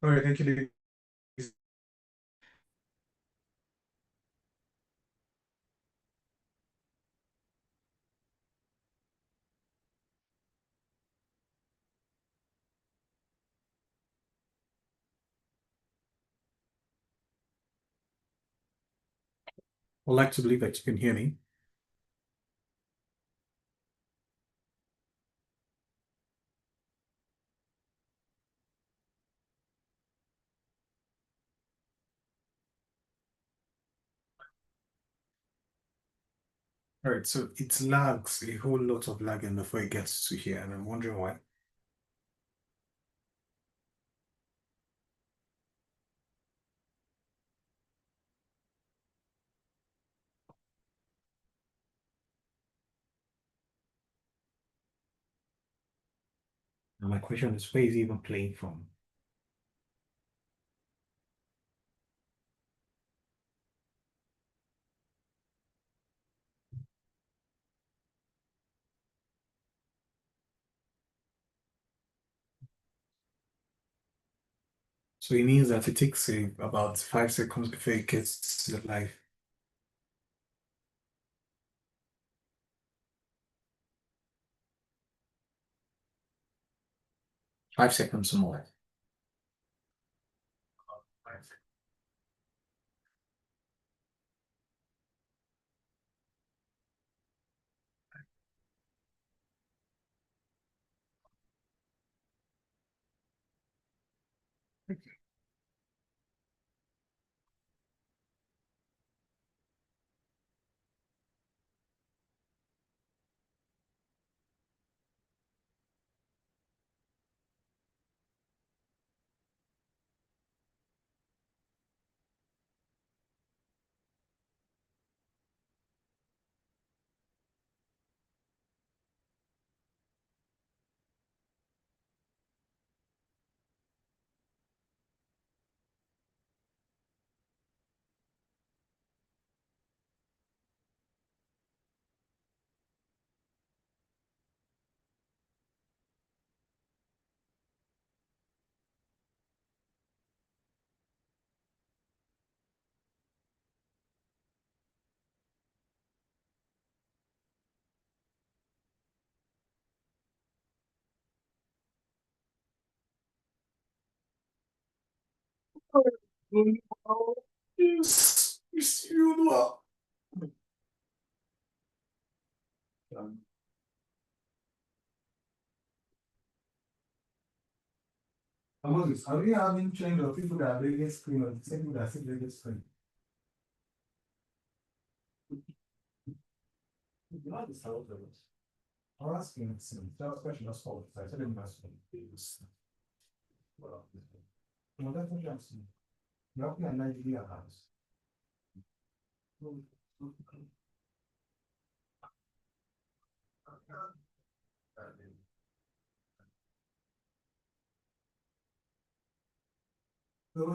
All right, thank you. I'd like to believe that you can hear me. All right, so it lags a whole lot of lagging before it gets to here, and I'm wondering why. 'And my question is, where is it even playing from? So it means that it takes about 5 seconds before it gets to the live. 5 seconds more. You know. Are we having trained of people that are really screen or the same people that are still really screen? You know this how it is. I'm asking the same. That question was followed. I said him last week. Well, no, that's what I'm saying. You're up in Nigeria house. So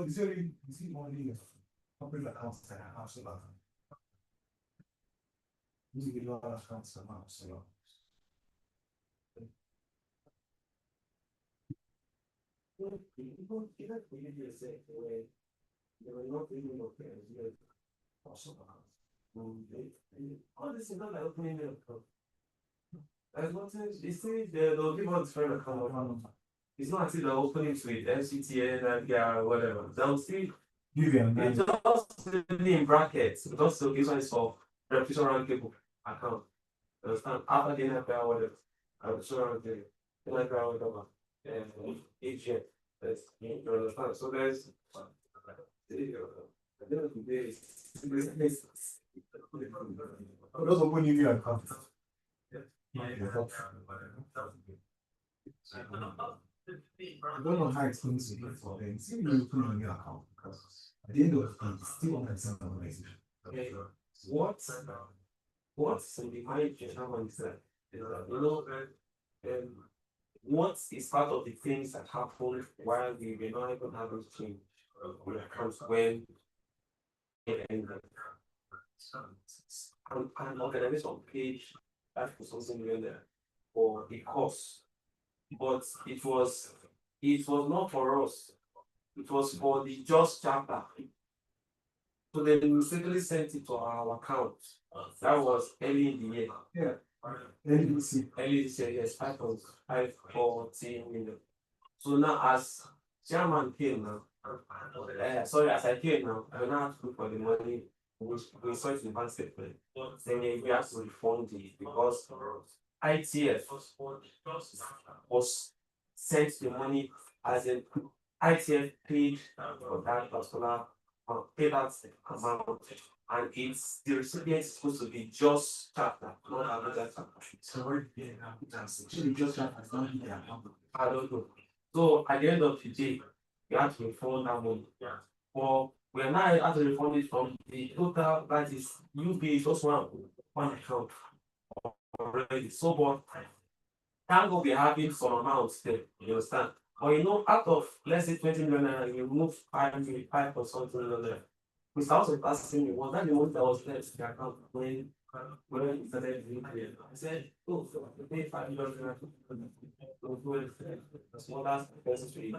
you see only corporate accounts that are absolutely. You see a lot of accounts that are absolutely. All this is not like opening the account. As much as you see, they'll give us friend account. It's not actually the opening with MCTN, NIPR, whatever. They'll still give you it's just really in brackets. Just so this one is for repetition round table account. Understand? After the NIPR, whatever. Repetition round table. NIPR, whatever. AGM. That's you understand. So there's at the end of the day, those open new accounts. I don't know how expensive it is for them. See, you put on your account because at the end of the day, it's still on the same organization. Okay. What's in the mind challenge is that um, what is part of the things that happen while we were not even having change when it comes when and an organization page that for something in there for a course, but it was not for us. it was for the just chapter. So they mistakenly sent it to our account. That was early in the year. Yeah. Early this year, yes, 5.540 million. So now as chairman came now, sorry, as I came now, I now have to look for the money which we saw it in the bank statement. Then we have to refund it because ITF was sent the money as in ITF paid for that particular pay that amount, and it's the recipient is supposed to be just chapter, not another chapter. So just chapter, I don't know. So at the end of the day, we have to refund that money. But we are now have to refund it from the total that is UB just one account already. So but thank God we're having some amounts there, you understand? But you know, out of let's say 20 million naira, you remove 5 or something million. We started asking me, was that the one that was left in the account when we started doing it? I said, oh, so I pay 5 million naira to smaller person to eat.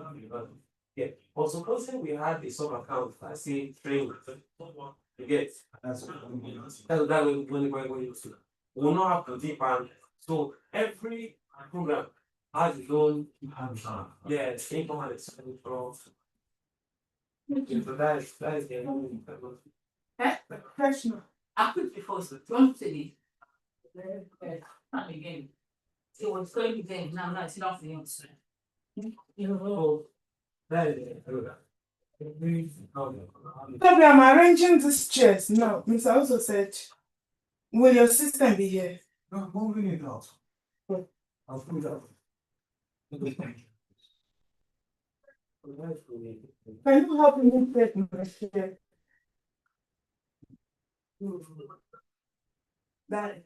Yeah. But supposing we had a sub account that say train, you get that's what we're going to. We will not have to deep and so every program has its own income and expenditure. So that is the question. I put before so don't say again. It was going again. Now it's not the answer. You know, that is Maybe I'm arranging these chairs now. Mr. Also said, will your system be here? No, I'm moving it out. I'll put it out. Can you help me take my chair? That.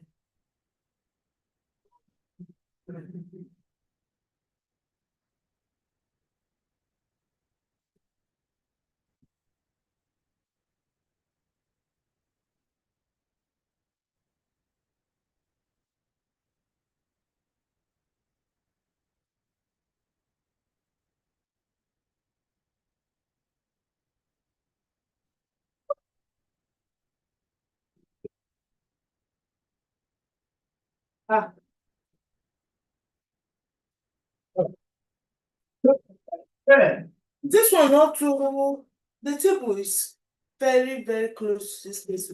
This one not too. The table is very, very close to this place.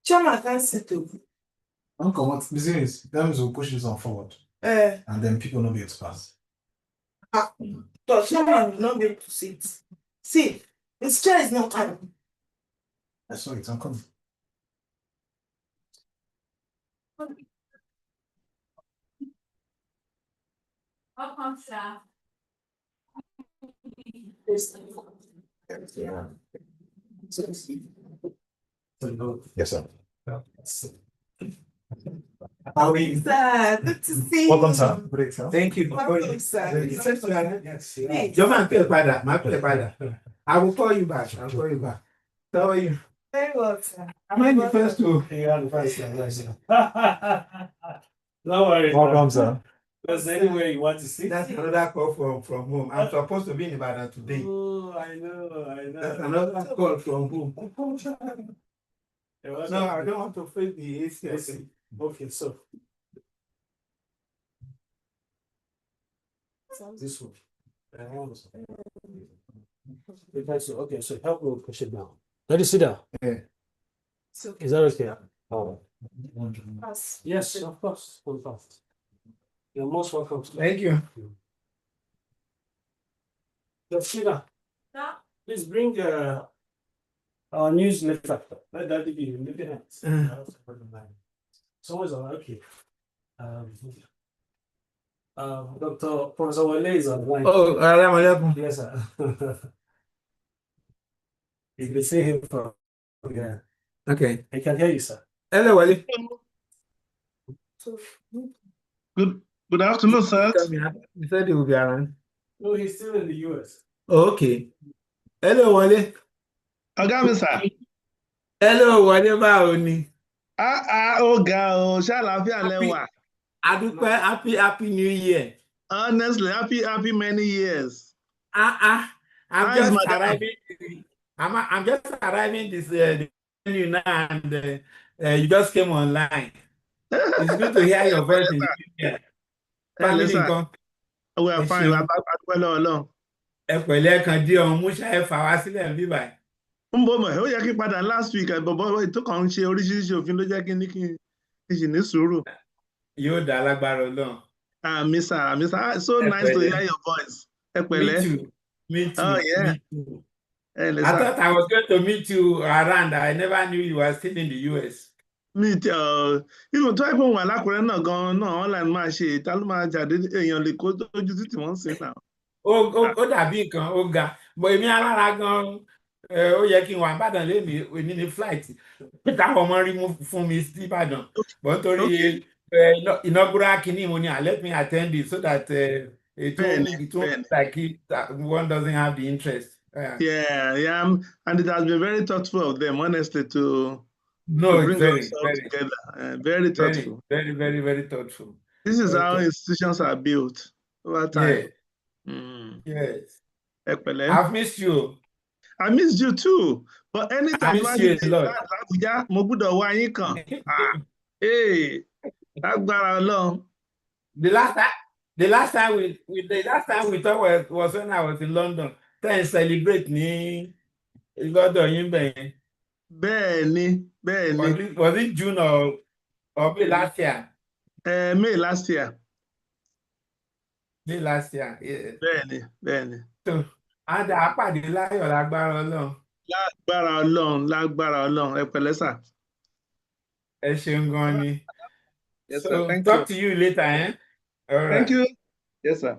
Chairman can't sit up. Uncle, what the thing is, that means we'll push this on forward. And then people will not be able to pass. So chairman will not be able to sit. See, his chair is not coming. I saw it, I'm coming. Welcome, sir. Yes, sir. How are you? Sir, good to see you. Welcome, sir. Thank you. Welcome, sir. I will call you back. I'll call you back. How are you? Very well, sir. Am I the first to? You are the first one. No worries. Welcome, sir. Because anywhere you want to see. That's another call from home. I'm supposed to be in Ibadan today. Oh, I know. That's another call from home. No, I don't want to face the AC. Okay, so. This one. Okay, so help me push it down. Let it sit down. Yeah. Is that okay? Oh. Pass. Yes, of course. You're most welcome. Thank you. Sheila, please bring our newsletter. Let that be in the hands. Someone's on, okay. Dr. Professor Wale is on the line. Oh, Alaikum. Yes, sir. You can see him from here. Okay. I can hear you, sir. Hello, Wale. Good afternoon, sir. You said you will be around. No, he's still in the US. Oh, okay. Hello, Wale. Ọ̀gá sir. Hello, Wale báwo ni? Ọ̀gá o, ṣàlàáfíà lẹ́wà. Adúpẹ́, happy new year. Honestly, happy many years. I'm How is just madam? arriving. I'm just arriving this the venue now, and you just came online. It's good to hear your voice in the new year. Hello, Family sir. nǹkan We are ẹ fine. We ṣeun. are adúpẹ́ lọ́wọ́ Ọlọ́run. Ẹ pẹ̀lẹ́ kan dí ọ̀hún mú ṣáà ẹ fà wá sílẹ̀ ń bí báyìí. Ń bọ̀ mọ̀, ó yẹ kí n padà last week. Bọ̀bọ̀ tó kàn ń ṣe oríṣiríṣi òfin ló jẹ́ kí n ṣì ní sùúrù. Yóò dá lágbára Ọlọ́run. Miss sir. So Ẹ nice to pẹ̀lẹ́. hear your voice. Ẹ Me pẹ̀lẹ́. too. Me Oh, too. yeah. Me too. Hello, I sir. thought I was going to meet you around. I never knew you were still in the US. Irun tó ẹ̀pọ̀ wà lákùrẹ́ náà gan-an náà online máa ṣe ìta ló máa jáde èèyàn lè kó lójú títì wọ́n ń sìn náà. Ó dàbí nǹkan ó ga. Bọ̀ èmi alára gan-an ó yẹ kí n wà Ìbàdàn lónìí òní ní flight. Táwọn ọmọ rí mú fún mi sí Ìbàdàn. Bọ̀ nítorí Okay. inaugural kìíní mo ní let me attend it so that it Bẹ́ẹ̀ni, won't like it, one doesn't have the interest. Yeah, and it has been very thoughtful of them, honestly, to No, it's bring us very, all very, together. Very very, thoughtful. very, very, very thoughtful. This is Very how thoughtful. institutions are built over Yeah, time. Mm. yes. Ẹ pẹ̀lẹ́. I've missed you. I missed you too, but I anytime miss wá you ti a dé lot. láti Àbújá, mo gbúdọ̀ wá yín kàn. Hey, lágbára Ọlọ́run. The last time we talked was when I was in London. Then celebrate ní lọ́dọ̀ yín bẹ̀yẹn. Bẹ́ẹ̀ni. Was it June or May last year? May last year. May last year, yeah. Bẹ́ẹ̀ni. So, àpàdé láyọ̀ lágbára Ọlọ́run. Lágbára Ọlọ́run. Ẹ pẹ̀lẹ́ sà. Ẹ ṣeun gan ni. Yes, sir. So, Thank talk you. to you later, eh? All right. Thank you. Yes, sir.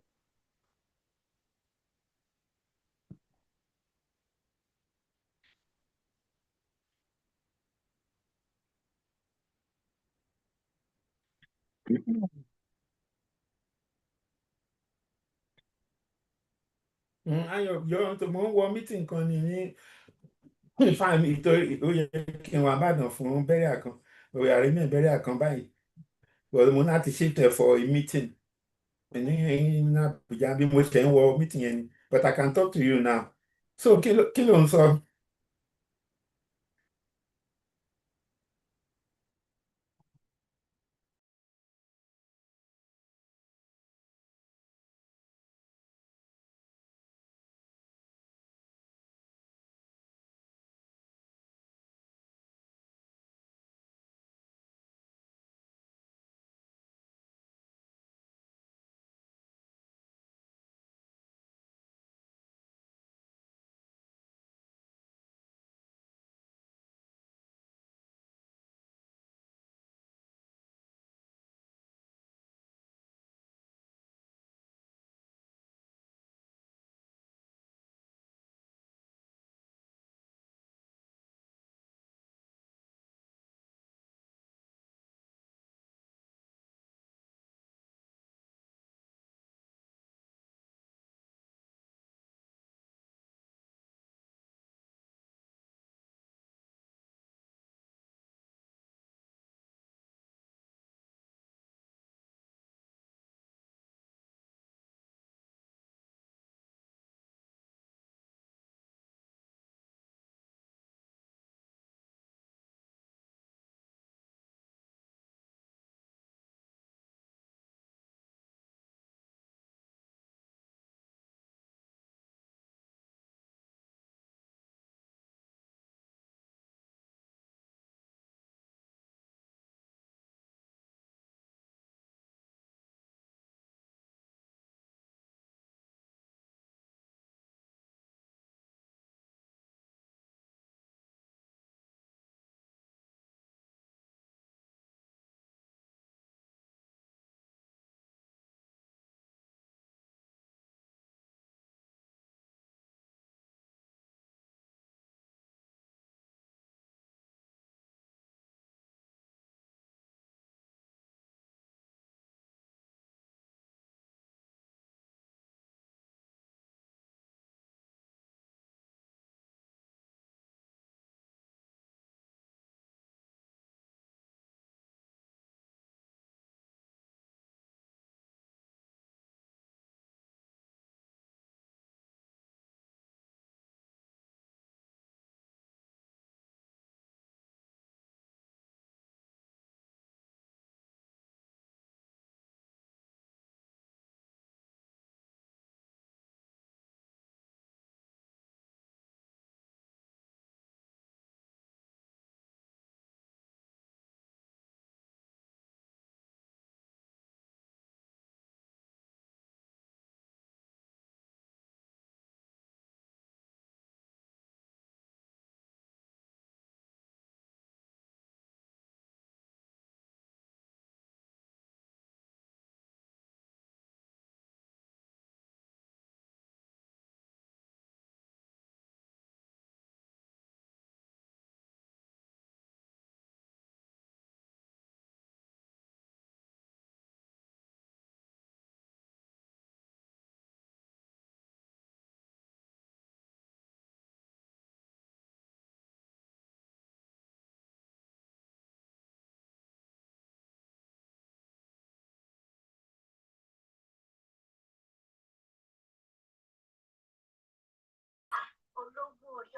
Ayọ̀ yọ tó mò ń wọ meeting kan ní fáàmì ìtorí ó yẹ kí n wà Ìbàdàn fún burial kan òyàrí mi burial kan báyìí but mo láti shift for a meeting ní Àbújá bí mo ṣe ń wọ meeting yẹn ni but I can talk to you now so kí ló ń sọ.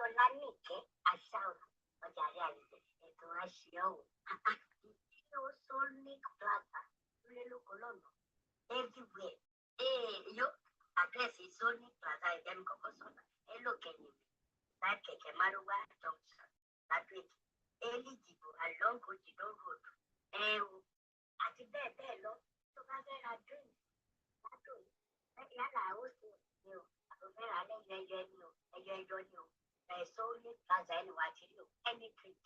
Ọlánìkẹ́ Aṣáò ọjà rí àlejò ètò àṣìọ́ Sonic Plaza lórí lóko lọ́nà everywhere. Yo àdírẹ́sì Sonic Plaza ìjẹ́mi kọ́kọ́ sọ̀nà ẹ lò kẹ́yìn láì kẹ̀kẹ́ márúwá junction lágbègbè Elídìbò along Òjìdó road ẹ̀rù àti bẹ́ẹ̀ bẹ́ẹ̀ lọ tó bá fẹ́ ra drink látò yálà ó sì ní o àbúfẹ́ ra lẹ́yìn ẹyọ ẹni o ẹyọ ni o Sonic Plaza ẹni wà á ti rí o any drink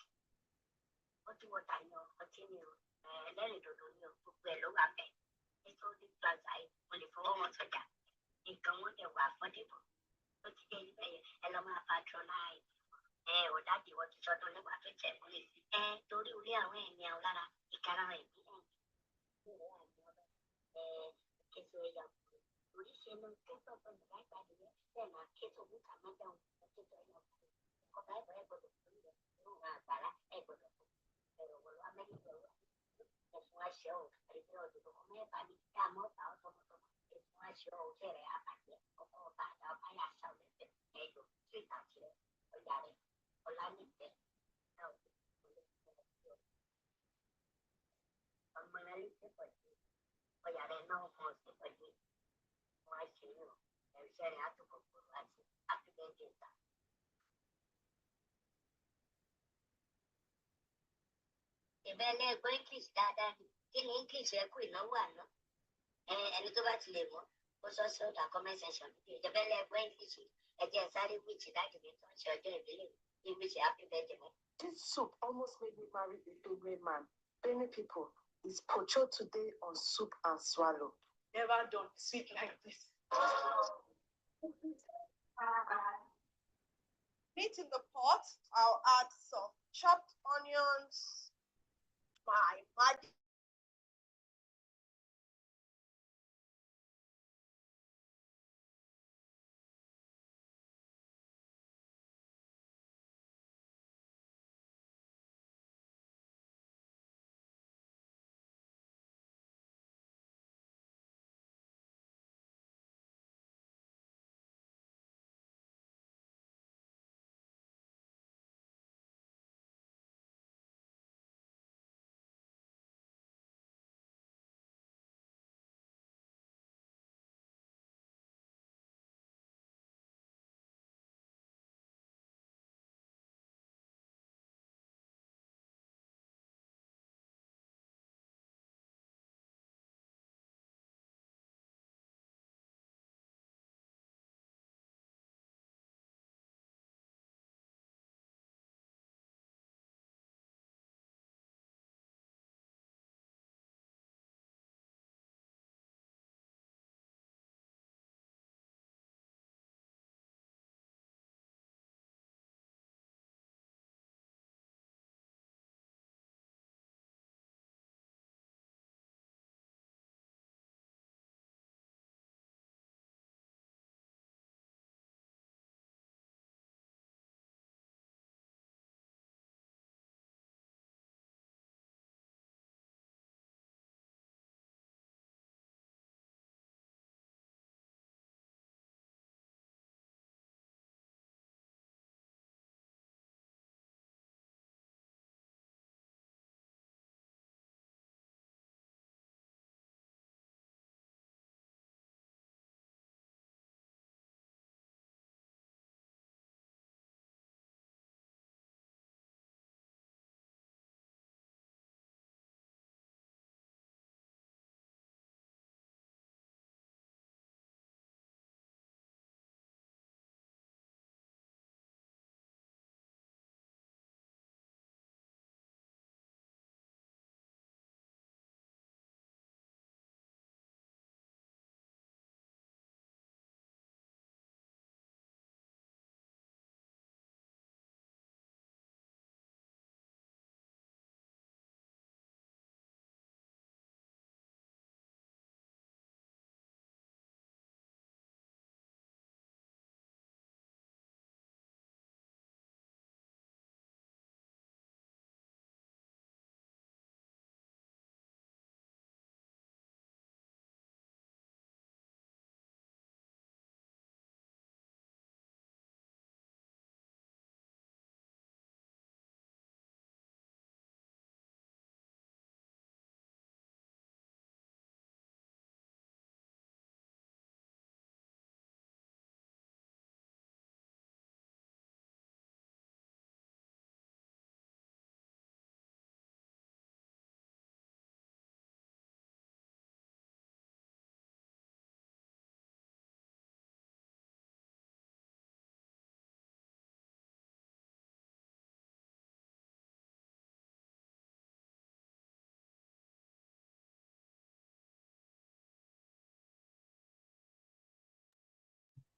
ọtí wọ́tà ni o ọtí ni o ẹlẹ́rìndòdò ni o gbogbo ẹ̀ ló wà bẹ́ẹ̀ ní Sonic Plaza yìí mo lè fọwọ́ wọn sọjà nǹkan wọn dẹ̀ wà affordable ó ti dé ibẹ̀ yẹn ẹ lọ́ máa patronize ọ̀dàdì wọ́n ti sọdún nígbà tó tẹ̀ mọ́ lè fi torí orí àwọn ẹ̀mí àwọn lára ìkara rẹ̀ bí késo ẹ̀yà oríṣi ló ń kẹ́sọ̀ bọ̀ nígbà ìpàdé yẹn bẹ́ẹ̀ máa késo wúkà má dáhùn késo ẹ̀yà ọba ẹ̀bọ̀ ẹ̀gbọ̀dọ̀ fún ilẹ̀ nínú àgbàrá ẹ̀gbọ̀dọ̀ fún ẹ̀rọ wọ̀lọ́ amẹ́ríkà wà ẹ̀fún aṣọ àdìgbẹ́ ọ̀dọ̀ ọkọ̀ mẹ́fà ní dáàmú ọ̀tà ọ̀tọ̀mọ̀tọ̀mọ̀ ẹ̀fún aṣọ òṣèré àbàjẹ́ ọkọ̀ ọba àdá ọba yà sàwọ̀lẹ̀ ẹ̀yọ twitter tirẹ̀ ọjà rẹ̀ Ọlánìkẹ́ ọmọ ẹlẹ́lí sí pọ̀jù ọjà rẹ̀ náà hàn sí pọ̀jù wọn á ṣe yàn ẹ̀ṣẹ́ rẹ̀ á tó gbogbo àti àfihàn ìta. ìbẹ́lẹ̀ ẹ̀gbọ́n English dáadáa ni kí ni English ẹ kú ìnáwó àná ẹni tó bá ti lè mọ̀ ó sọ sí ọ̀dà comment section níbi ìjọbẹ́lẹ̀ ẹ̀gbọ́n English ẹ̀jẹ̀ sáré wíìchì dájú mi tó ń ṣe ọjọ́ ìbílẹ̀ ní wíìchì happy birthday mọ́. This soup almost made me marry a favorite man. Many people is pocho today on soup and swallow. Never done sweet like this. Meat in the pot, I'll add some chopped onions, my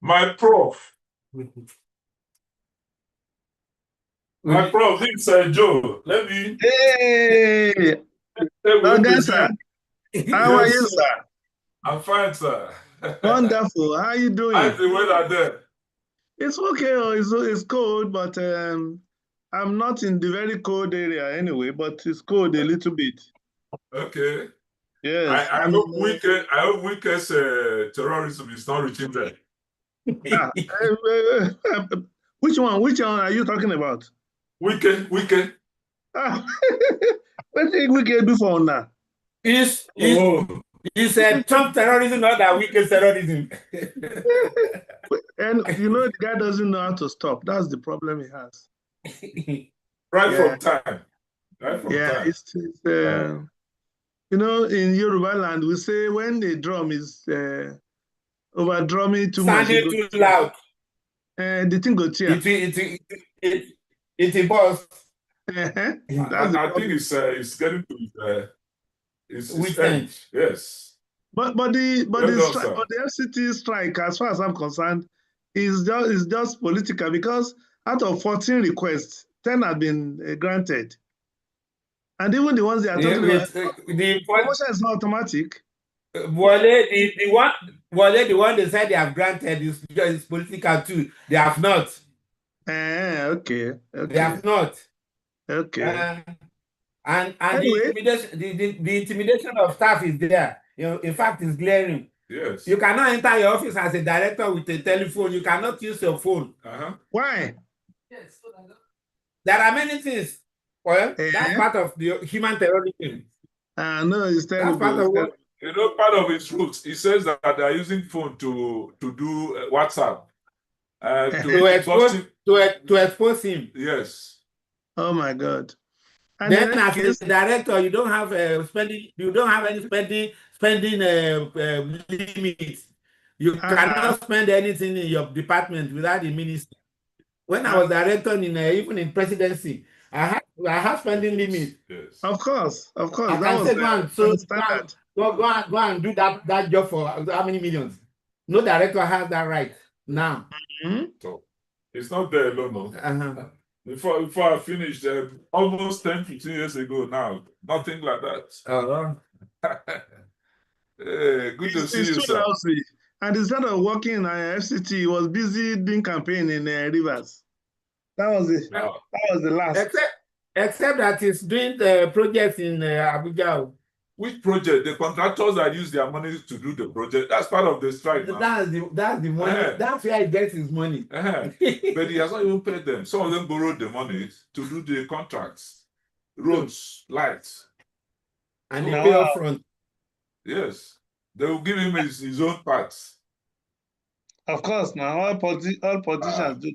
My prof. My prof, this is Joe. Let me Hey, say okay, with sir. you. How are Yes, you, sir. sir? I'm fine, sir. Wonderful. How are you How's doing? the weather there? It's okay. It's cold, but I'm not in the very cold area anyway. But it's cold a little bit. Okay. Yes. I hope weekend's terrorism is not reaching there. Ah, which one? Which one are you talking about? Weekend. Ah, what think we can do for now? It's Trump terrorism, not that weekend terrorism. And you know, the guy doesn't know how to stop. That's the problem he has. Right Yeah. from time. Right from Yeah, time. it's you know, in Yoruba land, we say when the drum is over drumming too much, Sounding too loud. the thing go tear. It's a boss. That's the I problem. think it's getting to it's Weekend. end. Yes. But the FCT strike, as far as I'm concerned, is just political because out of 14 requests, 10 have been granted. And even the ones they are talking about, promotion is not automatic. The one they said they have granted is political too. They have not. Okay. They have not. Okay. And anyway, the intimidation of staff is there. You know, in fact, it's glaring. Yes. You cannot enter your office as a director with a telephone. You cannot use your phone. Why? Yes. There are many things. Well, that's part of the human terrorism. No, it's terrible. That's part of what. You know, part of its roots. It says that they are using phone to do WhatsApp. To expose him. Yes. Oh my God. And then as a director, you don't have spending. You don't have any spending limits. You cannot spend anything in your department without the minister. When I was director even in presidency, I have spending limit. Yes. Of course. I can say go and do that job for how many millions? No director has that right now. So it's not there alone. No. Before I finished, almost 10, 15 years ago now, nothing like that. Hey, good to see you, sir. Lousy. And instead of working in FCT, he was busy doing campaign in Rivers. That was it. That was the last. Except that he's doing the projects in Abuja. Which project? The contractors that use their money to do the project. That's part of the strike. That's the money. That's where he gets his money. But he has not even paid them. Some of them borrowed the money to do the contracts, roads, lights, and they pay up front. Yes, they will give him his own parts. Of course, now all politicians do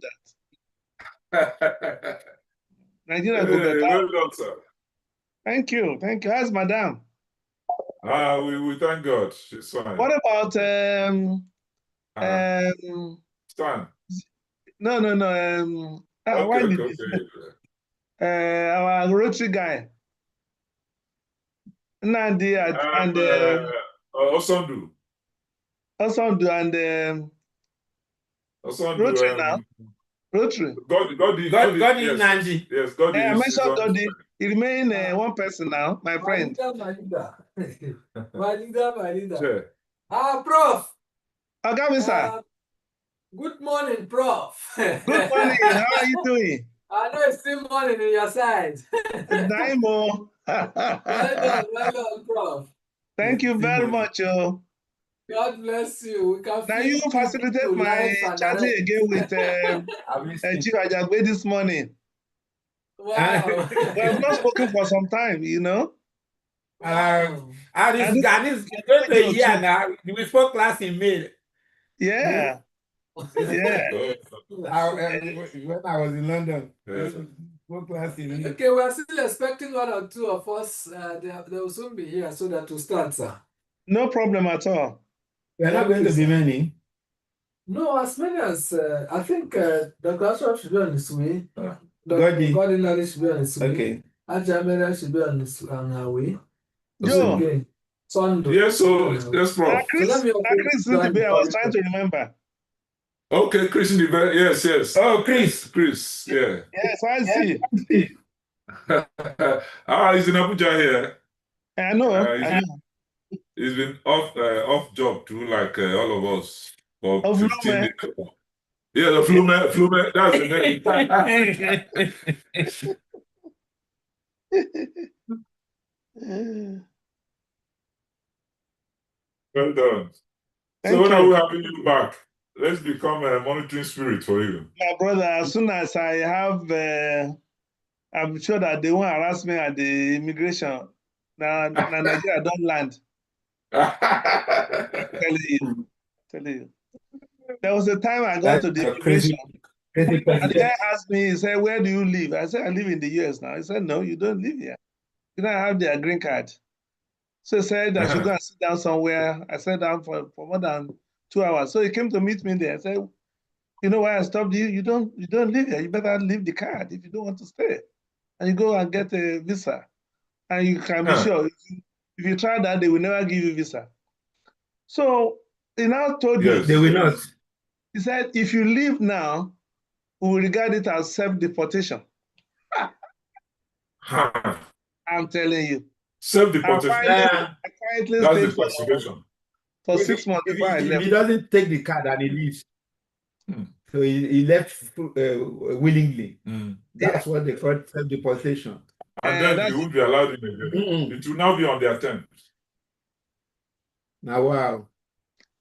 that. Nigeria go better. Well done, sir. Thank you. How's Madam? We thank God. She's fine. What about Stan? No. Okay. Our Rotary guy. Nandi and Osondu. And Rotary now. Rotary. Godi, Nandi. Yes, Godi. I mentioned Godi. He remain one person now, my friend. My leader. Sure. Prof. Agami, sir. Good morning, Prof. Good morning. How are you doing? I know it's still morning on your side. Daimo. Well done, Prof. Thank you very much. God bless you. Now you facilitate my chatting again with Chief Ajagbe this morning. Wow. We have not spoken for some time, you know. It's going to a year now. We spoke last in May. Yeah. When I was in London. Spoke last in May. Okay, we're still expecting one or two of us. They will soon be here so that to start, sir. No problem at all. We're not going to be many. No, as many as I think Dr. Ashraf should be on his way. Godi should be on his way. Okay. Ajamera should be on her way. Joe. Sunday. Yes, so yes, Prof. Chris, I was trying to remember. Okay, Chris in the very, yes, yes. Oh, Chris. Chris, yeah. Yes, I see. He's in Abuja here. I know. He's been off job too, like all of us for Of 15 Lume. years. Yeah, the flume, that's the name. Well done. So when are we having you back? Let's become a monitoring spirit for you. My brother, as soon as I have, I'm sure that they won't harass me at the immigration. Now, Nigeria don't land. Telling you. There was a time I got to the immigration. Crazy And the guy asked me, he said, "Where do you live?" I said, "I live in the US now." He said, "No, you don't live here. You don't have their green card." So he said, "I should go and sit down somewhere." I sat down for more than 2 hours. So he came to meet me there. I said, "You know why I stopped you? You don't live here. You better leave the card if you don't want to stay. And you go and get a visa. And you can be sure, if you try that, they will never give you visa." So he now told me, they will not. He said, "If you leave now, we will regard it as self-deportation." I'm telling you. Self-deportation. I quietly stayed for 6 months before I left. He doesn't take the card and he leaves. So he left willingly. That's what they call self-deportation. And then you won't be allowed in again. It will now be on their terms. Now, wow.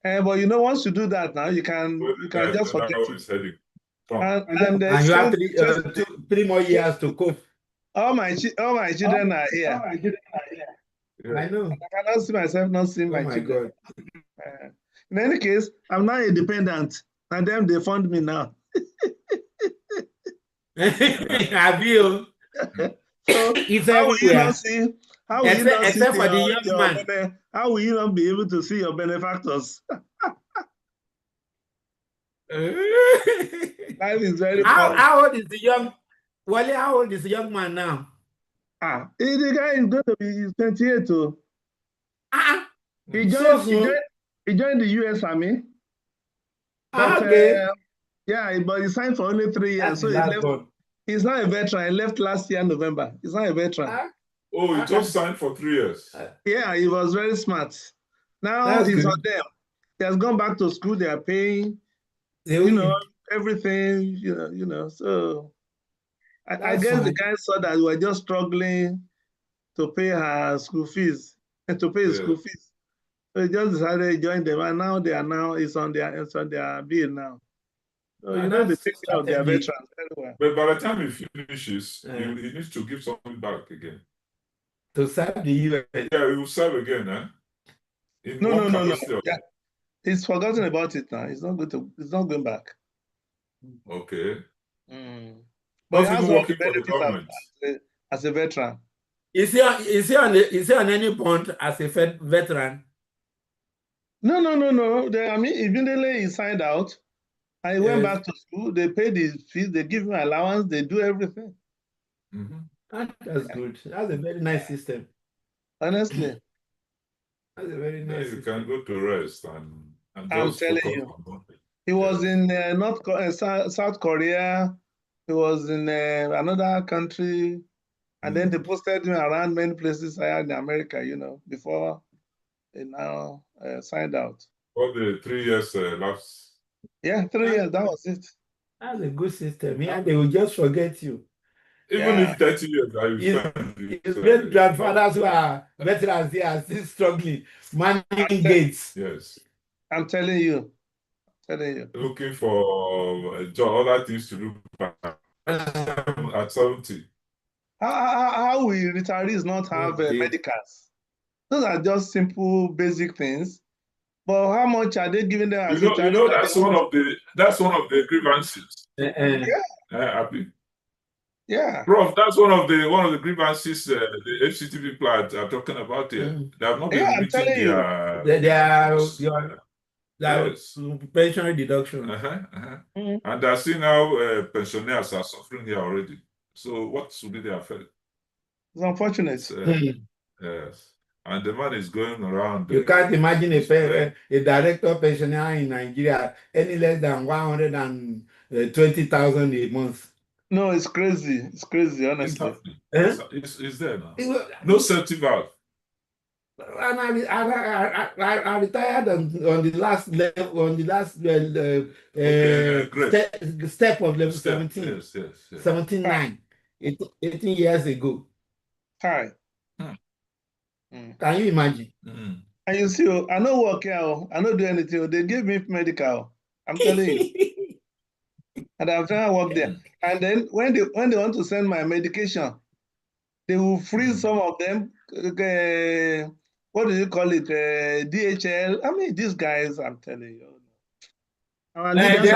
But once you do that now, you can just forget it. And you have 3 more years to cope. All my children are here. I know. I cannot see myself not seeing my children. God. In any case, I'm now independent, and then they fund me now. Have you? So how will you not see? How will you not see for the young man? How will you not be able to see your benefactors? Life is very fun. How old is the young? Wally, how old is the young man now? The guy is going to be 28 too. He joined the US Army. But, but he signed for only 3 years. So he left. He's not a veteran. He left last year, November. He's not a veteran. He just signed for 3 years. Yeah, he was very smart. Now he's on them. He has gone back to school. They are paying, everything, So I guess the guy saw that we were just struggling to pay her school fees and to pay his school fees. So he just decided to join them, and now it's on their bill now. So they take care of their veterans anyway. But by the time he finishes, he needs to give something back again. To serve the US. Yeah, he will serve again, eh? No. Yeah. He's forgotten about it now. He's not going back. Okay. But he has all the benefits as a veteran. Is he on any bond as a veteran? No. Immediately he signed out. And he went back to school. They paid his fees. They give him allowance. They do everything. That's good. That's a very nice system. Honestly. That's a very nice system. You can go to rest and I'm telling you. He was in South Korea. He was in another country. And then they posted him around many places here in America, before he now signed out. For the 3 years lapse. Yeah, 3 years, that was it. That's a good system. Yeah, they will just forget you. Even if 30 years, I will spend. His great grandfathers who are veterans, they are still struggling, manning gates. Yes. I'm telling you. Looking for a job, other things to do at 70. How will retirees not have medicals? Those are just simple, basic things. But how much are they giving them as that's one of the grievances. Yeah. Prof, that's one of the grievances the FCT people are talking about here. They have not been meeting their pension deduction. And they're seeing how pensioners are suffering here already. So what should be their effect? It's unfortunate. Yes. And the man is going around. You can't imagine a director pensioner in Nigeria any less than 120,000 a month. No, it's crazy. It's crazy, honestly. It's there now. No safety valve. And I retired on the last level, on the last step of level 17. Yes. 17.9, 18 years ago. Hi. Can you imagine? And you see, I no work here, I no do anything. They give me medical. I'm telling you. And I've never worked there. And then when they want to send my medication, they will freeze some of them. What do you call it? DHL. I mean, these guys, I'm telling you. If they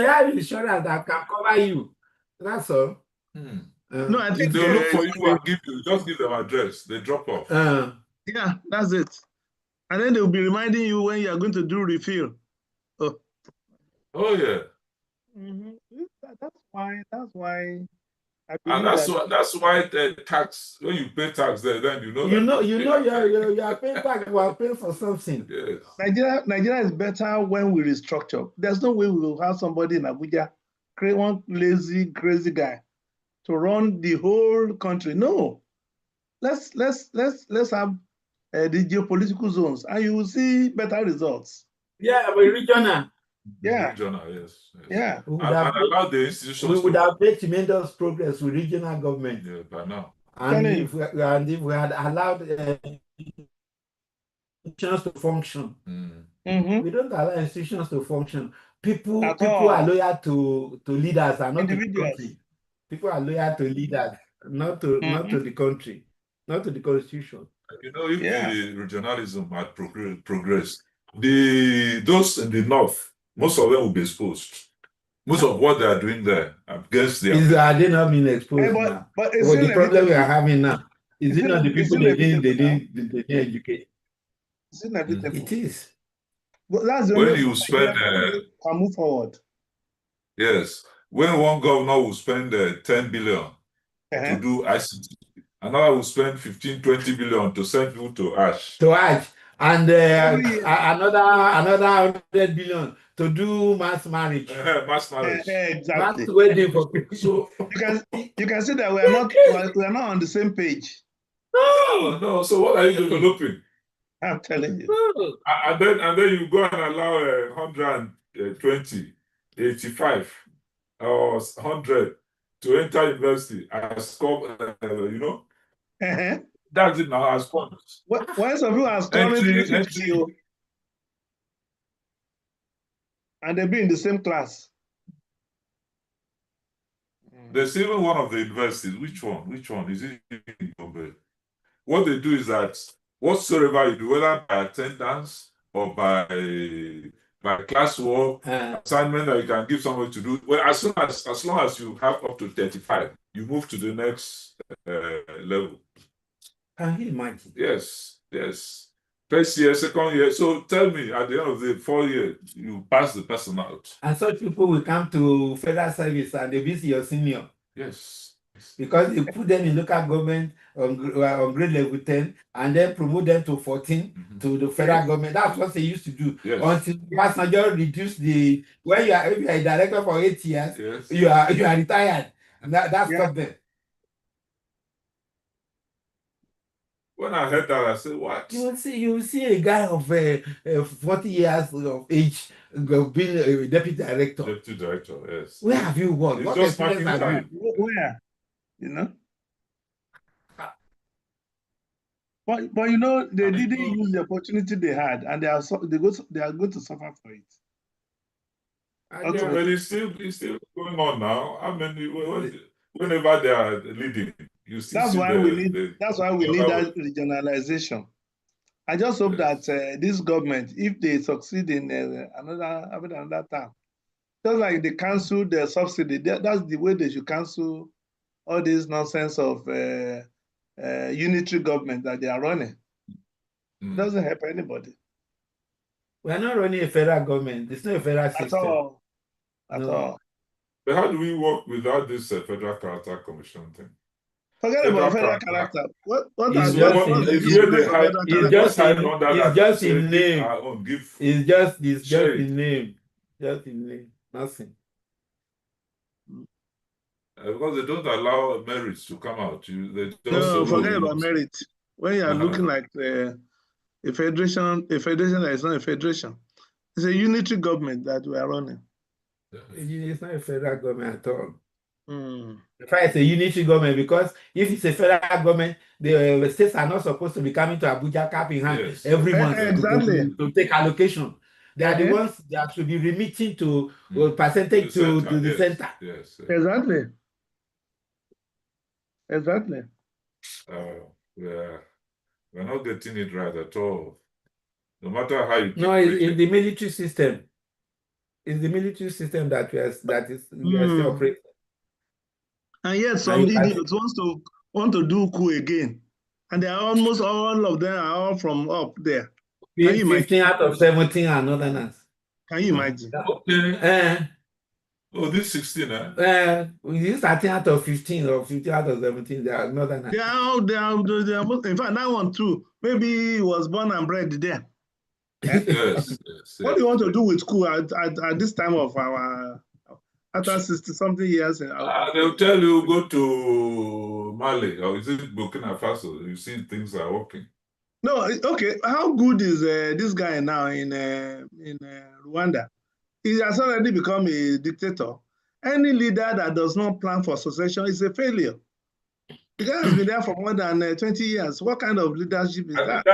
have insurance that can cover you, that's all. No, I think they'll look for you and give you, just give them address. They drop off. Yeah, that's it. And then they'll be reminding you when you are going to do refill. Oh yeah. That's why. I And that's why the tax, when you pay tax there, then you know you are paying tax, you are paying for something. Yes. Nigeria is better when we restructure. There's no way we will have somebody in Abuja, create one lazy, crazy guy to run the whole country. No. Let's have the geopolitical zones, and you will see better results. Yeah, but regional. Yeah. Regional, yes. Yeah. And allow the institutions. We would have made tremendous progress with regional government. Yeah, by now. And if we had allowed institutions to function, we don't allow institutions to function. People are loyal to leaders and not to the country. People are loyal to leaders, not to the country, not to the constitution. You know, if the regionalism had progressed, those in the north, most of them will be exposed. Most of what they are doing there against the are they not being exposed now? But the problem we are having now is it not the people they didn't educate? It is. But that's the when you spend can move forward. Yes. When one governor will spend 10 billion to do ICT, another will spend 15, 20 billion to send people to ASH. And another 100 billion to do mass marriage. Mass marriage. Exactly. Mass wedding for people. So you can see that we are not on the same page. No. So what are you developing? I'm telling you. And then you go and allow 120, 85, or 100 to enter university as you know. That's it now as points. Why some people are scoring 350 and they be in the same class? There's even one of the universities. Which one? Is it in Gombe? What they do is that whatsoever you do, whether by attendance or by classwork, assignment that you can give somebody to do, well, as long as you have up to 35, you move to the next level. Can you imagine? Yes. First year, second year. So tell me, at the end of the 4 years, you pass the person out. And such people will come to federal service and they visit your senior. Yes. Because they put them in local government on grade level 10 and then promote them to 14 to the federal government. That's what they used to do. Yes. Until passenger reduce if you are a director for 8 years, yes. you are retired. And that's not them. When I heard that, I said, what? You will see a guy of 40 years of age being a deputy director. Deputy director, yes. Where have you worked? It's what just experience have you? Where? You know? But you know, they didn't use the opportunity they had, and they are going to suffer for it. Yeah, but it's still going on now. I mean, whenever they are leading, you still that's see why we need that regionalization. I just hope that this government, if they succeed in another time, just like they cancel the subsidy, that's the way they should cancel all this nonsense of unitary government that they are running. It doesn't help anybody. We are not running a federal government. It's not a federal system. At all. But how do we work without this Federal Character Commission thing? Forget about federal character. What It's are just what in, is It's where they the hide. federal it's character? just in, under it's that. just Say, in give name. our own, give It's just shade. in name. Just in name. Nothing. Because they don't allow merits to come out. They just No, say, forget about merit. When you are looking like a federation that is not a federation. It's a unitary government that we are running. It's not a federal government at all. Mm. In fact, it's a unitary government because if it's a federal government, the states are not supposed to be coming to Abuja cap in hand every month Exactly. to take allocation. They are the ones that should be remitting to percentage to the center. Yes. Exactly. Exactly. We're not getting it right at all. No matter how you. No, it's the military system. It's the military system that we are still operating. And yet some idiots want to do coup again. And they are almost all of them are all from up there. 15 out of 17 are northerners. Can you imagine? Oh, this 16, this 13 out of 15 or 15 out of 17, they are northerners. They are, in fact, that one too. Maybe he was born and bred there. Yes. What do you want to do with coup at this time of our after 60-something years? They'll tell you go to Mali or is it Burkina Faso? You see things are working. No, okay. How good is this guy now in Rwanda? He has already become a dictator. Any leader that does not plan for succession is a failure. The guy has been there for more than 20 years. What kind of leadership is that?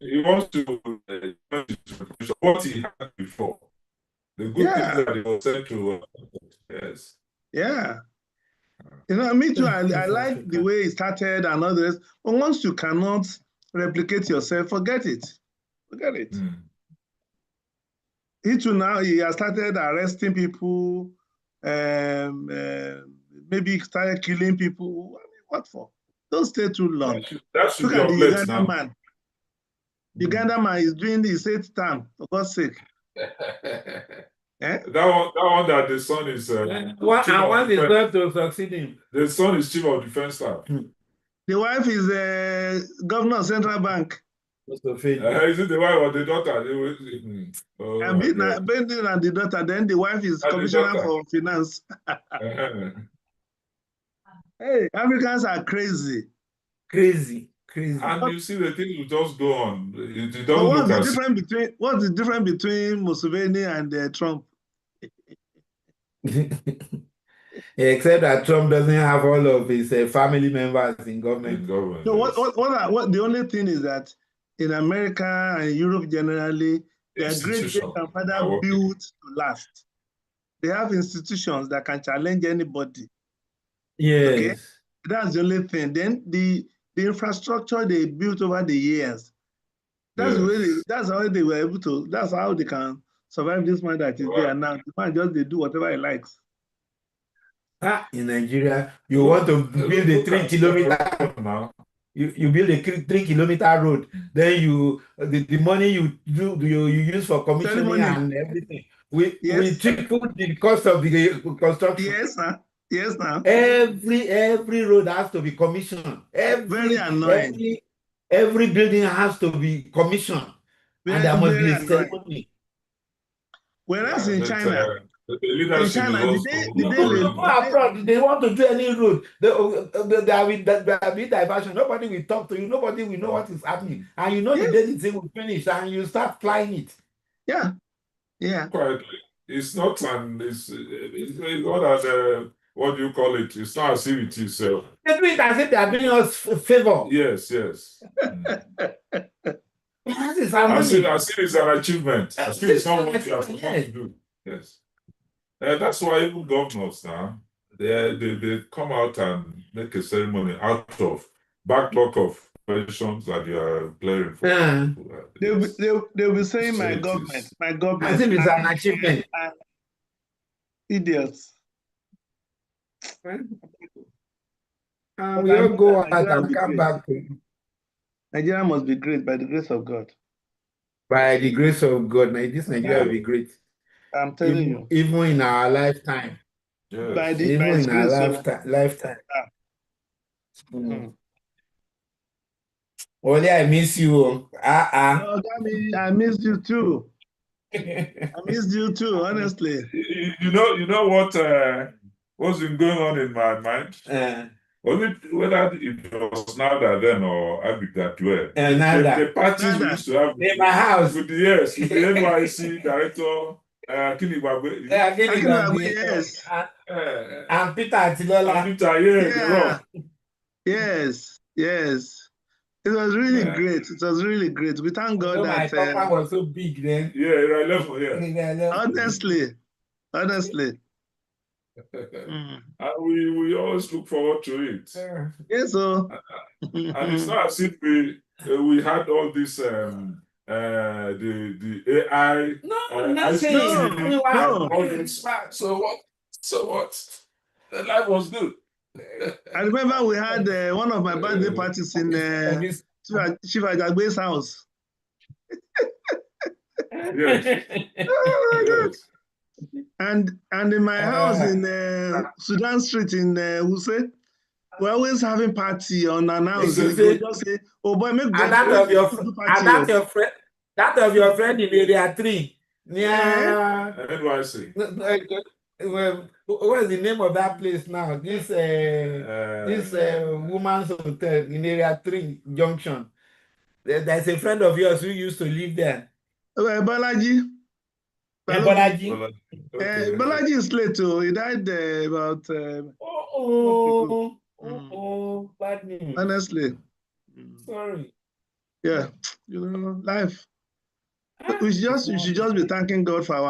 He wants to what he had before. The good things that he was sent to. Yes. Yeah. You know, me too. I like the way it started and all this. But once you cannot replicate yourself, forget it. Forget it. He too now, he has started arresting people, maybe started killing people. I mean, what for? Don't stay too long. That should Look be at the Ugandan Ugandan man. The Ugandan man is doing his 8th term, for God's sake. That one that the son is one is not to succeeding. The son is chief of defense staff. The wife is governor of central bank. Is it the wife or the daughter? Bending and the daughter, then the wife is commissioner for finance. Hey, Africans are crazy. Crazy. And you see the things will just go on. What's the difference between Museveni and Trump? Except that Trump doesn't have all of his family members in government. So what the only thing is that in America and Europe generally, they are great grandfather built to last. They have institutions that can challenge anybody. Yes. Okay? That's the only thing. Then the infrastructure they built over the years. That's how they were able to, that's how they can survive this man that is there now. The man just they do whatever he likes. In Nigeria, you want to build a 3-kilometer you build a 3-kilometer road, then the money you use for commissioning and everything. We tripled the cost of the construction. Yes, sir. Yes, sir. Every road has to be commissioned. Very annoying. Every building has to be commissioned. And there must be a ceremony. Whereas in China, they want to do any road. There will be diversion. Nobody will talk to you. Nobody will know what is happening. And you know the day the thing will finish and you start flying it. Yeah. Yeah. Quietly. It's not it's not an what do you call it? It's not as if it is. They do it as if they are doing us a favor. Yes. As if it's an achievement. As if it's not what you are supposed to do. Yes. That's why even governors now, they come out and make a ceremony out of backlog of pensions that you are clearing for. They'll be saying my government. As if it's an achievement. Idiots. We all go out and come back. Nigeria must be great by the grace of God. By the grace of God, this Nigeria will be great. I'm telling you. Even in our lifetime. Yes. Even in our lifetime. Only I miss you. Oh, Gami, I missed you too. I missed you too, honestly. You know what's been going on in my mind? Was it whether it was Nada then or Abik that were? The parties we used to have in my house. with the NYC director, Kinibagwe. Yes. And Peter Atilola. And Peter, the Yeah. rock. Yes. It was really great. It was really great. We thank God that my compound was so big then. Yeah, level, yeah. Honestly. And we always look forward to it. Yes, so. And it's not as if we had all this the AI. Nothing. So what? The life was good. I remember we had one of my birthday parties in Chief Ajagbe's house. Yes. Oh my God. And in my house in Sudan Street in Wuse, we're always having party unannounced. They just say, "Oh boy, make God." That of your friend in area 3 near NYC. What is the name of that place now? This woman's hotel in area 3 junction. There's a friend of yours who used to live there. Balaji. Balaji. Okay. Balaji is late too. He died about. Bad news. Honestly. Sorry. Yeah, life. We should just be thanking God for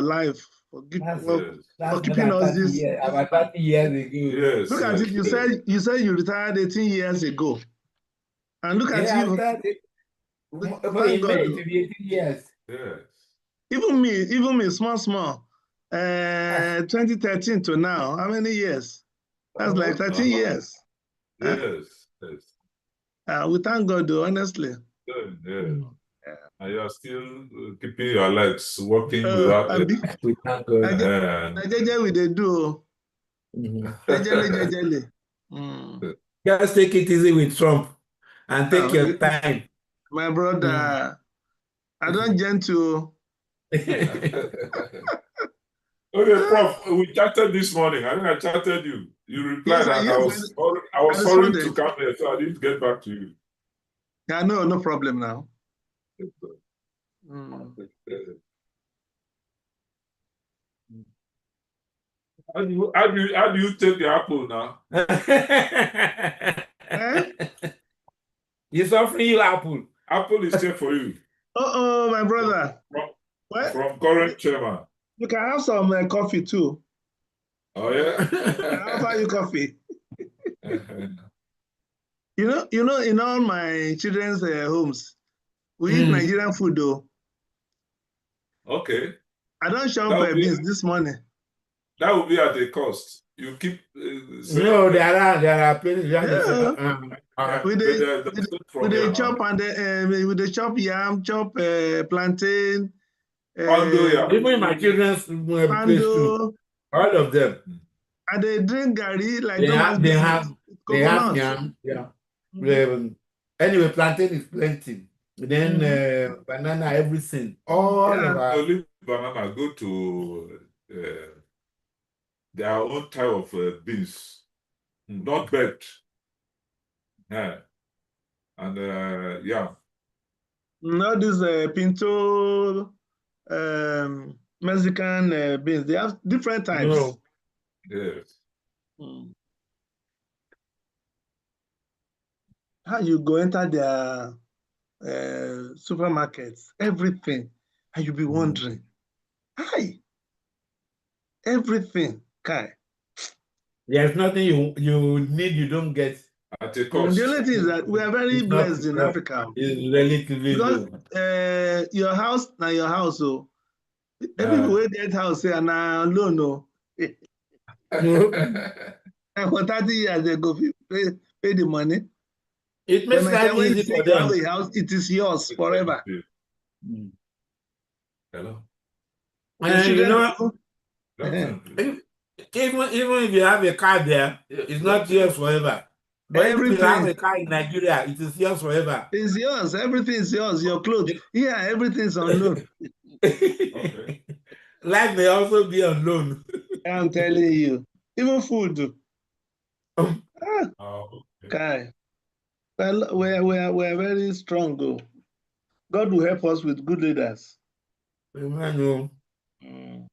life, for keeping us this. About 30 years ago. Yes. Look at it. You said you retired 18 years ago, and look at you. Thank God. 18 years. Yes. Even me, small. 2013 to now, how many years? That's like 13 years. Yes. We thank God, though, honestly. Yeah. And you are still keeping your legs working without we thank God. We they do. Just take it easy with Trump and take your time. My brother, I don't gentle. Okay, Prof, we chatted this morning. I think I chatted you. You replied, and I was sorry to come here, so I didn't get back to you. Yeah, no problem now. How do you take the apple now? He's offering you apple. Apple is here for you. Oh, my brother. From current chairman. You can have some coffee too. Oh yeah. I'll offer you coffee. You know, in all my children's homes, we eat Nigerian food though. Okay. I don't shop beans this morning. That will be at a cost. You keep. No, there are places. With the chop and with the chop yam, chop plantain. Even my children's place too. All of them. And they drink gari like they have yam. Yeah. Anyway, plantain is plenty. Then banana, everything. All of our only banana go to their own type of beans, not baked. Yeah. And yeah. Not this pinto Mexican beans. They have different types. No. Yes. How you go enter their supermarkets, everything, and you be wondering, hi, everything, Kai. There's nothing you need you don't get. At a cost. The only thing is that we are very blessed in Africa. It's relatively because your house now your house, so every way get house say na loan no. And for 30 years they go pay the money. It makes life easy for them. A house, it is yours forever. Hello. And you know, even if you have a car there, it's not yours forever. But if you have Everything a car in Nigeria, it is yours forever. is yours. Everything is yours. Your clothes. Here, everything's on loan. Okay. Life may also be on loan. I'm telling you. Even food. Ah, Okay. Kai. Well, we're very strong. Oh. God will help us with good leaders. Amen. Mm.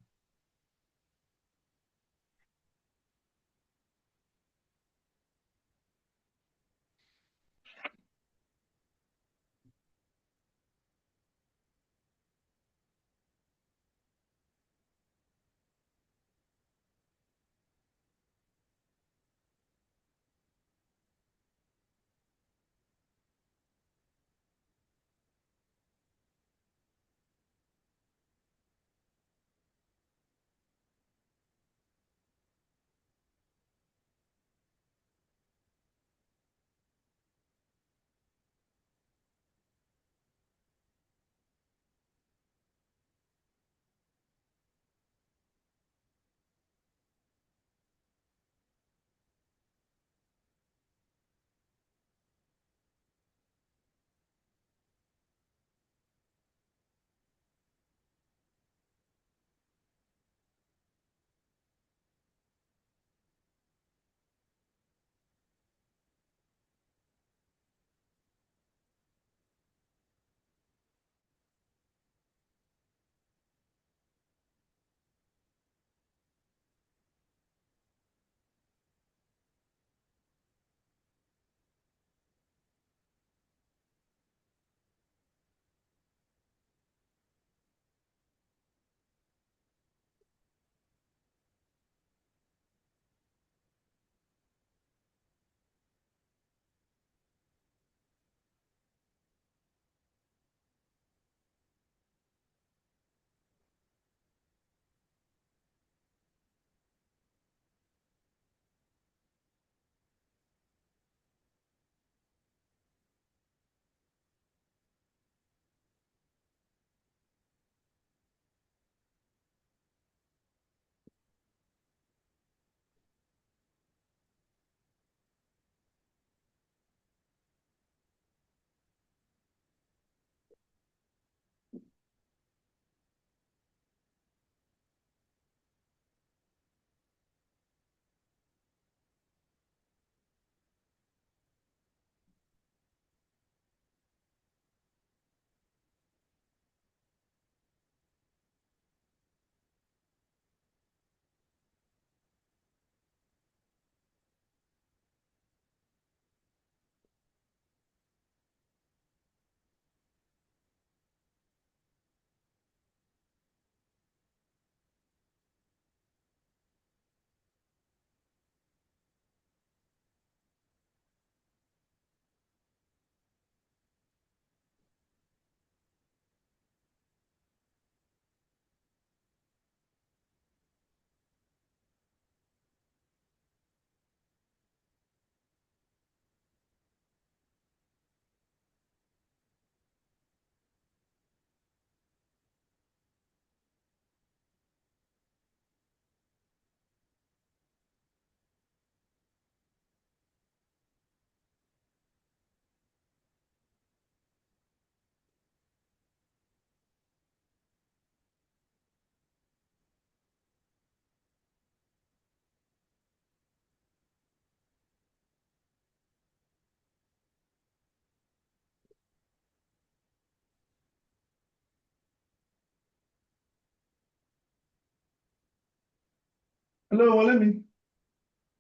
Hello, Olemi.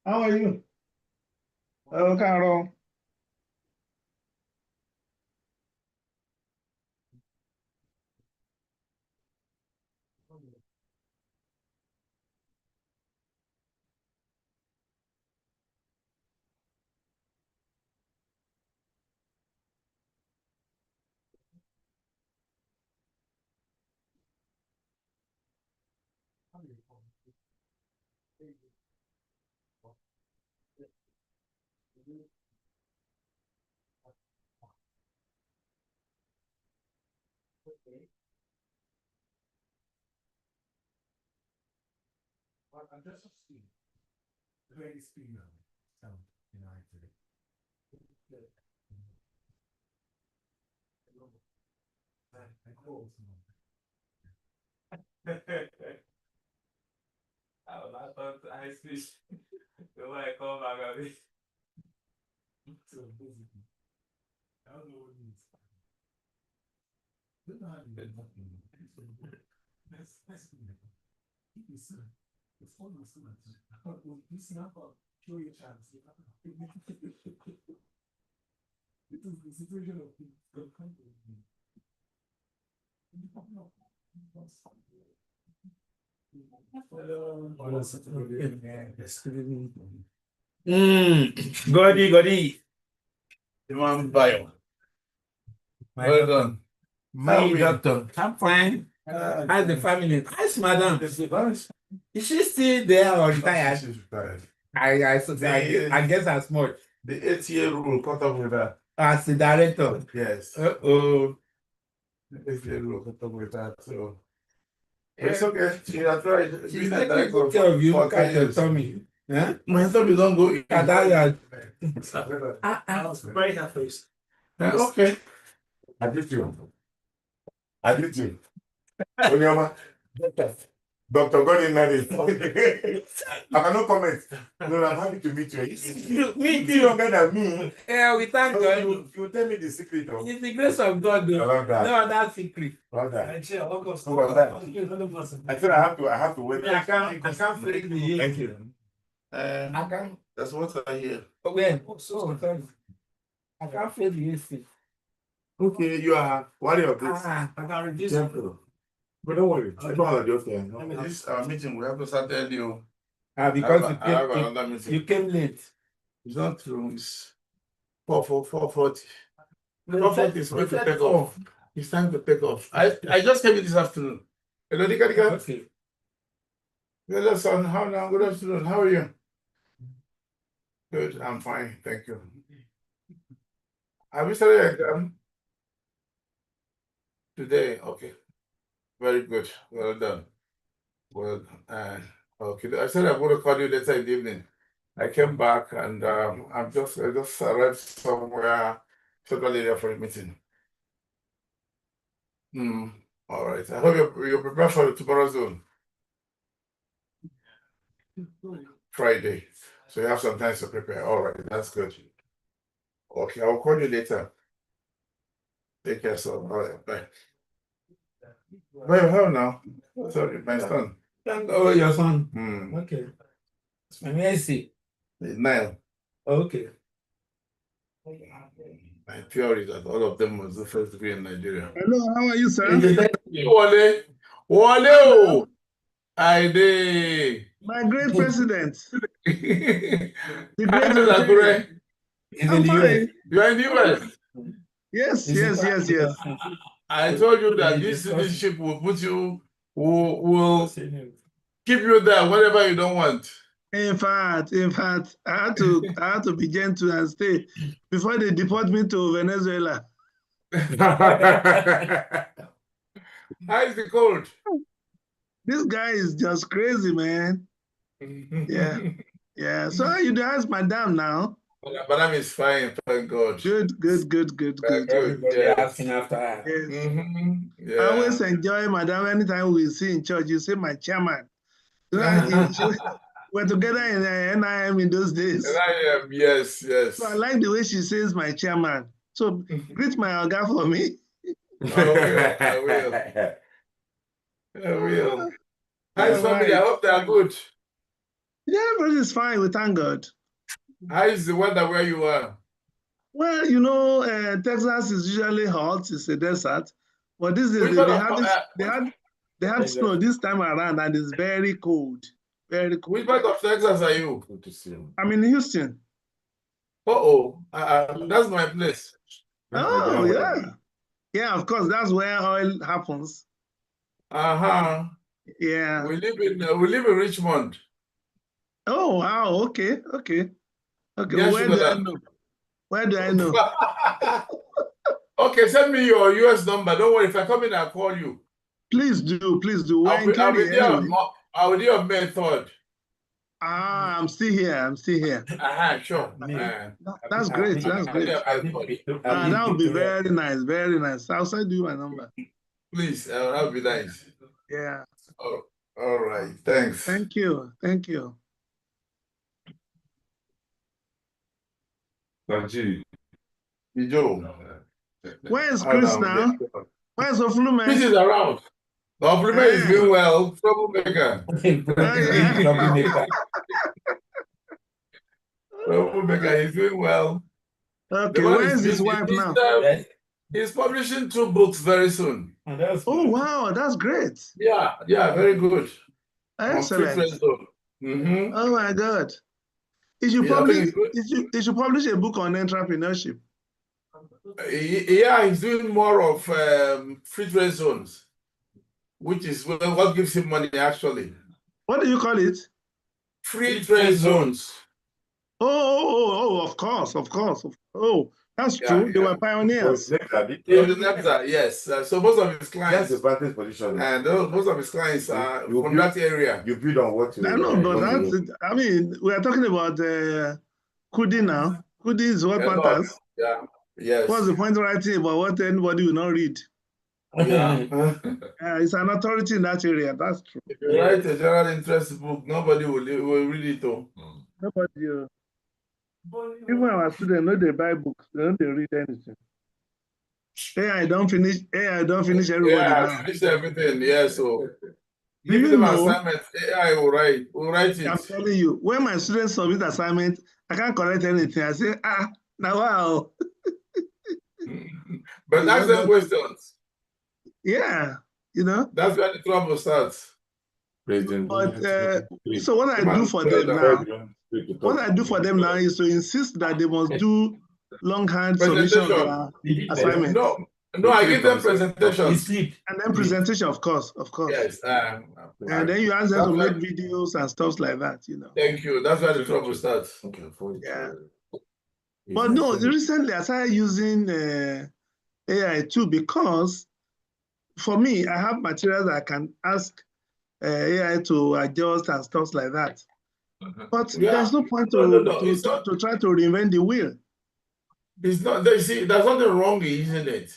How are you? Carol. I'm just speed. Very speed now. Sound, actually. I thought I speak. The way I come back, I mean. So basically, I don't know what it is. Don't know how to get nothing. Let's keep it soon. It's almost too much. Listen up, show your chance. This is the situation of the country. Godi. Imam Bayo. Well done. My doctor. I'm fine. How's the family? How's madam? Is she still there or retired? She's retired. I guess as much. The 8-year rule caught up with that. As the director. Yes. Uh-oh. The 8-year rule caught up with that. So it's okay. She has tried. She's taking good care of you. Look at your tummy. Huh? My tummy don't go in. Very happy. Okay. I did you. Onyema. Dr. Godin Nadi. I cannot comment. No, I'm happy to meet you. Me You younger than me. Yeah, we thank So God. you tell me the secret of It's the grace of God, though. I love that. No other secret. Love that. I share August. How about that? I said I have to wait. I can't break the year. Thank you. I can't. That's what I hear. When? Oh, sorry. I can't fail the AC. Okay, you are worried of this. I can reduce it. Careful. But don't worry. I don't have just there. This meeting we have to start early. Because I have another meeting. you came late. It's not true. It's 4:40. 4:40 is going to take off. It's time to take off. I just came in this afternoon. Hello, Dika. Okay. Hello, son. How now? Good afternoon. How are you? Good. I'm fine. Thank you. Have you started your exam? Today. Okay. Very good. Well done. Well, okay. I said I'm going to call you later in the evening. I came back and I just arrived somewhere, central area for a meeting. All right. I hope you're prepared for tomorrow's zone. Friday. So you have some time to prepare. All right. That's good. Okay. I'll call you later. Take care, son. All right. Bye. Well, how now? Sorry, my son. Oh, your son. Okay. Let me see. Nile. Okay. My theory is that all of them was the first degree in Nigeria. Hello, how are you, sir? Wale. I did. My great president. The great Akure. I'm fine. You are in the US. Yes. I told you that this leadership will put you, will keep you there whenever you don't want. In fact, I had to be gentle and stay before they deport me to Venezuela. How is the cold? This guy is just crazy, man. Yeah. So how you ask Madam now? Madam is fine, thank God. Good. Everybody asking after her. Yes. I always enjoy Madam anytime we see in church. You say my chairman. We're together in NIM in those days. NIM, yes. So I like the way she says my chairman. So greet my Oga for me. I will. How's family? I hope they are good. Yeah, everybody's fine. We thank God. How is the weather where you are? Well, Texas is usually hot. It's a desert. But this is they had snow this time around, and it's very cold. Very cold. Which part of Texas are you? Good to see you. I'm in Houston. That's my place. Oh, yeah. Yeah, of course. That's where oil happens. Yeah. We live in Richmond. Oh, wow. Okay. Yes, Where do I know? Okay, send me your US number. Don't worry. If I come in, I'll call you. Please do. I'll be there on May 3rd. Ah, I'm still here. I'm still here. Sure. That's great. That's great. That would be very nice. Very nice. I'll send you my number. Please, that would be nice. Yeah. Oh, all right. Thanks. Thank you. Thank you. Raji. Joe. Where's Chris now? Where's Oflume? Chris is around. The Oflume is doing well. Troublemaker. Troublemaker. Troublemaker is doing well. Okay, where's his wife now? He's publishing 2 books very soon. Oh, wow, that's great. Yeah, very good. Excellent. Oh my God. He should publish a book on entrepreneurship. Yeah, he's doing more of free trade zones, which is what gives him money actually. What do you call it? Free trade zones. Oh, of course. Oh, that's true. They were pioneers. Yes. So most of his clients. That's the advantage position. And most of his clients are from that area. You build on what you. I know, but that's it. I mean, we are talking about Kudi now. Kudi is what matters. Yeah. Yes. What's the point of writing about what anybody will not read? Yeah. It's an authority in that area. That's true. If you write a general interest book, nobody will read it though. Nobody. Even our students know they buy books. They don't read anything. AI don't finish everybody now. Finish everything. Yeah. So Do you give them know? assignment. AI will write it. I'm telling you, when my students submit assignment, I can't correct anything. I say, now wow. But ask them questions. Yeah, That's where the trouble starts. But so what I do for them now, is to insist that they must do longhand submission of their assignment. No, I give them presentations. And then presentation, of course. Yes. And then you ask them to make videos and stuff like that, Thank you. That's where the trouble starts. Yeah. But no, recently I started using AI too, because for me, I have materials that I can ask AI to adjust and stuff like that. But there's no point to try to reinvent the wheel. It's not. See, there's nothing wrong, isn't it?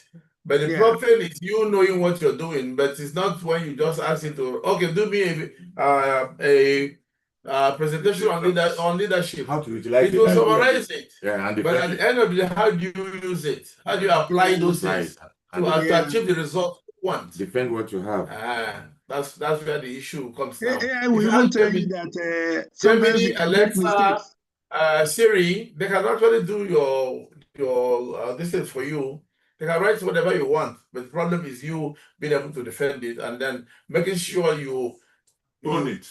But the problem is you knowing what you're doing, but it's not when you just ask it to, okay, do me a presentation on leadership. How to utilize it will summarize it. Yeah, but at the end of the day, how do you use it? How do you apply those things to achieve the result you want? Defend what you have. That's where the issue comes down. AI will even tell you that sometimes you can make mistakes. Siri, they can actually do your this is for you. They can write whatever you want, but the problem is you being able to defend it and then making sure you turn it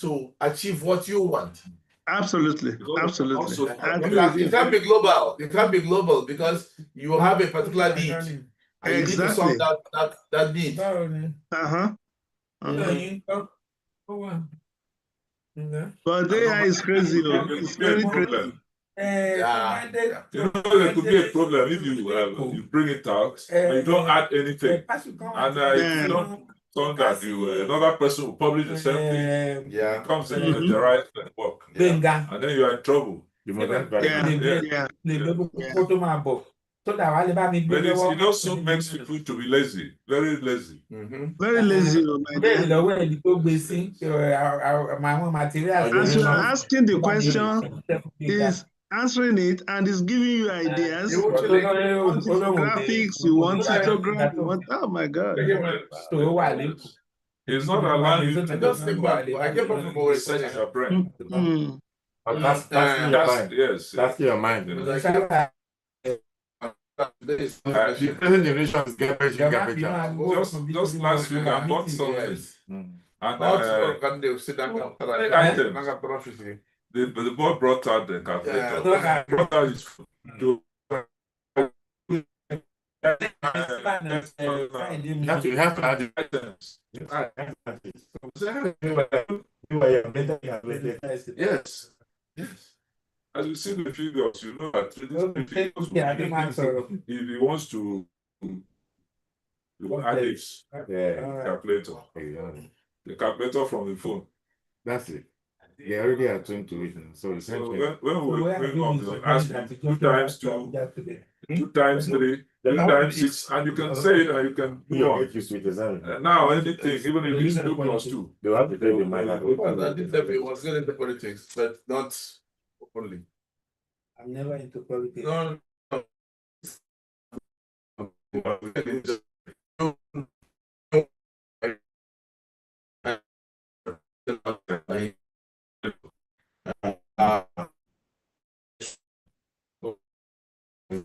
to achieve what you want. Absolutely. It can't be global. It can't be global because you have a particular need. And you need to solve that need. But AI is crazy. It's very crazy. There could be a problem if you bring it out and you don't add anything, and if you don't turn that, another person will publish the same thing. It comes in the right work, and then you are in trouble. But it also makes people to be lazy, very lazy. Very lazy. As you are asking the question, is answering it and is giving you ideas. You want graphics, you want photograph, you want, oh my God. It's not allowing you to just think back. I kept on from always saying your brain. That's your mind. Yes. That's your mind. This present generation is garbage. Just last week I bought something. And the boy brought out the calculator. Brought out his phone. You have to add it. Yes. As you see the figures, you know that if he wants to add this calculator, the calculator from the phone. That's it. They already attuned to it, so it's So okay. when we where bring have up, you they been ask that you you 2 times 2, Abuja today? 2 times 3, The 2 last times is- 6, and you can say it and you can You move don't on. get used to it, exactly. Now anything, even if it's 2 plus 2. They will have to tell the mind. Well, I did that. It was good into politics, but not openly. I'm never into politics. No,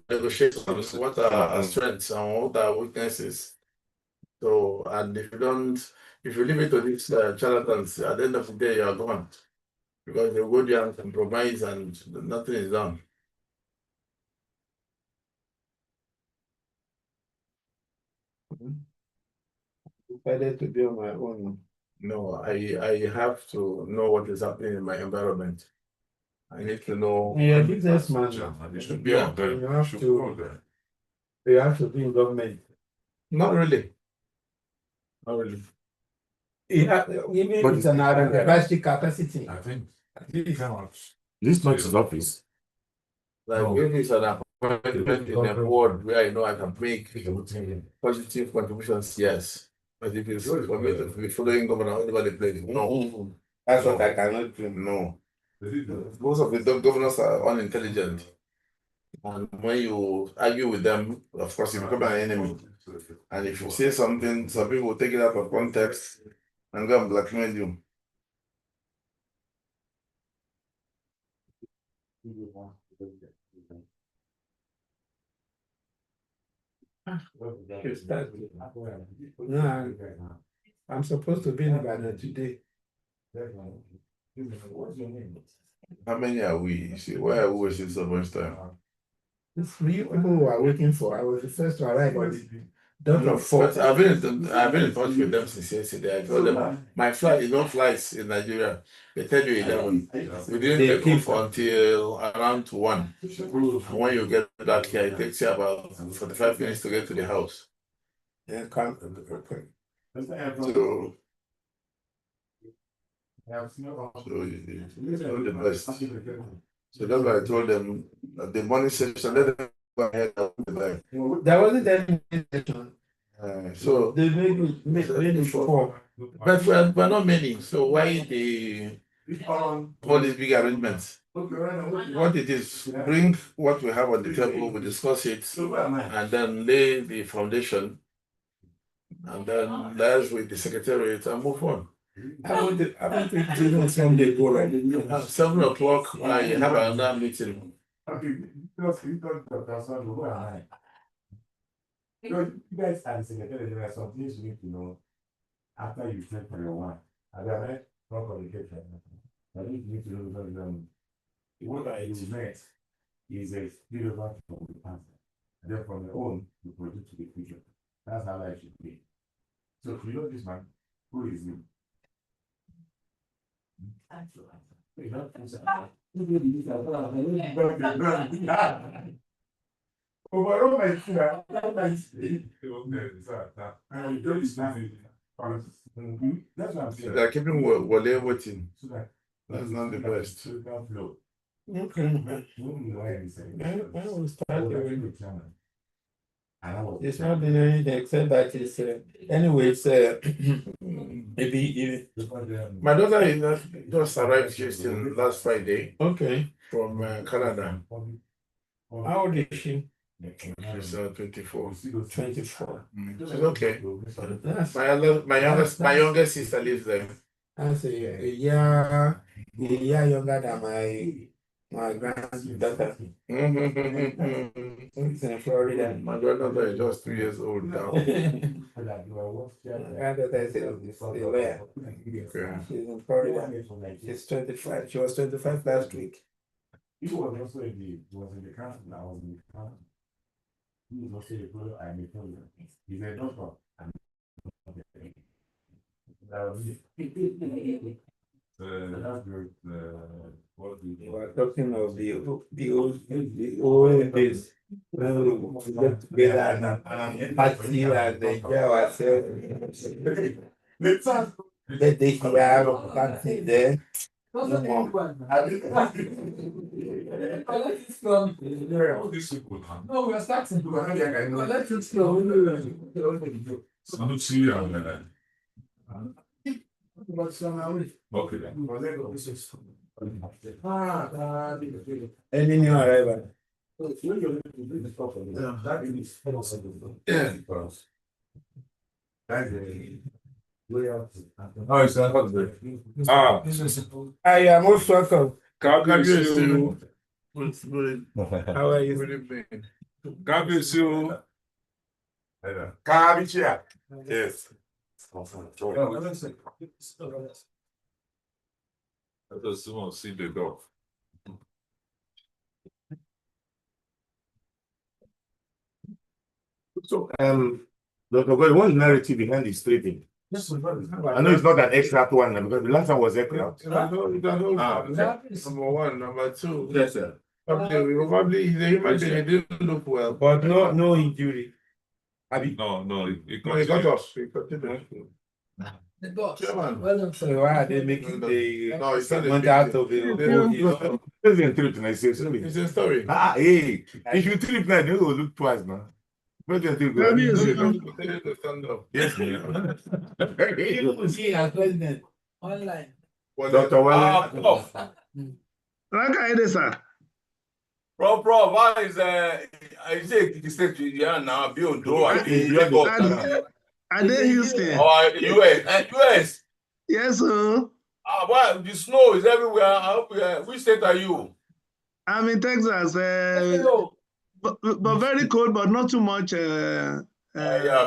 negotiate what are our strengths and what are our weaknesses. So, and if you leave it to these charlatans, at the end of the day, you are gone. Because they go there and compromise and nothing is done. Decided to be on my own. No, I have to know what is happening in my environment. I need to know. You're a businessman. You should be Yeah. on there. You have should to- be on there. You have to be in government. Not really. Not really. Even But with an advisory capacity. I think This is not his office. Like No. if it's an appointment in a board where I know I can make positive contributions, yes. But if it's for me to be following governor over the place, no. That's what I cannot do. No. Most of the governors are unintelligent. And when you argue with them, of course, you become an enemy. And if you say something, some people will take it out of context and go and blackmail you. No, I'm supposed to be in Ghana today. How many are we? You see, why are we wasting so much time? It's you people who are waiting for. I was the first to arrive on the dot No, of 4. but I've been in touch with them since yesterday. I told them my flight, flights in Nigeria. They tell you 11. We didn't take off until around 1. And when you get back here, it takes you about 45 minutes to get to the house. Yeah, come. So it's not the best. So that's why I told them the morning session, let them go ahead and like. There wasn't any session. So They made it 4. but we're not many. So why all these big arrangements? What it is, bring what we have on the table, we discuss it, and then lay the foundation, and then liaise with the secretariat and move on. I want to do Sunday go right. At 7 o'clock, I have another meeting. You guys are the secretary, there are some things you need to know after you check for your one. As I read, not communication. I think you need to know them. What I do next is a relevant from the past. And then from your own, you project to the future. That's how life should be. So if you know this man, who is he? Overall, my friend, that's what I'm saying. They're keeping Wale waiting. That's not the best. Okay. When we start, it's not been anything except that it's anyways. Maybe My daughter is just arrived Houston last Friday okay. from Canada. How old is she? She's 24. 24. She's okay. That's My youngest sister lives there. That's a year younger than my granddaughter. It's in Florida. My granddaughter is just 2 years old now. Granddaughter is a lawyer. Okay. She's in Florida. She's 25. She was 25 last week. He was also in the council. I was in the council. He was also a brother. I'm a brother. He's a doctor. That's good. What we We're talking of the old days. When we get together and party and enjoy ourselves. Birthday here, party there. Doesn't anyone. Collect it from. All these people now. No, we are starting. Collect it from. Sanusi and okay then. Any new arrival? Oh, it's not husband. Ah, I am most welcome. Kábíyèsí. How are you? Good evening. Kábíyèsí o. Kabichia. Yes. Let us see the dog. So, Dr. God, what's the narrative behind this trading? I know it's not an extract one because the last one was extract. Number one, number two. Yes, sir. Probably he's a human being. He didn't look well. But no injury. No, He got us. He continued. The boss. Chairman. Well done, So sir. why are they making the No, it's not a segment big out deal. of the It's the truth, and I say, It's a story. hey, if you trip now, you will look twice now. President will go. Stand up. Yes, ma'am. People see as president. Online. Dr. Wale. Like I sir. Prof, how is I say the state yeah now be on door Are they Houston? or US US. Yes, sir. Well, the snow is everywhere. I hope which state are you? I'm in Texas. But very cold, but not too much. Yeah,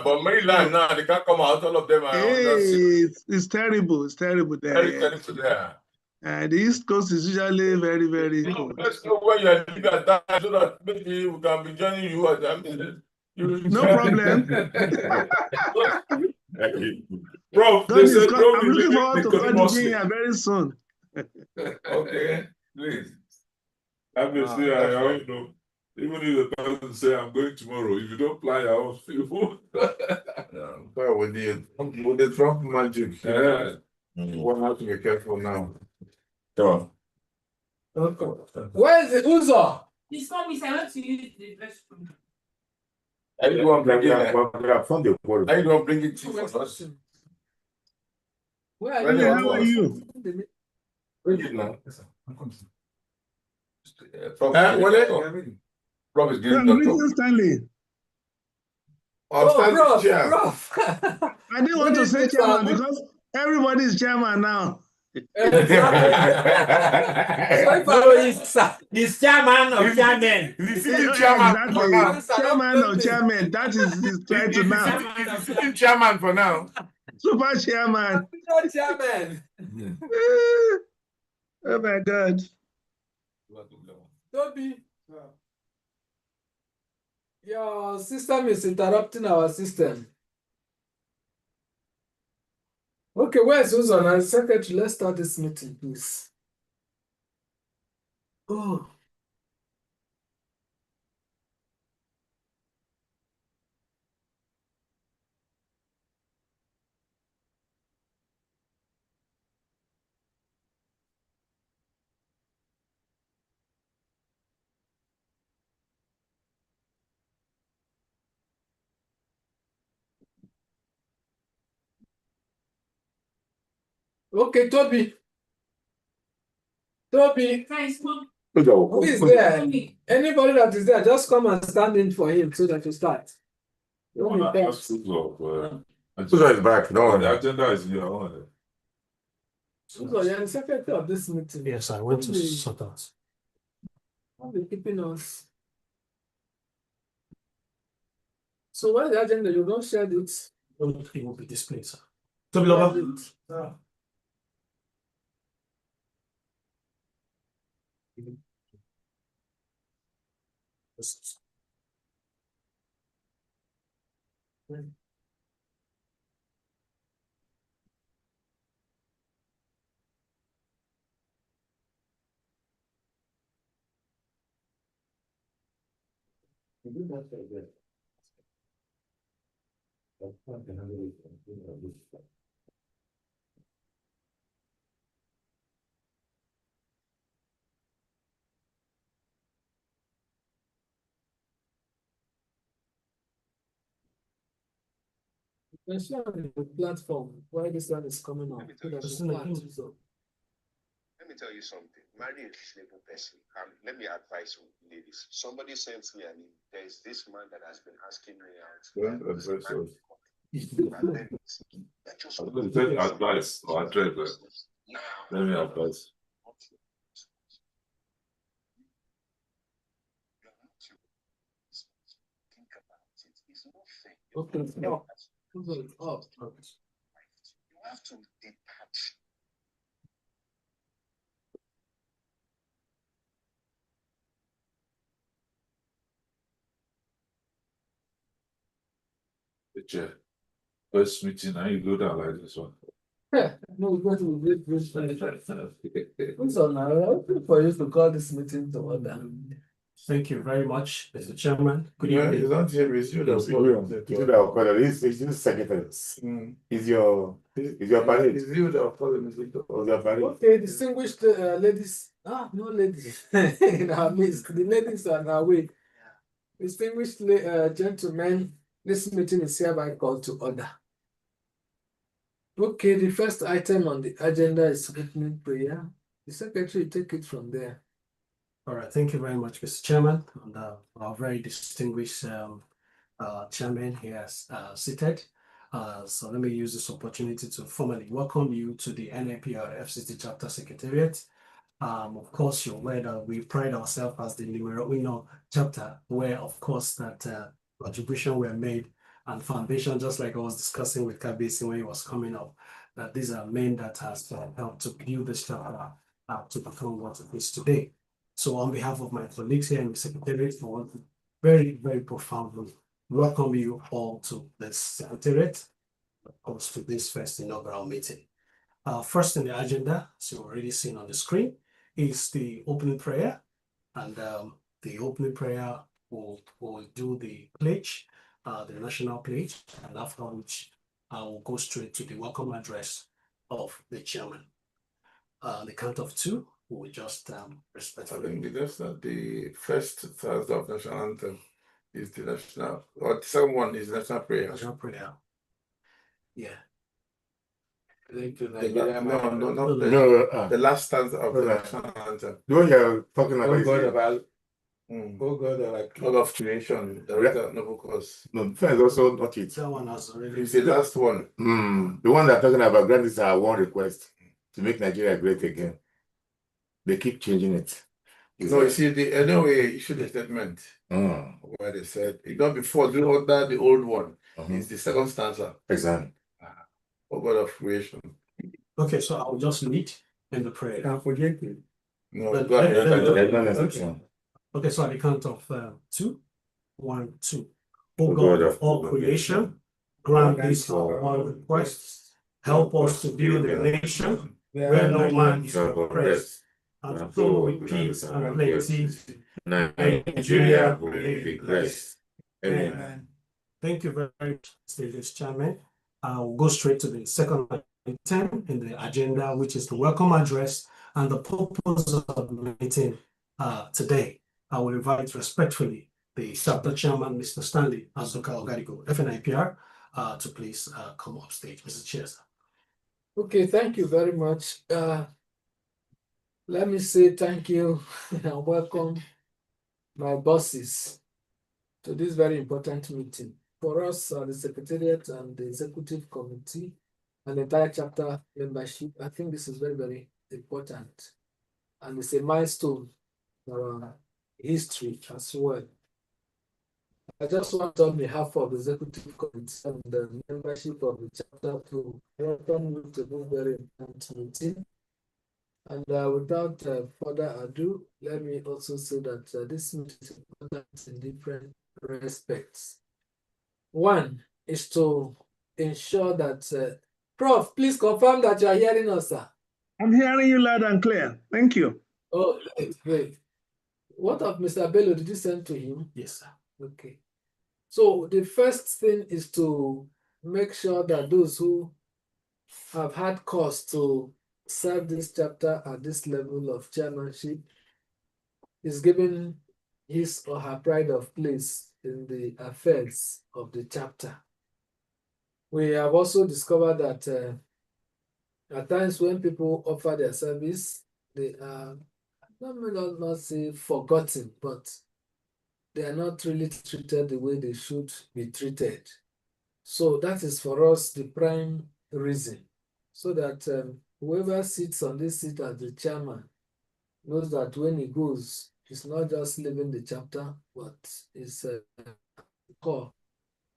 but Maryland now they can't come out. All of them are under It's terrible. It's terrible there. very terrible there. The East Coast is usually very, very cold. Let's know where you are living at that time so that maybe we can be joining you at that minute. No problem. Prof, God is I'm looking forward to God being here very soon. Okay, please. Obviously, I don't know. Even if the person say I'm going tomorrow, if you don't plan your own people. Well, with the Trump magic, Yeah. one have to be careful now. Sure. Where is the Uzo? He's coming. I want to use the restroom. Are you going to bring it? Are you going to bring it for us? Where are Ready, you? How are you? Bring it now. Prof is giving I'm doctor. bringing Stanley. Oh, chair. Prof. I didn't want to say chairman because everybody is chairman now. He's chairman of chairman. He's the sitting chairman for now. Exactly. Chairman or chairman. That is his title now. He's the sitting chairman for now. Super chairman. Chairman. Oh my God. Toby. Your system is interrupting our system. Okay, where's Susan? As secretary, let's start this meeting, please. Oh. Okay, Toby. Toby. Who is there? Anybody that is there, just come and stand in for him so that you start. Suzo is back. No, the agenda is here. Suzo, you're the secretary of this meeting. Yes, I went to sort out. I'll be keeping us. So where's the agenda? You don't share it. It will be displayed, sir. Toby Lover. Share the platform where this one is coming up. So that you can so. Let me tell you something. Marry a reasonable person. Let me advise you, ladies. Somebody sent me an email. There is this man that has been asking me out. Don't advise us. And then I'm going to take advice or address. Let me advise. Think about it. It's not fair. Okay, no. Oh, You have to detach. The chair. First meeting, and you go down like this one. no, we're going to be this. So now, I'm looking for you to call this meeting to order. Thank you very much, Mr. Chairman. Good Yeah, evening. it's not here, it's you that It's you secretary. Is your parade? It's you that call the Is your parade? Okay, distinguished ladies. No ladies. In our midst, the ladies are now way. Distinguished gentlemen, this meeting is hereby called to order. Okay, the first item on the agenda is opening prayer. The secretary take it from there. All right, thank you very much, Mr. Chairman, and our very distinguished chairman here seated. So let me use this opportunity to formally welcome you to the NIPR FCT Chapter Secretariat. Of course, you're aware that we pride ourselves as the numero chapter, where of course that contribution were made and foundation, just like I was discussing with Kabisi when he was coming up, that these are men that has helped to build this chapter to become what it is today. So on behalf of my colleagues here in the Secretariat, I want to very, very profoundly welcome you all to this Secretariat, of course, to this first inaugural meeting. First in the agenda, as you've already seen on the screen, is the opening prayer. And the opening prayer will do the pledge, the national pledge, and after which I will go straight to the welcome address of the chairman. The count of two, we will just respectfully. I think the first Thursday of national anthem is the national, or the second one is national prayer. National prayer. Yeah. The last stanza of the national anthem. The one you're talking about God of creation, the writer of noble cause. No, the first also not it. That one has already. It's the last one. The one they're talking about, grant is our one request to make Nigeria great again. They keep changing it. No, you see, the anyway issued a statement where they said, before the order, the old one is the second stanza. Exactly. Oh God of creation. Okay, so I will just lead in the prayer. Can't forget it. No, go ahead. Okay, so at the count of 2, 1, 2. O God of all creation, grant this our one request. Help us to build a nation where no man is oppressed, and so with peace and plenty, Nigeria will be blessed. Amen. Thank you very much, Distinguished Chairman. I will go straight to the second item in the agenda, which is the welcome address and the purpose of the meeting today. I will invite respectfully the chapter chairman, Mr. Stanley Azuka Ogadigo, FNIPR, to please come up stage. Mr. Chair. Okay, thank you very much. Let me say thank you and welcome my bosses to this very important meeting. For us, the Secretariat and the Executive Committee and the entire chapter membership, I think this is very, very important. And it's a milestone in our history as well. I just want on behalf of the Executive Committee and the membership of the chapter to welcome you to this very important meeting. And without further ado, let me also say that this meeting is important in different respects. One is to ensure that, Prof, please confirm that you are hearing us, sir. I'm hearing you loud and clear. Thank you. Oh, great. What of Mr. Bello? Did you send to him? Yes, sir. Okay. So the first thing is to make sure that those who have had cause to serve this chapter at this level of chairmanship is given his or her pride of place in the affairs of the chapter. We have also discovered that at times when people offer their service, they are not say forgotten, but they are not really treated the way they should be treated. So that is for us the prime reason, so that whoever sits on this seat as the chairman knows that when he goes, he's not just leaving the chapter, but is the core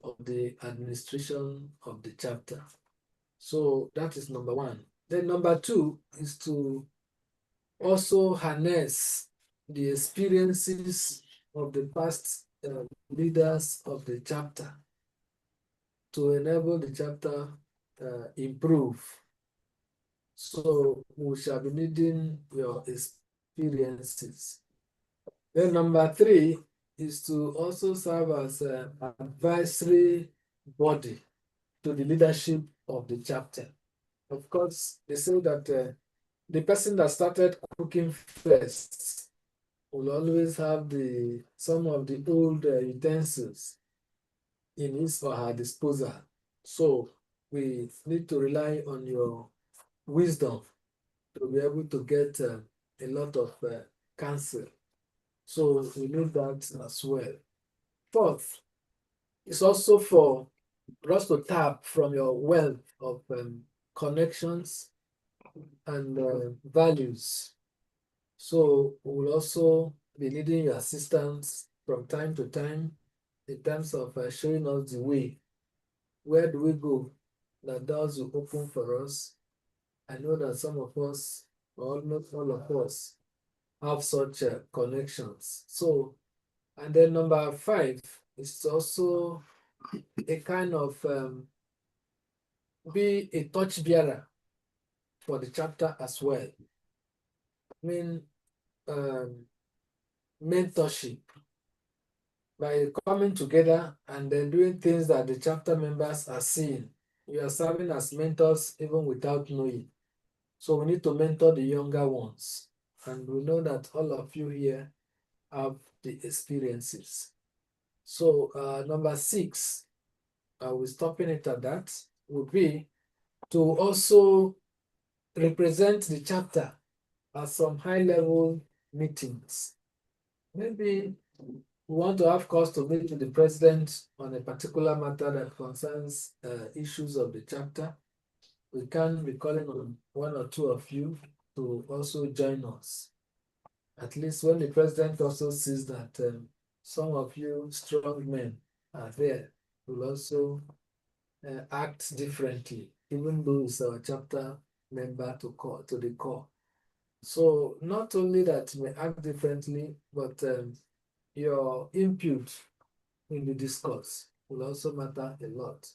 of the administration of the chapter. So that is number one. Then number two is to also harness the experiences of the past leaders of the chapter to enable the chapter improve. So we shall be needing your experiences. Then number three is to also serve as an advisory body to the leadership of the chapter. Of course, they say that the person that started cooking first will always have some of the old utensils in his or her disposal. So we need to rely on your wisdom to be able to get a lot of counsel. So we need that as well. Fourth, it's also for us to tap from your wealth of connections and values. So we'll also be needing your assistance from time to time in terms of showing us the way. Where do we go? That doors will open for us. I know that some of us, or almost all of us, have such connections. So, and then number five is also a kind of be a torch bearer for the chapter as well. I mean, mentorship by coming together and then doing things that the chapter members are seeing. You are serving as mentors even without knowing. So we need to mentor the younger ones. And we know that all of you here have the experiences. So number six, I will stopping it at that, would be to also represent the chapter at some high-level meetings. Maybe we want to have cause to meet with the president on a particular matter that concerns issues of the chapter. We can be calling on one or two of you to also join us. At least when the president also sees that some of you strong men are there, will also act differently, even though it's our chapter member to the core. So not only that you may act differently, but your input in the discourse will also matter a lot.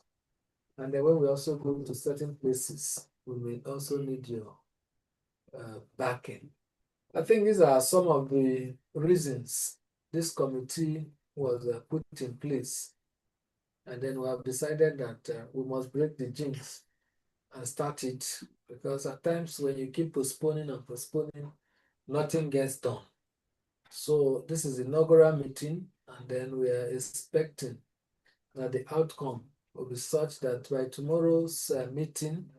And then when we also go to certain places, we may also need your backing. I think these are some of the reasons this committee was put in place. And then we have decided that we must break the jinx and start it, because at times when you keep postponing and postponing, nothing gets done. So this is the inaugural meeting, and then we are expecting that the outcome will be such that by tomorrow's meeting,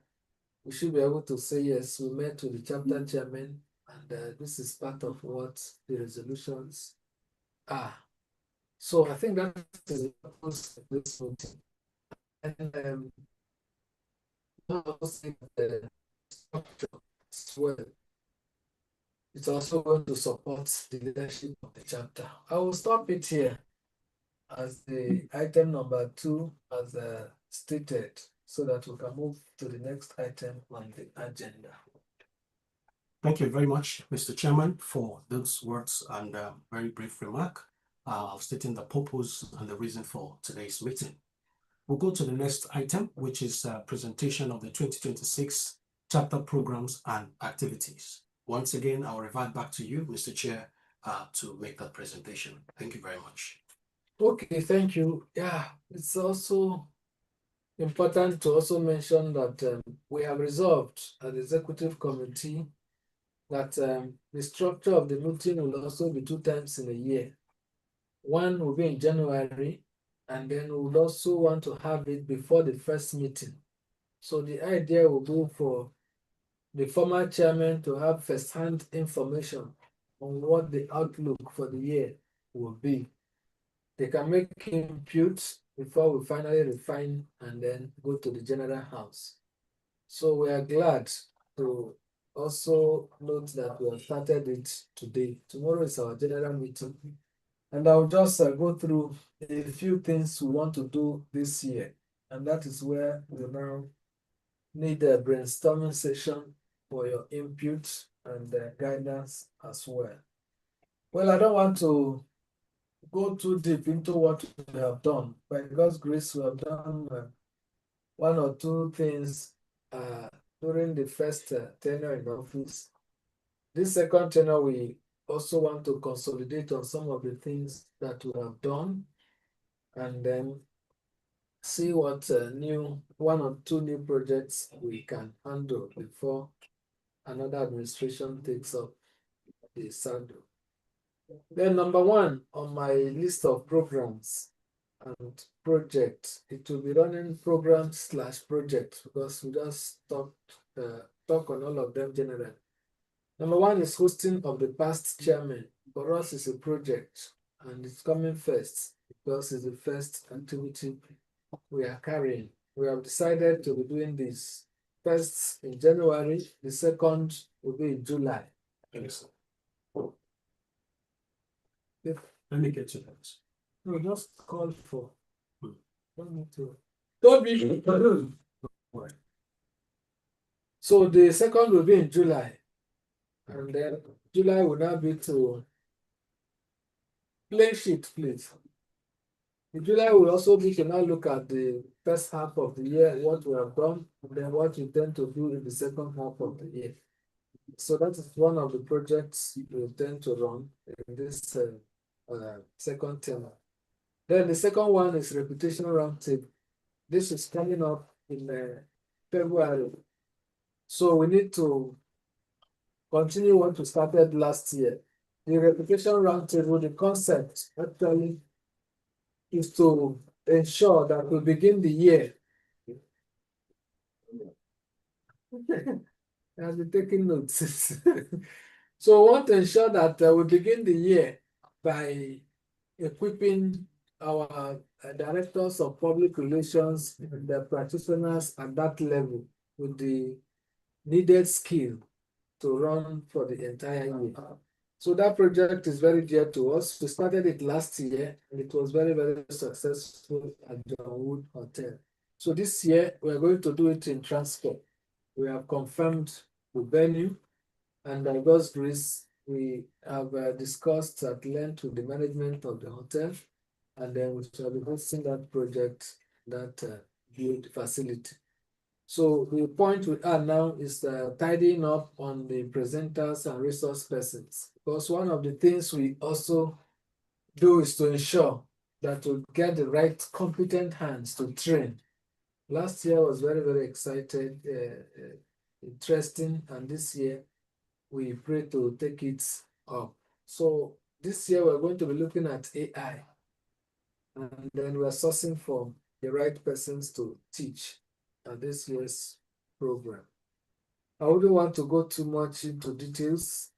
we should be able to say, yes, we met with the chapter chairman, and this is part of what the resolutions are. So I think that is the purpose of this meeting. And the structure as well. It's also going to support the leadership of the chapter. I will stop it here as the item number 2 as stated, so that we can move to the next item on the agenda. Thank you very much, Mr. Chairman, for those words and very brief remark of stating the purpose and the reason for today's meeting. We'll go to the next item, which is a presentation of the 2026 chapter programs and activities. Once again, I'll revert back to you, Mr. Chair, to make that presentation. Thank you very much. Okay, thank you. Yeah, it's also important to also mention that we have resolved at the executive committee that the structure of the meeting will also be 2 times in a year. One will be in January and then we would also want to have it before the first meeting. So the idea will be for the former chairman to have first-hand information on what the outlook for the year will be. They can make inputs before we finally refine and then go to the general house. So we are glad to also note that we have started it today. Tomorrow is our general meeting. And I'll just go through a few things we want to do this year. And that is where we now need a brainstorming session for your input and guidance as well. Well, I don't want to go too deep into what we have done. By God's grace, we have done one or two things during the first tenure in office. This second tenure, we also want to consolidate on some of the things that we have done and then see what one or two new projects we can handle before another administration takes up the saddle. Then number one on my list of programs and projects, it will be running program/project because we just talk on all of them generally. Number one is hosting of the past chairman. For us, it's a project and it's coming first because it's the first activity we are carrying. We have decided to be doing this first in January, the second will be in July. Yes. Let me get to that. No, just call for. Don't be. So the second will be in July. And then July will now be to plain sheet, please. In July, we also be to now look at the first half of the year, what we have done, and then what we intend to do in the second half of the year. So that is one of the projects we intend to run in this second term. Then the second one is reputation roundtable. This is coming up in February. So we need to continue what we started last year. The reputation roundtable, the concept actually is to ensure that we begin the year. I'll be taking notes. So we want to ensure that we begin the year by equipping our directors of public relations and the practitioners at that level with the needed skill to run for the entire year. So that project is very dear to us. We started it last year and it was very, very successful at John Wood Hotel. So this year we're going to do it in transport. We have confirmed the venue, and by God's grace, we have discussed at length with the management of the hotel, and then we shall be hosting that project, that build facility. So the point we are now is tidying up on the presenters and resource persons, because one of the things we also do is to ensure that we get the right competent hands to train. Last year was very, very excited, interesting, and this year we pray to take it up. So this year we're going to be looking at AI, and then we're sourcing for the right persons to teach this year's program. I wouldn't want to go too much into details.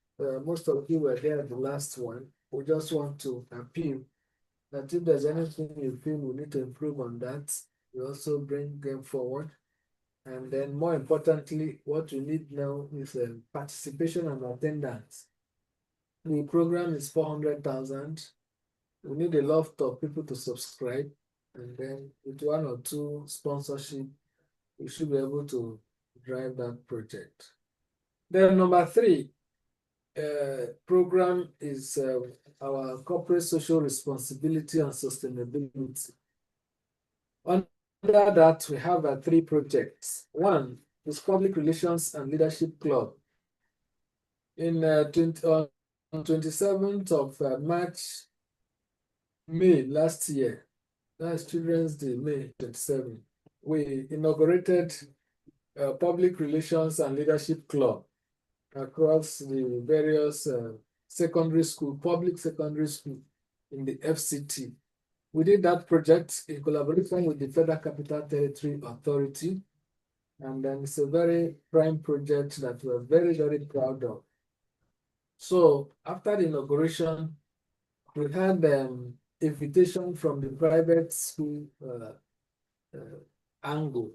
Most of you were there at the last one. We just want to appeal that if there's anything you feel we need to improve on that, we also bring them forward. And then more importantly, what we need now is participation and attendance. The program is 400,000. We need a lot of people to subscribe. And then with one or two sponsorship, we should be able to drive that project. Then number three, program is our corporate social responsibility and sustainability. Under that, we have three projects. One is Public Relations and Leadership Club. On 27th of May last year, that's Children's Day, May 27, we inaugurated Public Relations and Leadership Club across the various secondary school, public secondary school in the FCT. We did that project in collaboration with the Federal Capital Territory Authority. And then it's a very prime project that we're very, very proud of. So after the inauguration, we had invitation from the private school angle.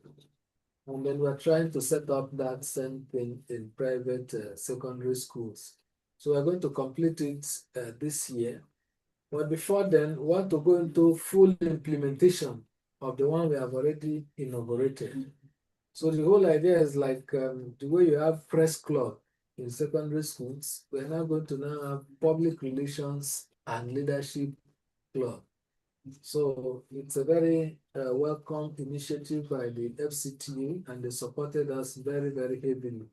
And then we're trying to set up that same thing in private secondary schools. So we're going to complete it this year. But before then, we want to go into full implementation of the one we have already inaugurated. So the whole idea is like the way you have press club in secondary schools, we're now going to now have public relations and leadership club. So it's a very welcome initiative by the FCTA, and they supported us very, very heavily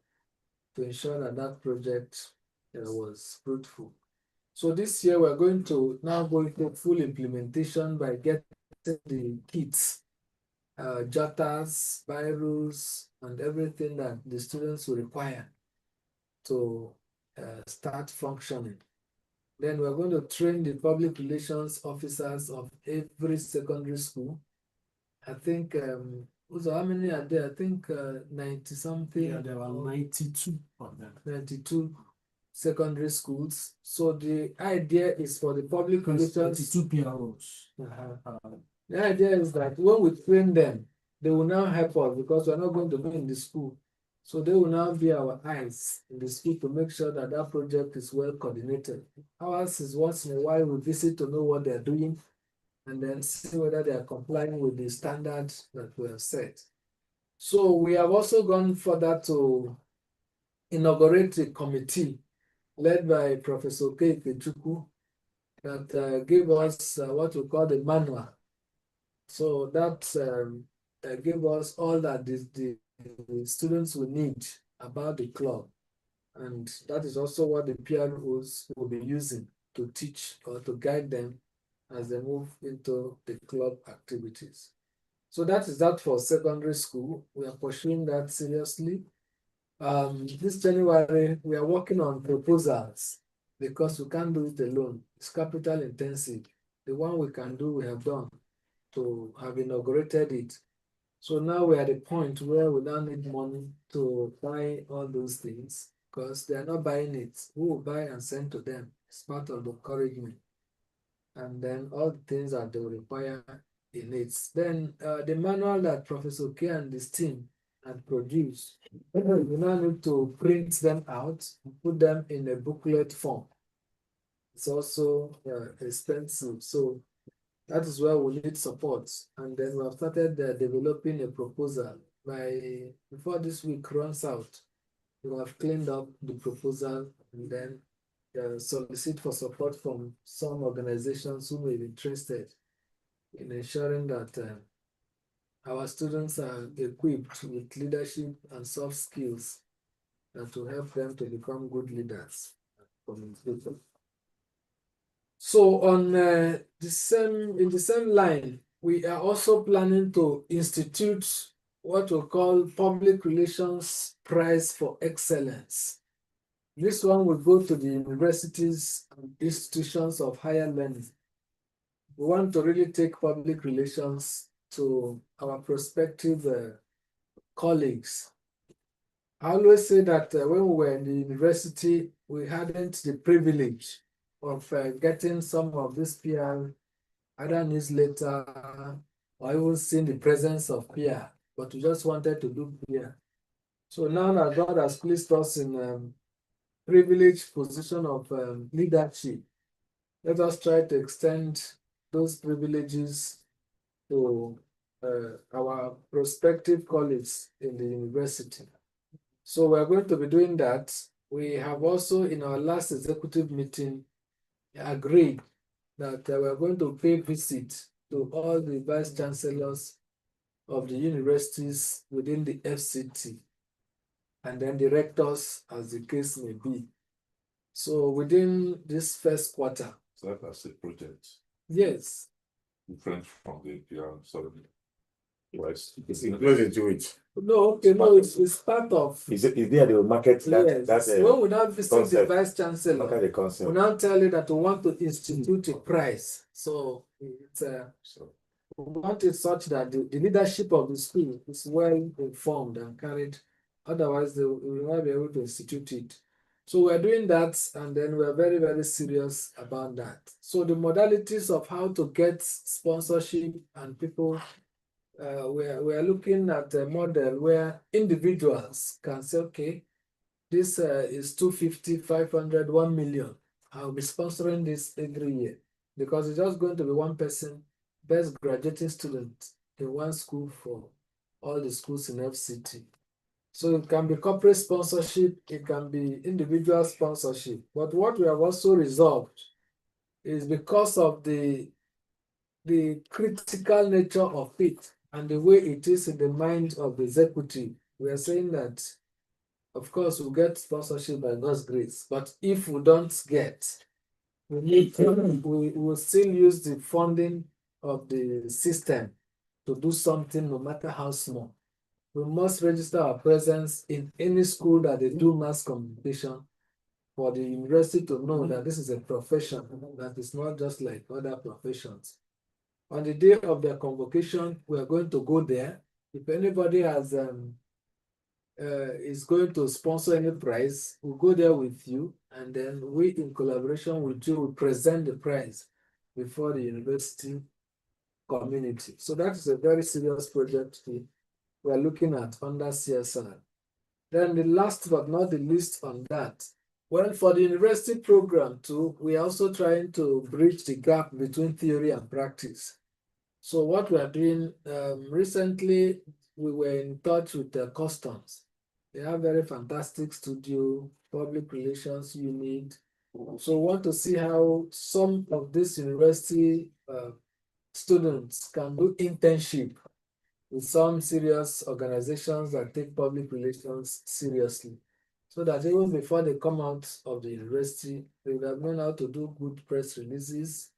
to ensure that that project was fruitful. So this year we're going to now go into full implementation by getting the kits, jotters, biros, and everything that the students will require to start functioning. Then we're going to train the public relations officers of every secondary school. I think, so how many are there? I think 90 something. Yeah, there are 92 of them. 92 secondary schools. So the idea is for the public relations. 32 PROs. The idea is that when we train them, they will now help us because we're not going to be in the school. So they will now be our eyes in the school to make sure that that project is well coordinated. Ours is once in a while we visit to know what they're doing and then see whether they are complying with the standards that we have set. So we have also gone further to inaugurate a committee led by Professor Keike Chukwu that gave us what we call the manual. So that gave us all that the students will need about the club. And that is also what the PROs will be using to teach or to guide them as they move into the club activities. So that is that for secondary school. We are pursuing that seriously. This January, we are working on proposals because we can't do it alone. It's capital intensive. The one we can do, we have done to have inaugurated it. So now we're at a point where we now need money to buy all those things because they are not buying it. We will buy and send to them. It's part of the encouragement. And then all the things that they will require in it. Then the manual that Professor K and his team had produced, we now need to print them out and put them in a booklet form. It's also expensive. So that is where we need support. And then we have started developing a proposal. Before this week runs out, we have cleaned up the proposal and then solicit for support from some organizations who may be interested in ensuring that our students are equipped with leadership and soft skills that will help them to become good leaders. So in the same line, we are also planning to institute what we call Public Relations Prize for Excellence. This one will go to the universities and institutions of higher learning. We want to really take public relations to our prospective colleagues. I always say that when we were in the university, we hadn't the privilege of getting some of this PR, either newsletter or even seeing the presence of PR, but we just wanted to do PR. So now that God has placed us in privileged position of leadership, let us try to extend those privileges to our prospective colleagues in the university. So we're going to be doing that. We have also, in our last executive meeting, agreed that we're going to pay visit to all the vice chancellors of the universities within the FCT, and then the rectors, as the case may be. So within this first quarter. So that's a project. Yes. Different from the PR, sorry. It's included into it. No, okay, no, it's part of. Is there the market that yes. When we now visit concept, the vice chancellor, the concept. we now tell you that we want to institute a prize. So It's we want it such that the leadership of the school is well informed and carried. Otherwise, they will not be able to institute it. So we're doing that, and then we're very, very serious about that. So the modalities of how to get sponsorship and people, we're looking at a model where individuals can say, okay, this is 250, 500, 1 million. I'll be sponsoring this every year because it's just going to be one person, best graduating student in one school for all the schools in FCT. So it can be corporate sponsorship, it can be individual sponsorship. But what we have also resolved is because of the critical nature of it and the way it is in the mind of the executive, we are saying that of course, we'll get sponsorship by God's grace. But if we don't get, we will still use the funding of the system to do something, no matter how small. We must register our presence in any school that they do mass communication for the university to know that this is a profession that is not just like other professions. On the day of their convocation, we are going to go there. If anybody has is going to sponsor any prize, we'll go there with you, and then we, in collaboration with you, will present the prize before the university community. So that is a very serious project we are looking at under CSR. Then the last but not the least on that, well, for the university program too, we are also trying to bridge the gap between theory and practice. So what we are doing, recently, we were in touch with the customs. They have very fantastic studio, public relations unit. So we want to see how some of these university students can do internship with some serious organizations that take public relations seriously. So that even before they come out of the university, they would have known how to do good press releases.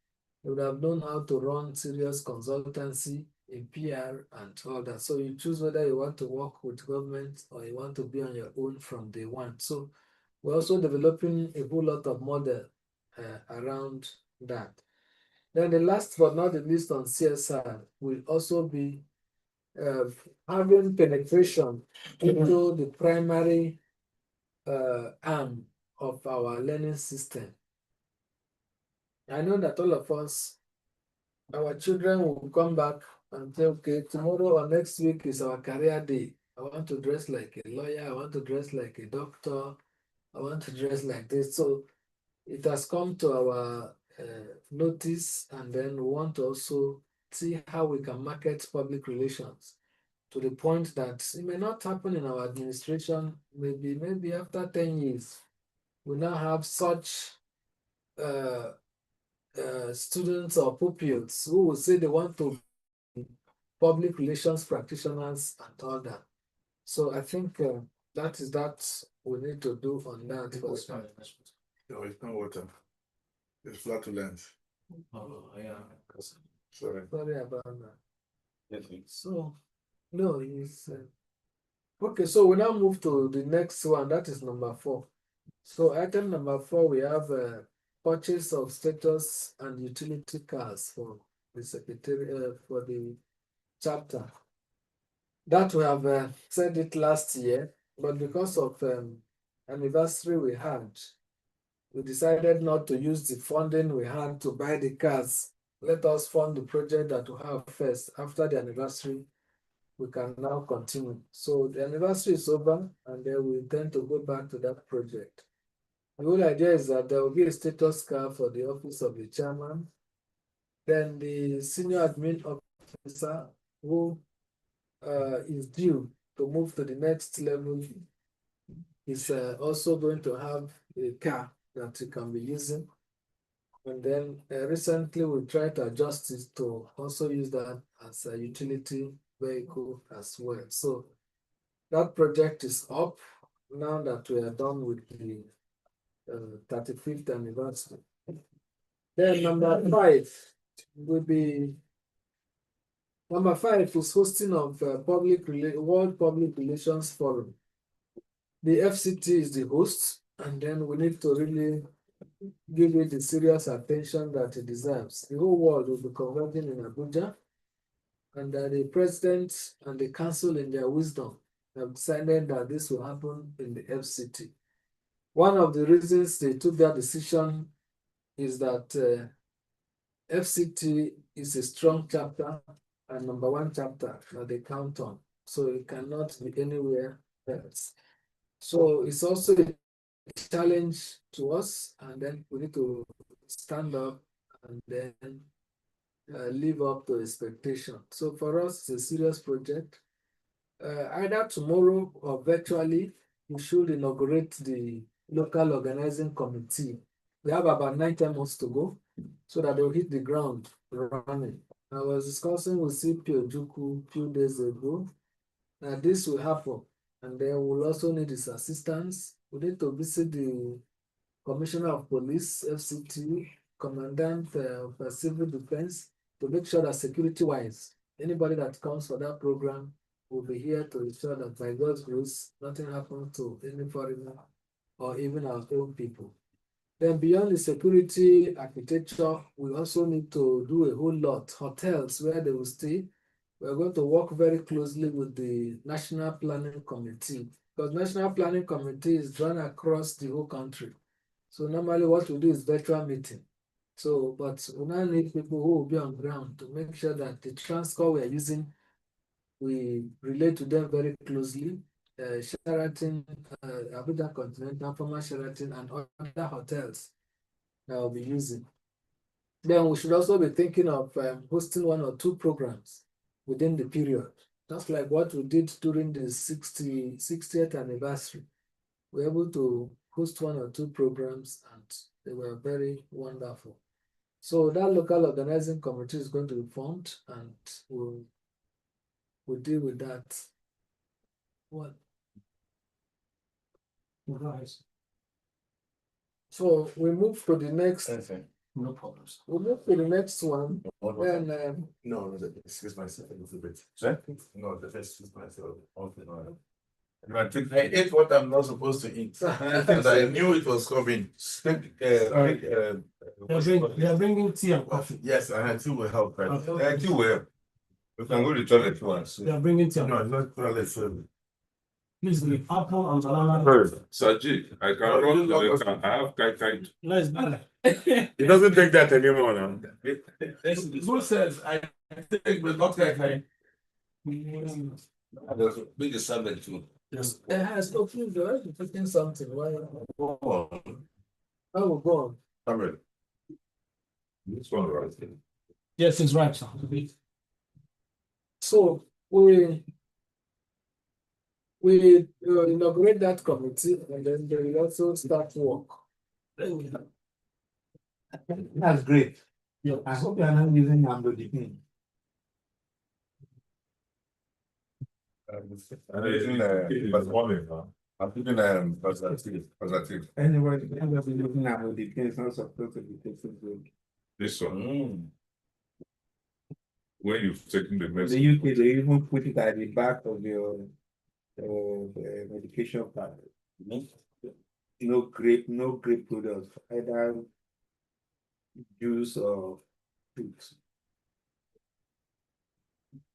They would have known how to run serious consultancy in PR and all that. So you choose whether you want to work with government or you want to be on your own from day one. So we're also developing a whole lot of model around that. Then the last but not the least on CSR will also be having penetration into the primary arm of our learning system. I know that all of us, our children will come back and say, okay, tomorrow or next week is our career day. I want to dress like a lawyer. I want to dress like a doctor. I want to dress like this. So it has come to our notice, and then we want to also see how we can market public relations to the point that it may not happen in our administration, maybe after 10 years, we now have such students or pupils who will say they want to be public relations practitioners and all that. So I think that we need to do on that. No, it's not water. It's flatulence. Oh, yeah. Sorry. Sorry about that. So, no, it's okay. So we now move to the next one. That is number 4. So item number 4, we have purchase of status and utility cars for the secretary for the chapter. That we have said it last year, but because of anniversary we had, we decided not to use the funding we had to buy the cars. Let us fund the project that we have first. After the anniversary, we can now continue. So the anniversary is over, and then we intend to go back to that project. The whole idea is that there will be a status car for the office of the chairman. Then the senior admin officer who is due to move to the next level is also going to have a car that he can be using. And then recently we tried to adjust it to also use that as a utility vehicle as well. So that project is up now that we are done with the 35th anniversary. Then number 5 will be is hosting of World Public Relations Forum. The FCT is the host, and then we need to really give it the serious attention that it deserves. The whole world will be converging in Abuja, and the president and the council, in their wisdom, have decided that this will happen in the FCT. One of the reasons they took that decision is that FCT is a strong chapter and number one chapter that they count on, so it cannot be anywhere else. So it's also a challenge to us, and then we need to stand up and then live up to expectation. So for us, it's a serious project. Either tomorrow or virtually, we should inaugurate the local organizing committee. We have about 9 months to go so that they'll hit the ground running. I was discussing with CP Ojukwu a few days ago that this will happen, and then we'll also need his assistance. We need to visit the Commissioner of Police, FCT, Commandant of Civil Defense, to make sure that security-wise, anybody that comes for that program will be here to ensure that by God's grace, nothing happens to any foreigner or even our own people. Then beyond the security architecture, we also need to do a whole lot. Hotels where they will stay. We're going to work very closely with the National Planning Committee, because National Planning Committee is run across the whole country. So normally what we do is virtual meeting. So, but we now need people who will be on ground to make sure that the transport we are using, we relate to them very closely. Sheraton, Abuja Continental, former Sheraton, and other hotels that we'll be using. Then we should also be thinking of hosting 1 or 2 programs within the period. Just like what we did during the 60th anniversary. We were able to host 1 or 2 programs, and they were very wonderful. So that local organizing committee is going to be formed, and we'll deal with that. What? Nice. So we move to the next. No problems. We move to the next one. Then No, excuse myself a little bit. Sorry? No, the first is myself. I ate what I'm not supposed to eat. And I knew it was coming. They are bringing tea and coffee. Yes, I had tea will help. Right? Tea will. We can go to the toilet once. They are bringing tea and No, not toilet. Please, the apple and banana. Sajid, I can run to the car. I have kite. No, it's better. It doesn't take that anymore now. Who says I take but not kite? Big servant too. Yes. it has no food, right? You're taking something. Why? I will go on. Come This one right here. Yes, it's right, sir. So we inaugurate that committee, and then they will also start work. That's great. Yeah. I hope you are not using Amlodipine. I'm using positive. Anyway, I'm just using Amlodipine. It's not supposed to be taken good. This one. When you've taken the The medicine. UK, they even put it at the back of your medication card. No grape products, either juice or fruits.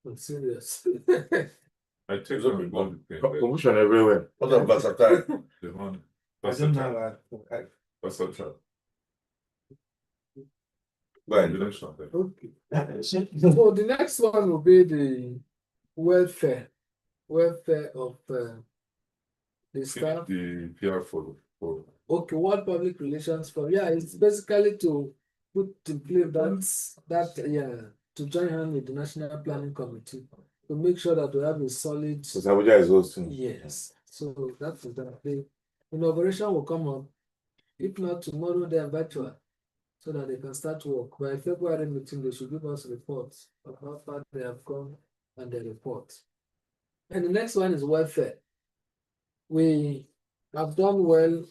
I'm serious. I take some one. Promotion everywhere. What of versatile? The one. I don't know. Versatile. Right. Okay. So the next one will be the welfare of the staff. The PR for. Okay, what public relations for? Yeah, it's basically to put in place that to join hand with the National Planning Committee to make sure that we have a solid. Because Abuja is hosting. Yes, so that's that. The inauguration will come up, if not tomorrow, then virtual, so that they can start work. By February meeting, they should give us reports of how far they have gone and their report. And the next one is welfare. We have done well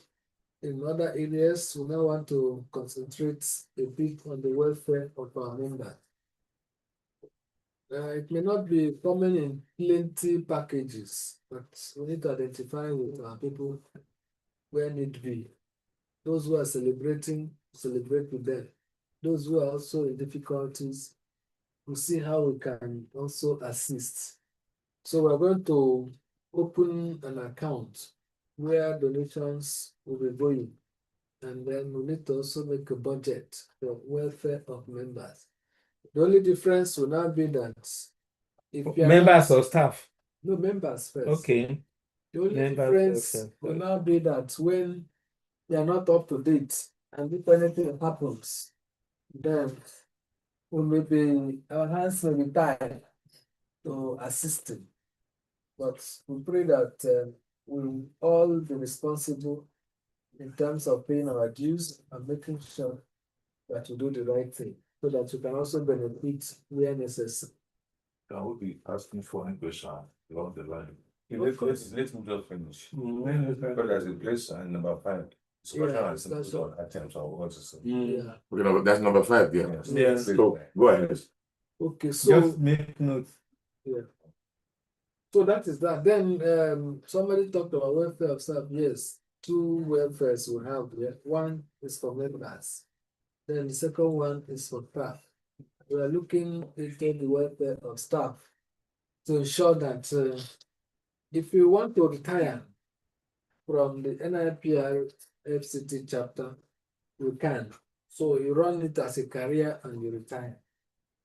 in other areas. We now want to concentrate a bit on the welfare of our members. It may not be common in plenty packages, but we need to identify with our people where need be. Those who are celebrating, celebrate with them. Those who are also in difficulties, we see how we can also assist. So we're going to open an account where donations will be going. And then we need to also make a budget for welfare of members. The only difference will now be that if you are Members not, or staff? no, members first. Okay. The only Members difference welfare will first. now be that when they are not up to date and if anything happens, then our hands may be tied to assisting. But we pray that we'll all be responsible in terms of paying our dues and making sure that we do the right thing so that we can also benefit where necessary. Can we be asking for any question along the line? Of course. Let me just finish. Mhm. There's a place in number 5. Discussion Yeah, and discussion. on items of what to say. Yeah. Okay, that's number 5 there. Yes. Yes. So go ahead. Okay, Just so make notes. yeah. So that is that. Then somebody talked about welfare of staff. Yes, 2 welfares we have here. One is for members. Then the second one is for staff. We are looking into the welfare of staff to ensure that if you want to retire from the NIPR FCT chapter, you can. So you run it as a career and you retire.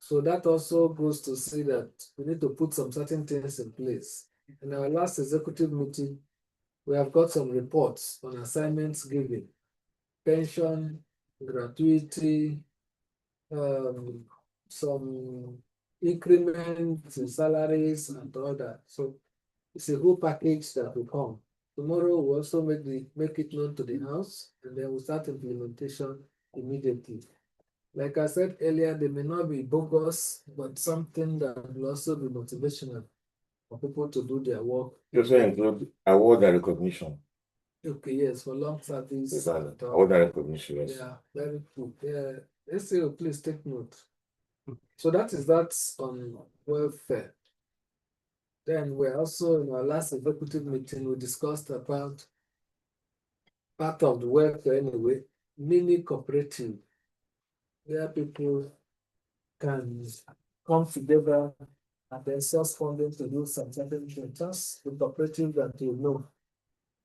So that also goes to see that we need to put some certain things in place. In our last executive meeting, we have got some reports on assignments given, pension, gratuity, some increments in salaries and all that. So it's a whole package that will come. Tomorrow we'll also make it known to the House, and then we'll start implementation immediately. Like I said earlier, they may not be bogus, but something that will also be motivational for people to do their work. You also include award and recognition. Okay, yes, for long service. Exactly. Award and recognition, yes. Yeah, very good. Yeah, SAO, please take note. So that is that on welfare. Then we're also in our last executive meeting, we discussed about part of the welfare anyway, mini cooperative, where people can come together and then source funding to do some certain things. Just the cooperative that you know.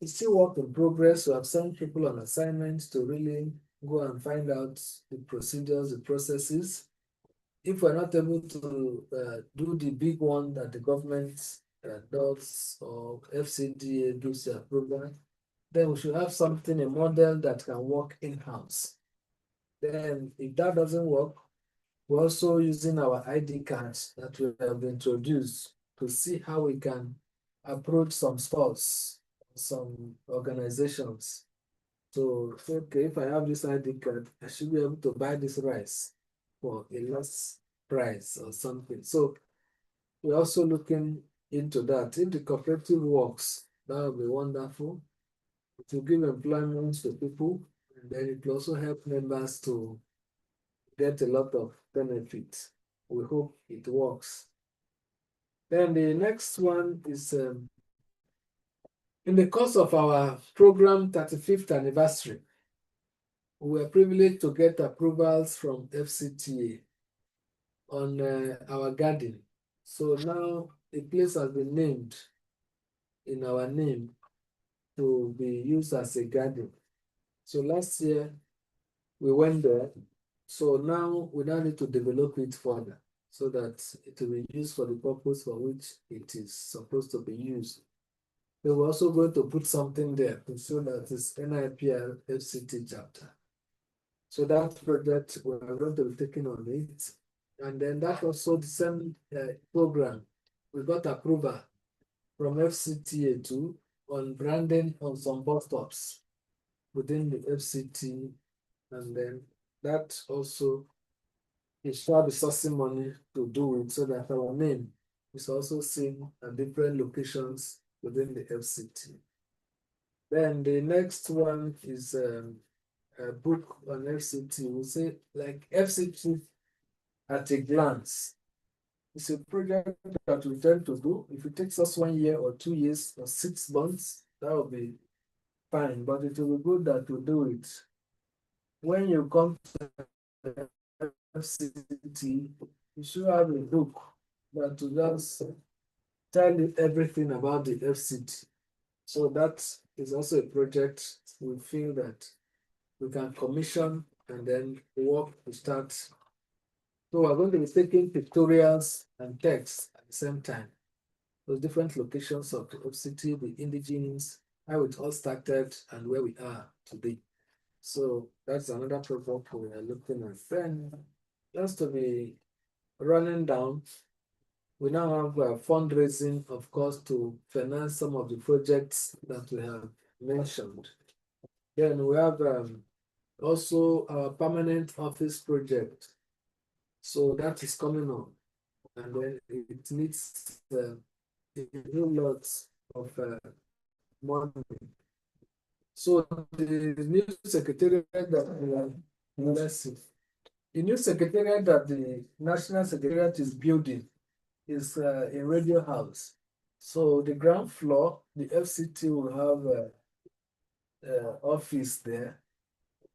It's still work in progress. We have sent people on assignments to really go and find out the procedures, the processes. If we're not able to do the big one that the government does or FCDA gives their program, then we should have something, a model that can work in-house. Then if that doesn't work, we're also using our ID cards that we have introduced to see how we can approach some stores, some organizations. So, okay, if I have this ID card, I should be able to buy this rice for a less price or something. So we're also looking into that. If the cooperative works, that would be wonderful. It will give employment to people, and then it will also help members to get a lot of benefits. We hope it works. Then the next one is in the course of our program 35th anniversary, we were privileged to get approvals from FCTA on our garden. So now a place has been named in our name to be used as a garden. So last year we went there. So now we need to develop it further so that it will be used for the purpose for which it is supposed to be used. So we're also going to put something there to show that it's NIPR FCT chapter. So that project we're going to be taking on it. And then that also the same program, we got approval from FCTA too on branding on some bus stops within the FCT, and then that also is shall be sourcing money to do it so that our name is also seen at different locations within the FCT. Then the next one is a book on FCT. We say like FCT at a glance. It's a project that we tend to do. If it takes us 1 year or 2 years or 6 months, that will be fine, but it will be good that we do it. When you come to the FCT, you should have a book that will just tell you everything about the FCT. So that is also a project we feel that we can commission and then work to start. So we're going to be taking pictorials and text at the same time. Those different locations of the FCT, the indigenous, how it all started and where we are today. So that's another project we are looking at. Then just to be running down, we now have fundraising, of course, to finance some of the projects that we have mentioned. Then we have also our permanent office project. So that is coming on. And then it needs a whole lot of money. So the new secretariat that let's see. The new secretariat that the National Secretariat is building is in Radio House. So the ground floor, the FCT will have office there.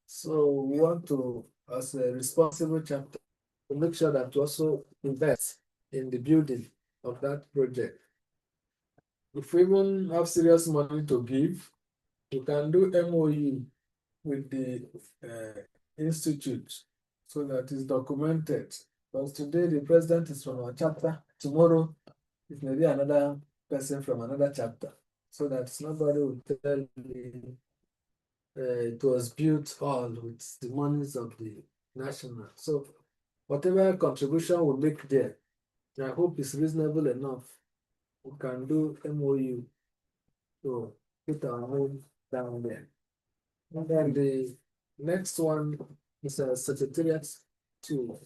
So we want to, as a responsible chapter, to make sure that we also invest in the building of that project. If we even have serious money to give, we can do MOU with the institute so that it's documented. Because today the president is from our chapter, tomorrow it may be another person from another chapter, so that nobody will tell me it was built all with the monies of the national. So whatever contribution we make there, I hope is reasonable enough. We can do MOU to put our home down there. And then the next one is a secretariat to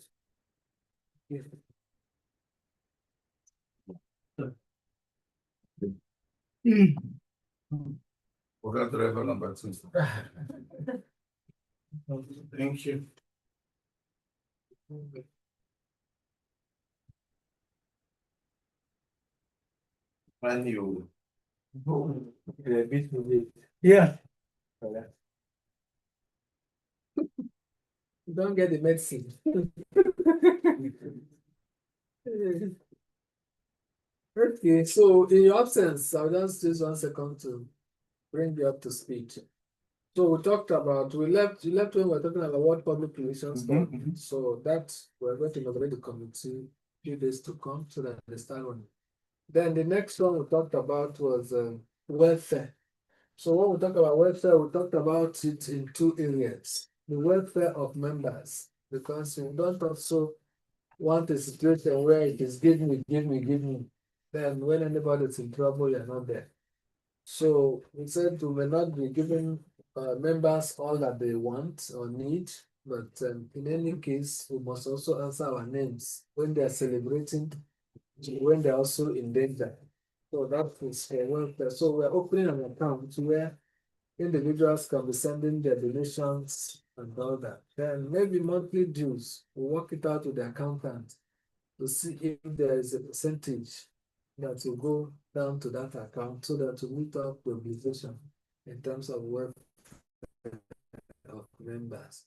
Forgot the record number two. Thank you. When you. Yeah. You don't get the medicine. Okay, so in your absence, I'll just use 1 second to bring you up to speed. So we talked about, you left when we were talking about what public relations for. So that we're going to inaugurate the committee few days to come so that they start on. Then the next one we talked about was welfare. So when we talk about welfare, we talked about it in 2 areas. The welfare of members, because we don't also want a situation where it is give me. Then when anybody's in trouble, you're not there. So we said we may not be giving members all that they want or need, but in any case, we must also answer our names when they are celebrating, when they're also in danger. So that is for welfare. So we're opening an account where individuals can be sending their donations and all that. Then maybe monthly dues, we'll work it out with the accountant to see if there is a percentage that will go down to that account so that to meet up the obligation in terms of work of members.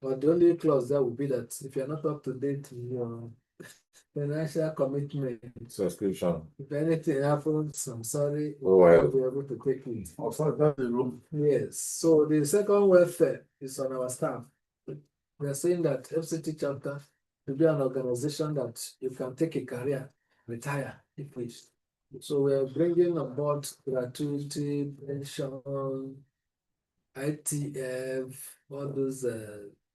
But the only clause there will be that if you're not up to date in your financial commitment, Subscription. if anything happens, I'm sorry, Oh, we'll well. not be able to take it. Also, that's the room. Yes, so the second welfare is on our staff. We are saying that FCT chapter will be an organization that you can take a career, retire if wished. So we are bringing on board gratuity, pension, ITF, all those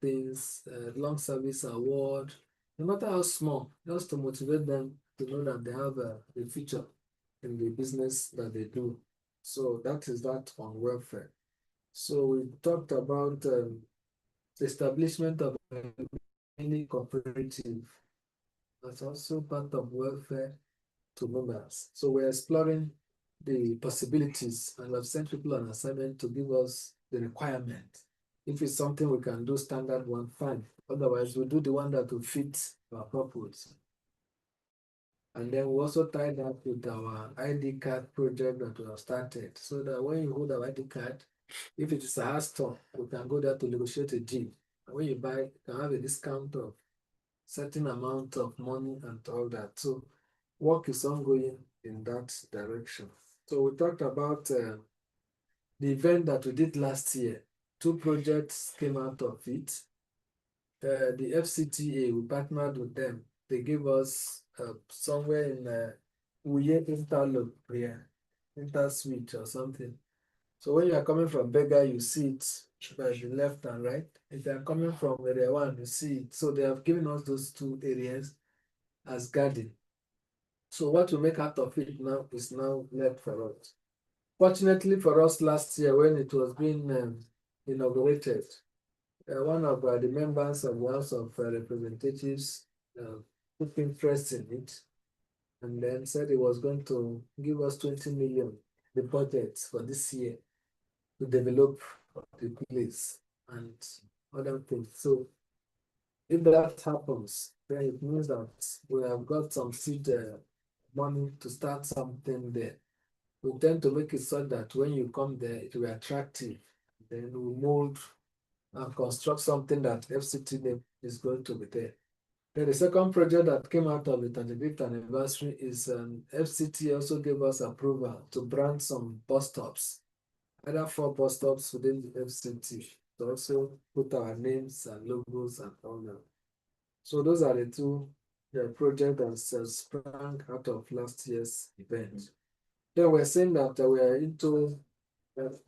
things, long service award, no matter how small, just to motivate them to know that they have a future in the business that they do. So that is that on welfare. So we talked about the establishment of any cooperative. That's also part of welfare to members. So we're exploring the possibilities and we've sent people on assignment to give us the requirement. If it's something we can do standard one, fine. Otherwise, we'll do the one that will fit our purpose. And then we also tied up with our ID card project that we have started, so that when you hold our ID card, if it is a hard store, we can go there to negotiate a deal. And when you buy, you can have a discount of certain amount of money and all that. So work is ongoing in that direction. So we talked about the event that we did last year. 2 projects came out of it. The FCTA, we partnered with them. They gave us somewhere in Uye Interloop here, Interswitch or something. So when you are coming from Bega, you see it by the left and right. If you are coming from area 1, you see it. So they have given us those 2 areas as garden. So what we make out of it now is now left for us. Fortunately for us, last year when it was being inaugurated, one of the members of the House of Representatives took interest in it and then said he was going to give us 20 million deposits for this year to develop the place and other things. So if that happens, then it means that we have got some seed money to start something there. We tend to make it so that when you come there, it will be attractive. Then we mold and construct something that FCT is going to be there. Then the second project that came out of the 35th anniversary is FCT also gave us approval to brand some bus stops, either 4 bus stops within the FCT, to also put our names and logos and all that. So those are the 2 projects that sprang out of last year's event. Then we're saying that we are into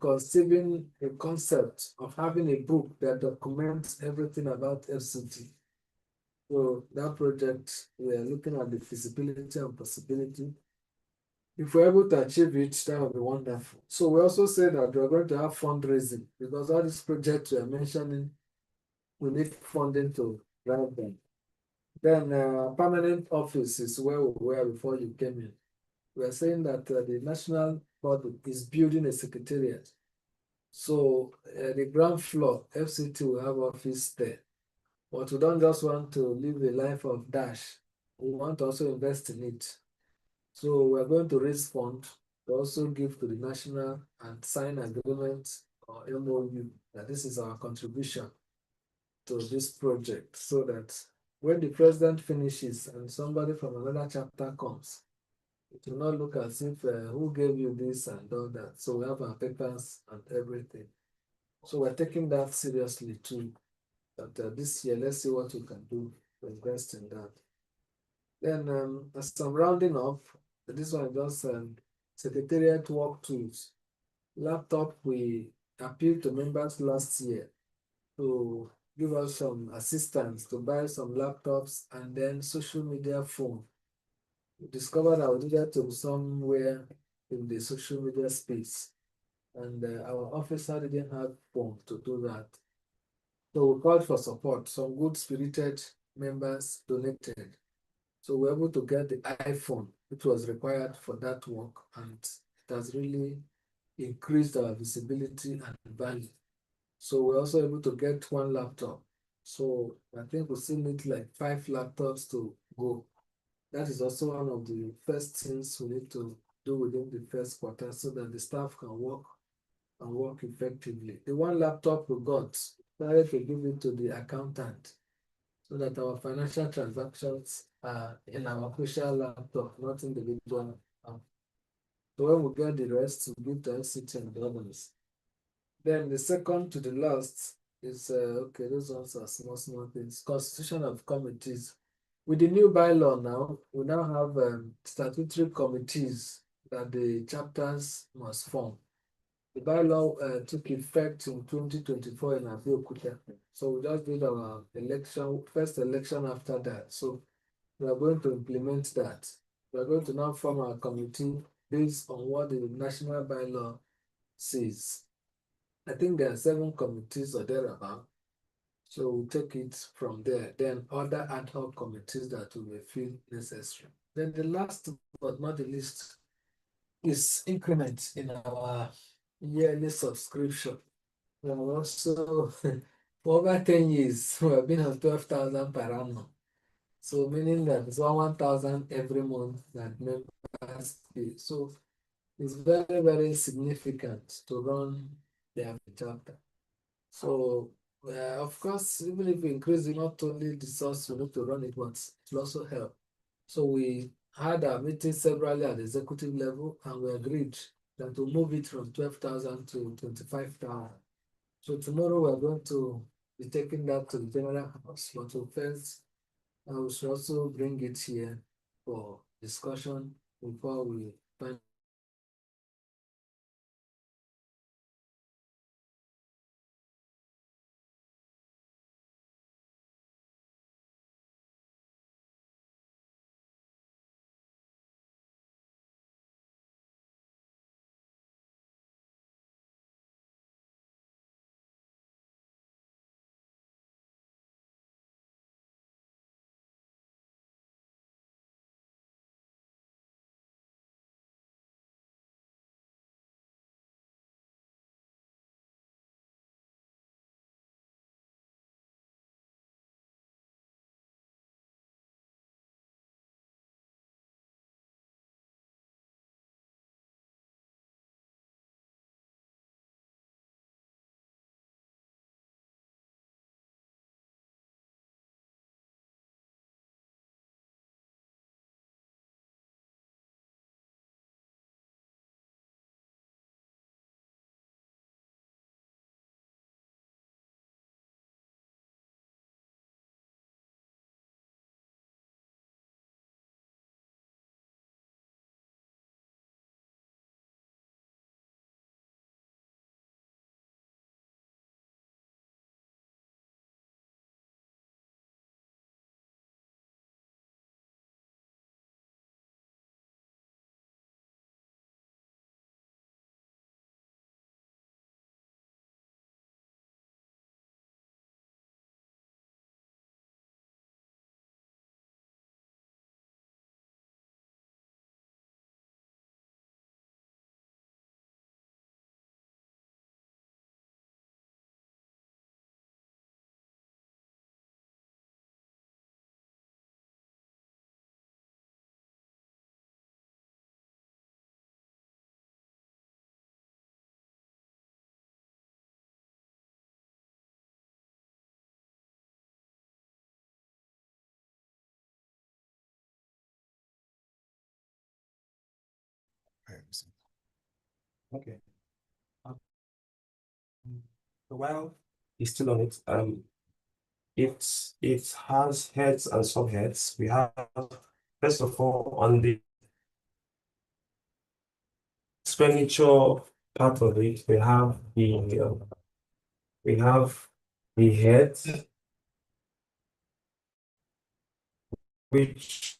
conceiving a concept of having a book that documents everything about FCT. So that project, we are looking at the feasibility and possibility. If we're able to achieve it, that would be wonderful. So we also say that we're going to have fundraising because all these projects we are mentioning, we need funding to drive them. Then permanent office is where we were before you came in. We are saying that the national body is building a secretariat. So the ground floor, FCT will have office there. But we don't just want to live a life of dash. We want to also invest in it. So we're going to raise funds to also give to the national and sign agreement or MOU that this is our contribution to this project, so that when the president finishes and somebody from another chapter comes, it will not look as if who gave you this and all that. So we have our papers and everything. So we're taking that seriously too. That this year, let's see what we can do to invest in that. Then as I'm rounding up, this one just secretariat work tools. Laptop, we appealed to members last year to give us some assistance to buy some laptops and then social media phone. We discovered that we needed to be somewhere in the social media space, and our officer didn't have phone to do that. So we called for support. Some good spirited members donated. So we were able to get the iPhone, which was required for that work, and it has really increased our visibility and value. So we're also able to get 1 laptop. So I think we still need like 5 laptops to go. That is also one of the first things we need to do within the first quarter so that the staff can work and work effectively. The 1 laptop we got, started to give it to the accountant so that our financial transactions are in our official laptop, not individual. So when we get the rest, we give to FCT and the others. Then the second to the last is okay, those ones are small things. Constitution of committees. With the new bylaw now, we now have statutory committees that the chapters must form. The bylaw took effect in 2024 in Abeokuta. So we just did our first election after that. So we are going to implement that. We are going to now form our committee based on what the national bylaw says. I think there are 7 committees or thereabout. So we'll take it from there. Then other ad hoc committees that we may feel necessary. Then the last but not the least is increment in our yearly subscription. Also, for over 10 years, we have been on 12,000 per annum. So meaning that it's 1,000 every month that members pay. So it's very, very significant to run their chapter. So of course, even if we increase it, not only the source we need to run it, but it will also help. So we had a meeting severally at the executive level, and we agreed that to move it from 12,000 to 25,000. So tomorrow we are going to be taking that to the general house, but first we should also bring it here for discussion before we find. Okay. While it's still on it, it has heads and subheads. We have, first of all, on the expenditure part of it, we have the heads, which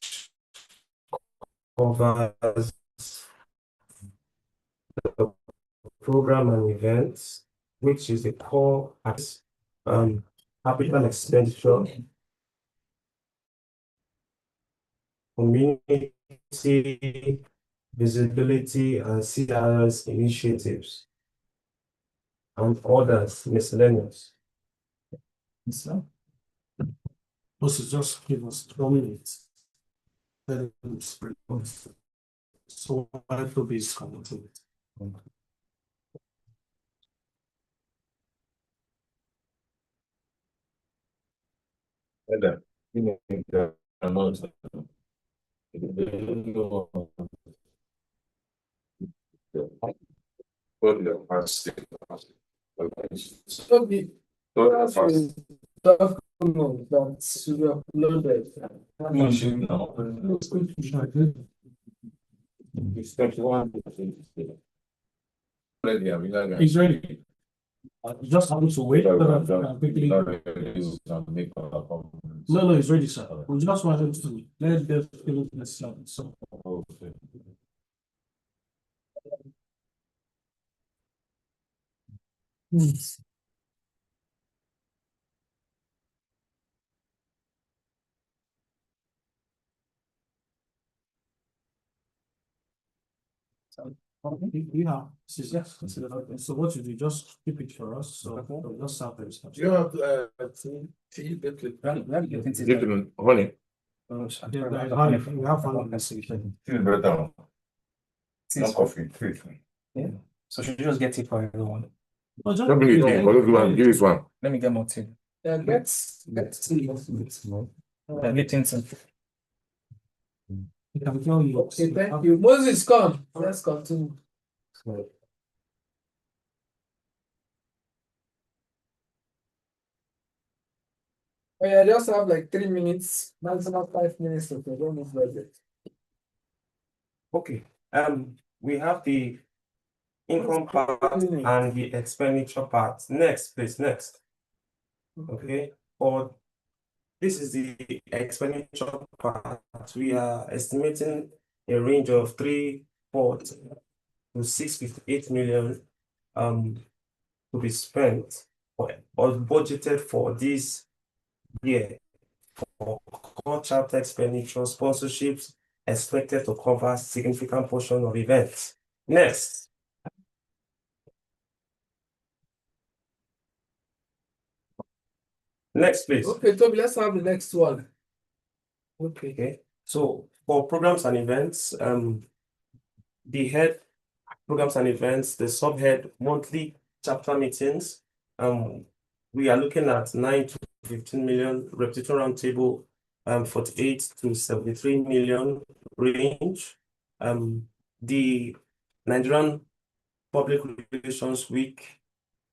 covers the program and events, which is the core capital expenditure, community visibility and CRS initiatives, and others miscellaneous. So, also just give us 2 minutes. So I will be connected. So the that's document that should be uploaded. It's ready. You just have to wait. Quickly. No, it's ready, sir. We just wanted to let the fill this out. So. Yeah, so what you do, just keep it for us. So we'll just have the discussion. You have honey. We have one message. Feel better. No coffee. Yeah. So should you just get it for everyone? Don't bring it in, but everyone give this one. Let me get more tea. Yeah, let's see. Yeah, Lipton. Okay, thank you. Moses, come. Let's continue. Oh yeah, just have like 3 minutes, maximum 5 minutes to present this budget. Okay, we have the income part and the expenditure part. Next, please, next. Okay, or this is the expenditure part. We are estimating a range of 340 to 658 million to be spent or budgeted for this year for core chapter expenditure sponsorships expected to cover significant portion of events. Next. Next, please. Okay, Toby, let's have the next one. Okay. So for programs and events, the head programs and events, the subhead monthly chapter meetings, we are looking at 9 to 15 million, repetition roundtable, 48 to 73 million range. The Nigerian Public Relations Week,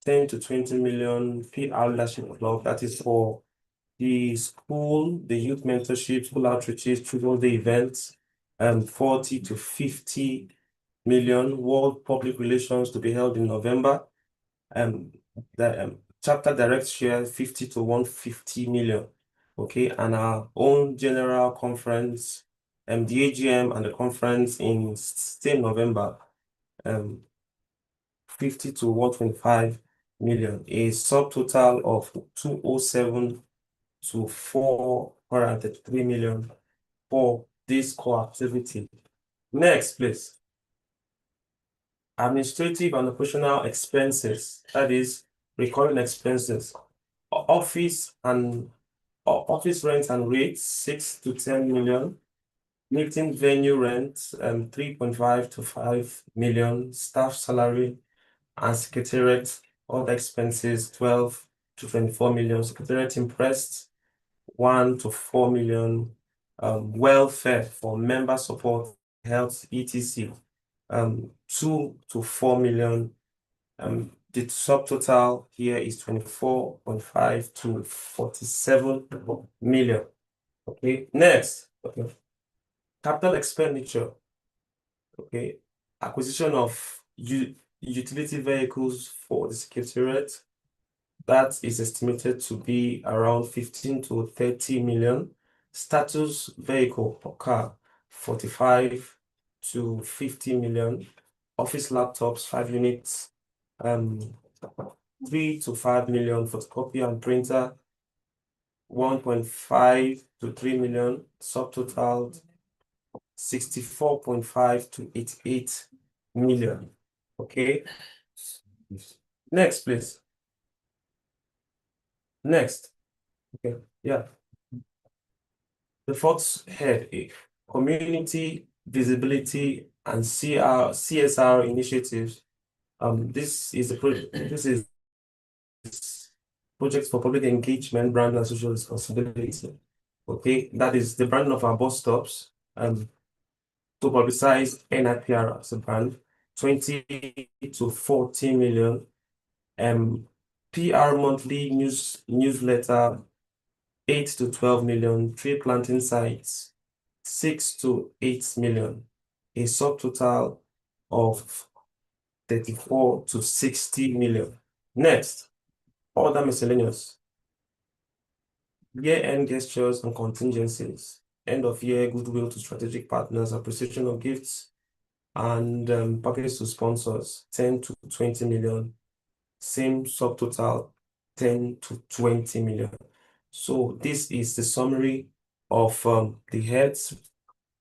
10 to 20 million PR leadership club, that is for the school, the youth mentorship, school outreaches, children's day events, 40 to 50 million world public relations to be held in November. The chapter direct share 50 to 150 million. Okay, and our own general conference, the AGM and the conference in same November, 50 to 125 million, a subtotal of 207 to 433 million for this core activity. Next, please. Administrative and operational expenses, that is recurring expenses. Office rent and rates, 6 to 10 million. Meeting venue rent, 3.5 to 5 million. Staff salary and secretariat, other expenses, 12 to 24 million. Secretariat impressed, 1 to 4 million. Welfare for member support, health, etc. 2 to 4 million. The subtotal here is 24.5 to 47 million. Okay, next. Okay, capital expenditure. Okay, acquisition of utility vehicles for the secretariat. That is estimated to be around 15 to 30 million. Status vehicle per car, 45 to 50 million. Office laptops, 5 units, 3 to 5 million. Photocopy and printer, 1.5 to 3 million. Subtotal 64.5 to 88 million. Okay. Next, please. Next. Okay. Yeah. The fourth head, community visibility and CSR initiatives. This is projects for public engagement, brand and social responsibility. Okay, that is the brand of our bus stops. To publicize NIPR as a brand, 20 to 40 million. PR monthly newsletter, 8 to 12 million. Tree planting sites, 6 to 8 million. A subtotal of 34 to 60 million. Next, other miscellaneous. Year-end gestures and contingencies. End of year goodwill to strategic partners, appreciation of gifts, and packages to sponsors, 10 to 20 million. Same subtotal, 10 to 20 million. So this is the summary of the heads,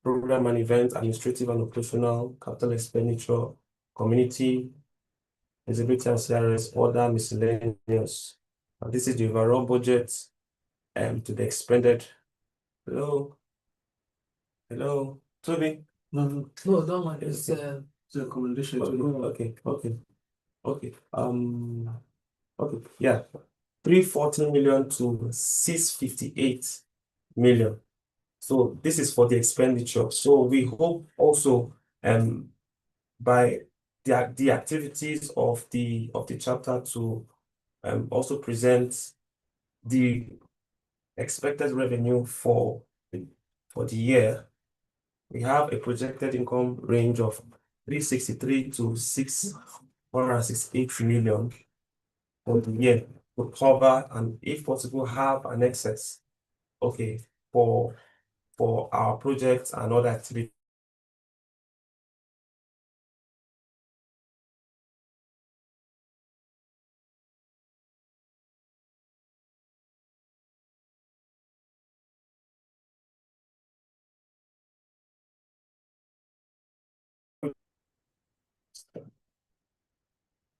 program and event, administrative and operational, capital expenditure, community, visibility and CRS, other miscellaneous. This is the overall budget to be expended. Hello. Hello, Toby. No, don't mind. It's the recommendation to go. Okay. Okay. Okay. Yeah. 340 million to 658 million. So this is for the expenditure. So we hope also by the activities of the chapter to also present the expected revenue for the year. We have a projected income range of 363 to 668 million for the year to cover and, if possible, have an excess, okay, for our projects and other activities.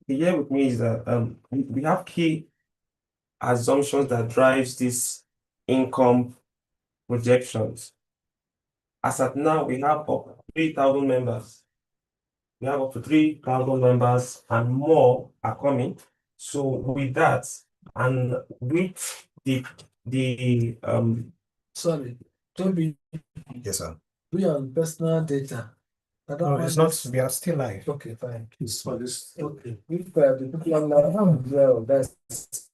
The year with me is that we have key assumptions that drives this income projections. As at now, we have up to 3,000 members. We have up to 3,000 members and more are coming. So with that, and with the sorry, Toby, Yes, sir. we are on personal data. I don't No, want it's not. this. We are still live. Okay, fine. It's for this. Okay. If the people are not well, that's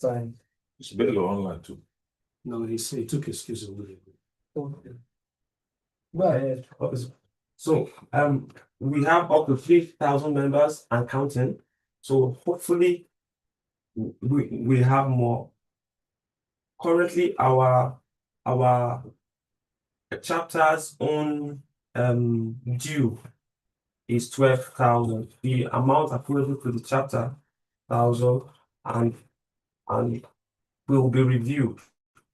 fine. It's better online too. No, he took excuse away. Okay. Go ahead. Okay. So we have up to 3,000 members and counting. So hopefully we have more. Currently, our chapter's own due is 12,000. The amount applicable to the chapter 1,000 and will be reviewed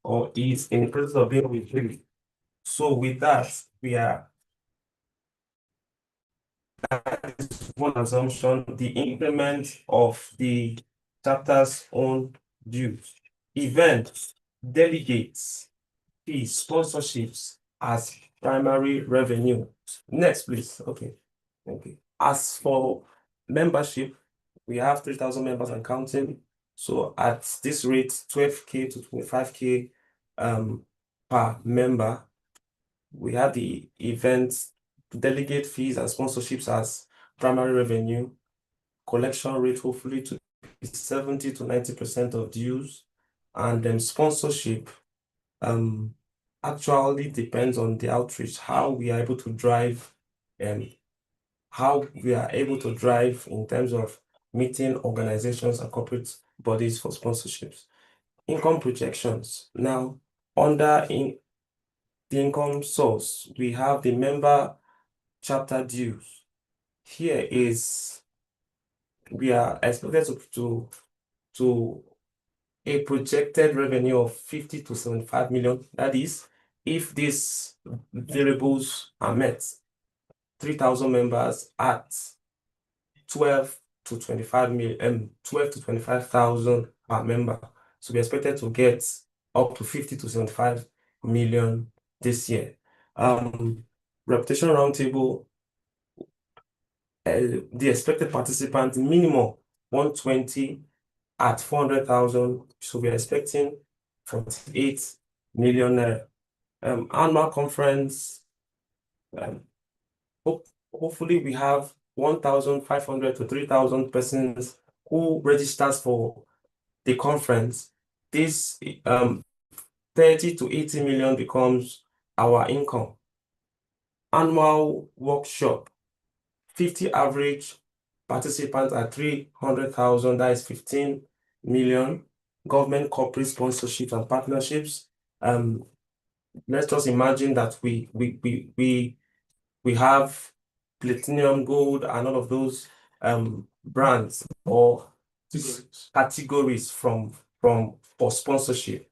or is in the process of being reviewed. So with that, that is one assumption, the increment of the chapter's own dues, events, delegates, fees, sponsorships as primary revenue. Next, please. Okay. As for membership, we have 3,000 members and counting. So at this rate, 12K to 25K per member. We have the events, delegate fees and sponsorships as primary revenue. Collection rate hopefully to be 70 to 90% of dues, and then sponsorship actually depends on the outreach, how we are able to drive in terms of meeting organizations and corporate bodies for sponsorships. Income projections. Now, under the income source, we have the member chapter dues. Here is, we are expected to a projected revenue of 50 to 75 million. That is, if these variables are met, 3,000 members at 12 to 25,000 per member. So we expected to get up to 50 to 75 million this year. Reputation roundtable, the expected participant minimum 120 at 400,000. So we are expecting 48 million naira. Annual conference, hopefully we have 1,500 to 3,000 persons who registers for the conference. This 30 to 80 million becomes our income. Annual workshop, 50 average participants at 300,000, that is 15 million. Government corporate sponsorships and partnerships. Let's just imagine that we have platinum, gold, and all of those brands or categories for sponsorship.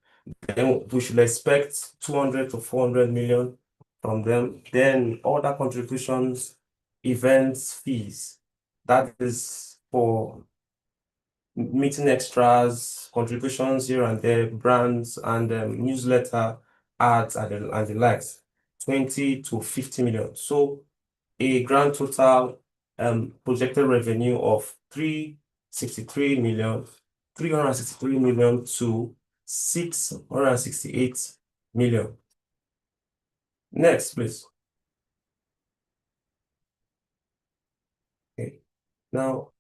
Then we should expect 200 to 400 million from them. Then other contributions, events, fees. That is for meeting extras, contributions here and there, brands, and newsletter, ads, and the likes. 20 to 50 million. So a grand total projected revenue of 363 million to 668 million. Next, please. Okay. Now,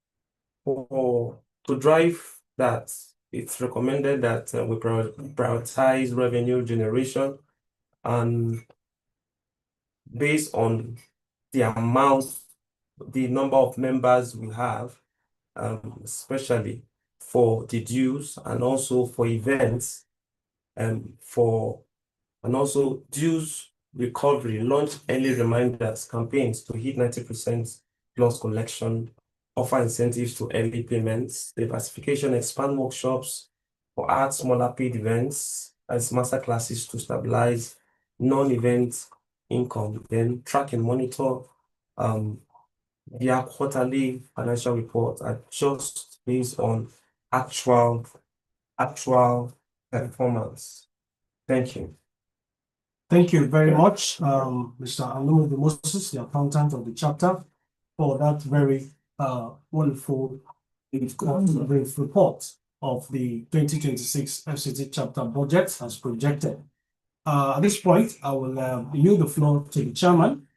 to drive that, it's recommended that we prioritize revenue generation, and based on the number of members we have, especially for the dues and also for events, and also dues recovery, launch early reminders campaigns to hit 90% plus collection, offer incentives to early payments, diversification, expand workshops for add smaller paid events as master classes to stabilize non-event income, then track and monitor their quarterly financial report just based on actual performance. Thank you. Thank you very much, Mr. Alumu Moses, the accountant of the chapter, for that very wonderful brief report of the 2026 FCT chapter budget as projected. At this point, I will yield the floor to the chairman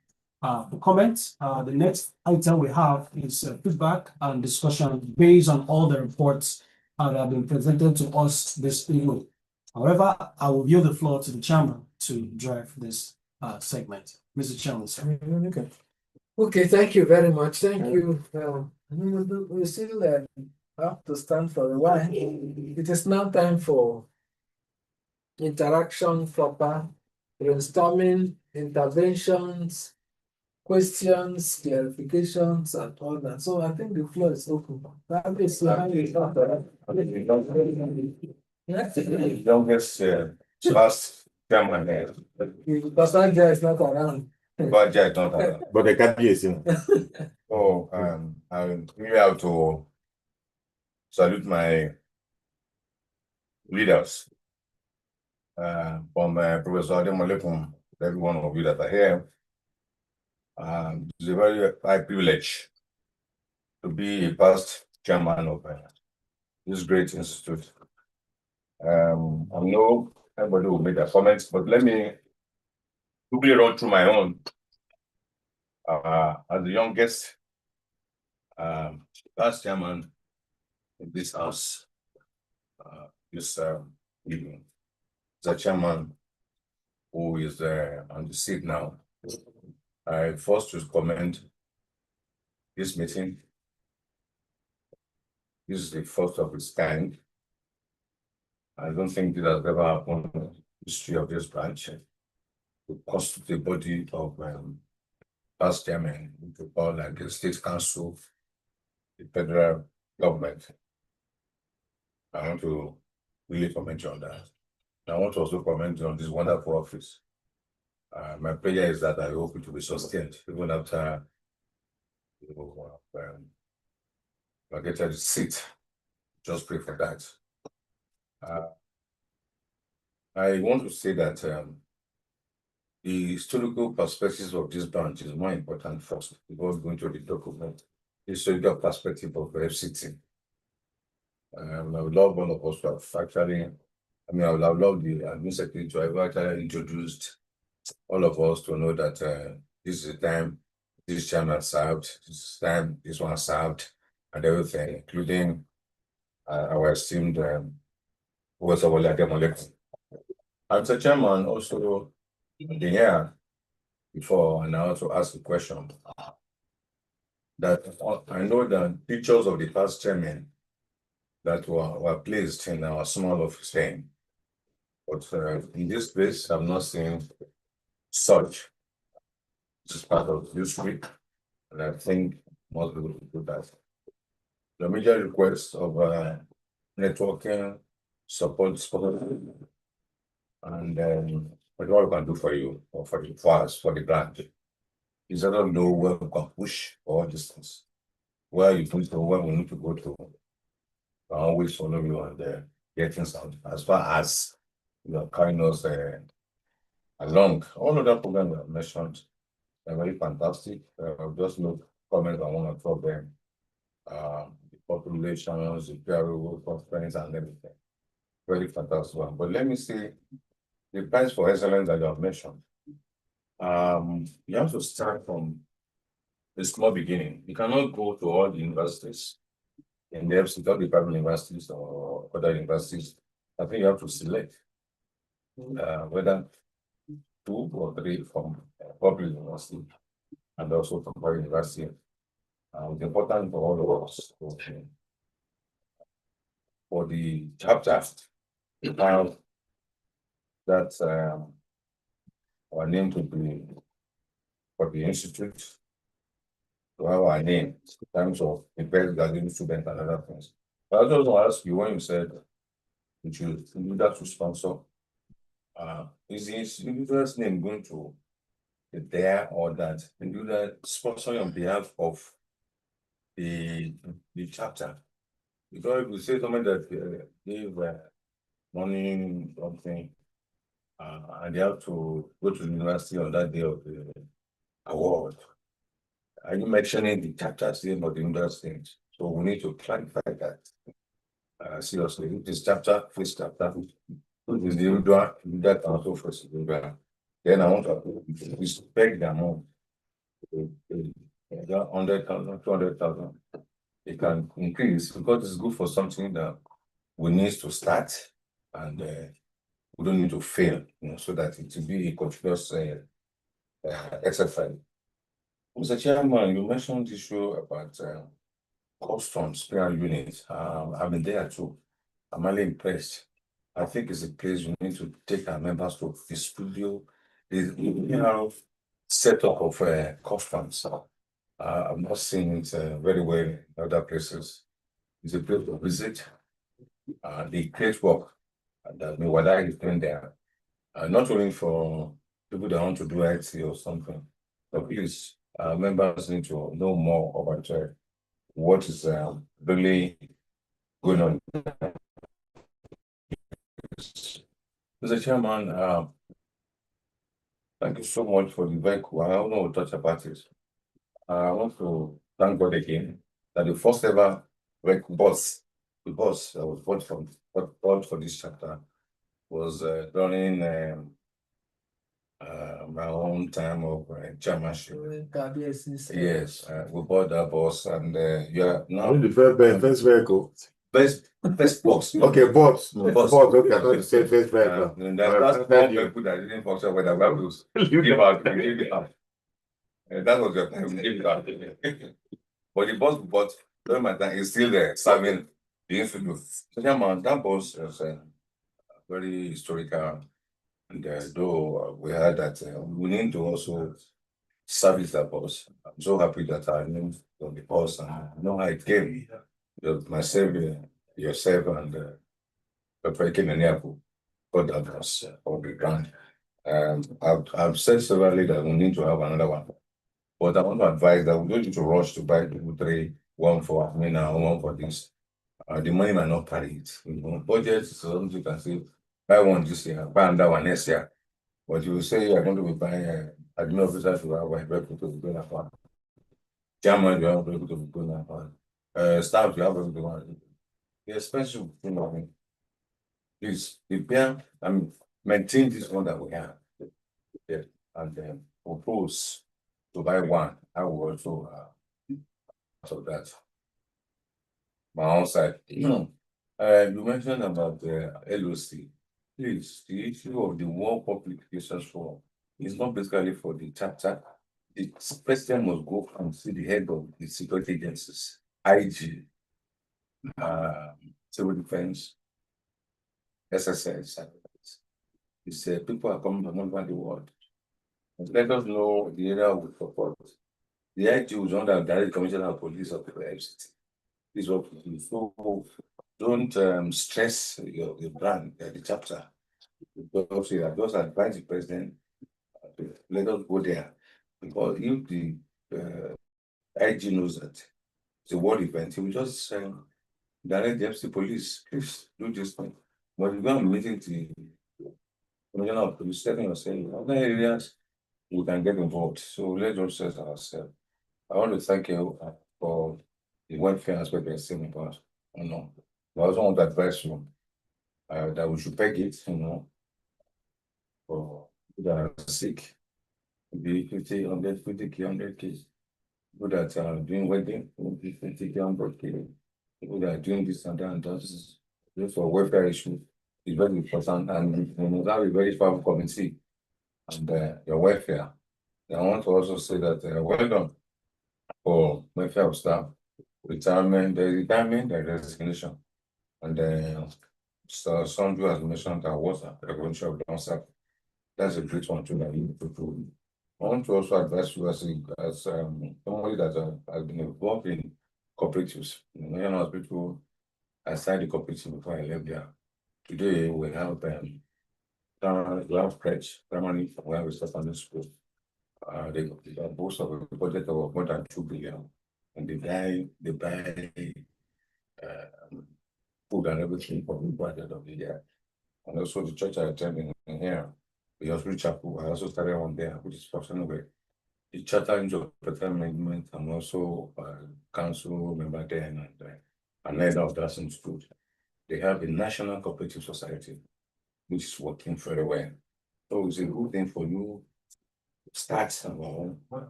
for comments. The next item we have is feedback and discussion based on all the reports that have been presented to us this evening. However, I will yield the floor to the chairman to drive this segment. Mr. Chairman, sir. Okay, thank you very much. Thank you. We still have to stand for a while. It is now time for interaction, proper brainstorming, interventions, questions, clarifications, and all that. So I think the floor is open. That is Youngest last chairman there. Because that guy is not around. But Jack not around. But the can't be seen. So I'm really out to salute my leaders. From Professor Ademolekun, every one of you that are here. It's a very high privilege to be a past chairman of this great institute. I know everybody will make their comments, but let me quickly run through my own. As the youngest past chairman in this house, this evening, the chairman who is on the seat now, I first to commend this meeting. This is the first of its kind. I don't think it has ever happened in the history of this branch to constitute a body of past chairman, to call like the state council, the federal government. I want to really comment on that. I want to also comment on this wonderful office. My prayer is that I hope it will be sustained even after I get a seat. Just pray for that. I want to say that the historical perspectives of this branch is more important first before going to the document. The historical perspective of the FCT. I would love all of us to have actually, I would have loved the admin secretary to have actually introduced all of us to know that this is the time this chairman served, this time this one served, and everything, including our esteemed Professor Wale Ademolekun. As a chairman, also the year before, and I also ask the question that I know that pictures of the past chairman that were placed in our small office thing, but in this place, I've not seen such. This is part of this week, and I think most people will do that. The major request of networking, support, and what we can do for you or for us, for the branch, is I don't know where we can push or distance, where you need to, where we need to go to. I always follow you and get things out as far as carrying us along all other programs I mentioned. They're very fantastic. Just look comment on one or two of them. The populations, the PRO conference, and everything. Very fantastic one. But let me see the price for excellence that you have mentioned. You have to start from a small beginning. You cannot go to all the universities in the FCT, all the private universities or other universities. I think you have to select whether 2 or 3 from public university and also from private university. It's important for all of us for the chapter to have that our name to be for the institute, to have our name in terms of the best graduate student and other things. But I just want to ask you, when you said you should do that to sponsor, is the individual's name going to be there, or that individual sponsoring on behalf of the chapter? Because if we say something that give money something, and they have to go to the university on that day of the award, are you mentioning the chapter's name or the university? So we need to clarify that. Seriously, if this chapter, this chapter, who is the individual that also first individual, then I want to respect the amount. 100,000, 200,000. It can increase because it's good for something that we need to start, and we don't need to fail, so that it will be a continuous exercise. Mr. Chairman, you mentioned the issue about customs PR units. I've been there too. I'm really impressed. I think it's a place we need to take our members to. The studio, the setup of customs. I've not seen it very well in other places. It's a place to visit. The great work that Miwada is doing there, not only for people that want to do IT or something, but please, members need to know more about what is really going on. Mr. Chairman, thank you so much for the vehicle. I don't know what to touch about it. I want to thank God again that the first ever bus that was bought for this chapter was during my own time of chairmanship. Yes, we bought that bus, and you are now the first vehicle. Best box. Okay, box. Okay, I thought you said first vehicle. That's all people that didn't function when I was give out. That was your time. Give it out. But the bus we bought during my time is still there, serving the institute. So that bus is very historical. And though we had that, we need to also service that bus. I'm so happy that I knew on the bus and I know how it came. Myself, yourself, and Dr. Ikeneneapu got that bus on the ground. I've said severally that we need to have another one. But I want to advise that we don't need to rush to buy 2, 3, one for Amina, one for this. The money might not carry it. Budget is something you can say, buy one this year, buy another one next year. But you will say you are going to be buying admin officers to have one vehicle to be going upon. Chairman, you have vehicle to be going upon. Staff, you have vehicle to be going. The expensive thing, please prepare and maintain this one that we have. Yeah, and then propose to buy one. I will also so that my own side. You mentioned about the LOC. Please, the issue of the World Public Relations Forum is not basically for the chapter. The president must go and see the head of the security agencies, IG, civil defense, SSS. It's people are coming from all over the world. Let us know the area we support. The IG was under direct commissioner of police of the FCT. This is what we do. So don't stress your brand, the chapter. Because I just advise the president, let us go there. Because if the IG knows that it's a world event, he will just direct the FC police, please do this thing. But we're going to be meeting Commissioner of Police stepping or saying, other areas we can get involved. So let's just set ourselves. I want to thank you for the welfare aspect you're saying about, But I also want to advise you that we should peg it, for people that are sick, maybe 50, 100, 50K, 100K. People that are doing wedding, maybe 50K, 100K. People that are doing this and that, and that's just for welfare issue. It's very important, and you must have a very powerful committee and your welfare. I want to also say that well done for welfare of staff, retirement, there's resignation, and so Sandra has mentioned that was a prevention of downside. That's a great one too that you need to do. I want to also advise you as somebody that has been involved in cooperatives. Hospital, I started the cooperative before I left there. Today we have crèche, primary, we have a secondary school. They boast of a budget of more than 2 billion, and they buy food and everything for the budget of the year. And also the church I attend in here, the hospital chapel, I also started one there, which is functioning with the charter into better management. I'm also council member there, and head of that institute. They have a national cooperative society, which is working very well. So it's a good thing for you to start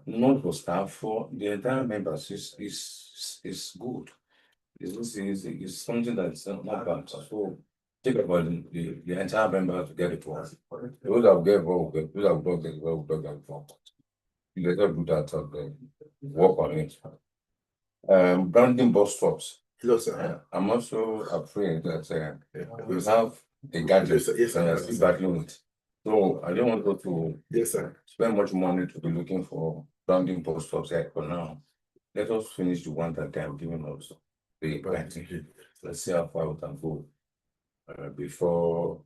not for staff, for the entire members is good. It's something that's not bad. So think about the entire members to get it for us. Those that will get involved, those that will not get involved, will not get involved. You better do that and work on it. Branding bus stops. Hello, sir. I'm also afraid that we have a gadget and are still battling with. So I don't want to spend much money to be looking for branding bus stops for now. Let us finish the one that they have given us. Let's see how far we can go before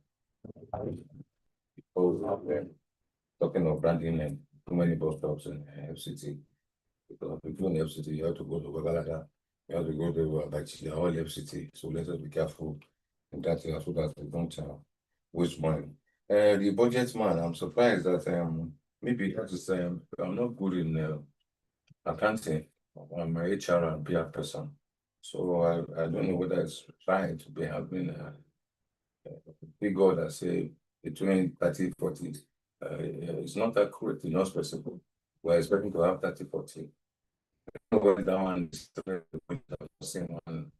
talking of branding and too many bus stops in FCT. Because between FCT, you have to go to Bagalada, you have to go to Abachi, all FCT. So let us be careful in that so that we don't waste money. The budget man, I'm surprised that maybe that is I'm not good in accounting. I'm my HR and PR person. So I don't know whether it's trying to be having a figure that say between 30, 40. It's not accurate, it's not specific. We're expecting to have 30, 40. That one is the same one.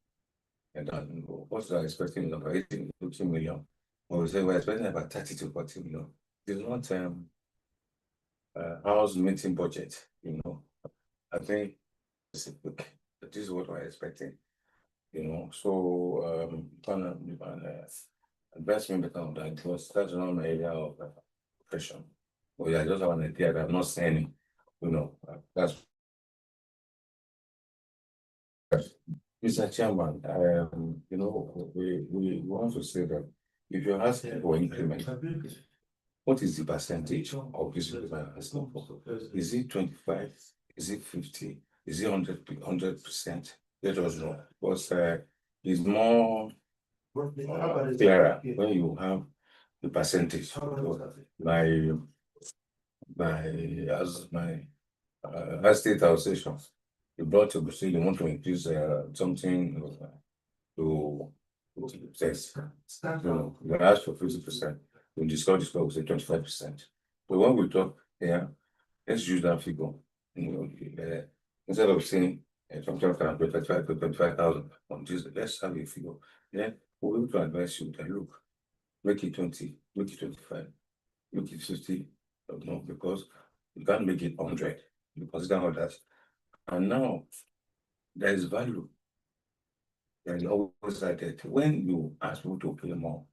And then what's that expecting about 18 to 2 million? Or we say we're expecting about 30 to 40 million. It's not house meeting budget, I think this is what we're expecting, so investment become that because that's not my area of profession. Well, I just have an idea that I'm not saying, that's Mr. Chairman, we want to say that if you're asking for increment, what is the percentage of this increment asking for? Is it 25? Is it 50? Is it 100%? Let us know. Because it's more clearer when you have the percentage. As state association, you brought to say you want to increase something to 50%. You ask for 50%. We discuss we say 25%. But when we talk here, let's use that figure. Instead of saying something like 25 to 25,000 on this, let's have a figure. Then we're going to advise you that look, make it 20, make it 25, make it 50, because you can't make it 100. You consider all that. And now there is value. There is always like that. When you ask people to pay more,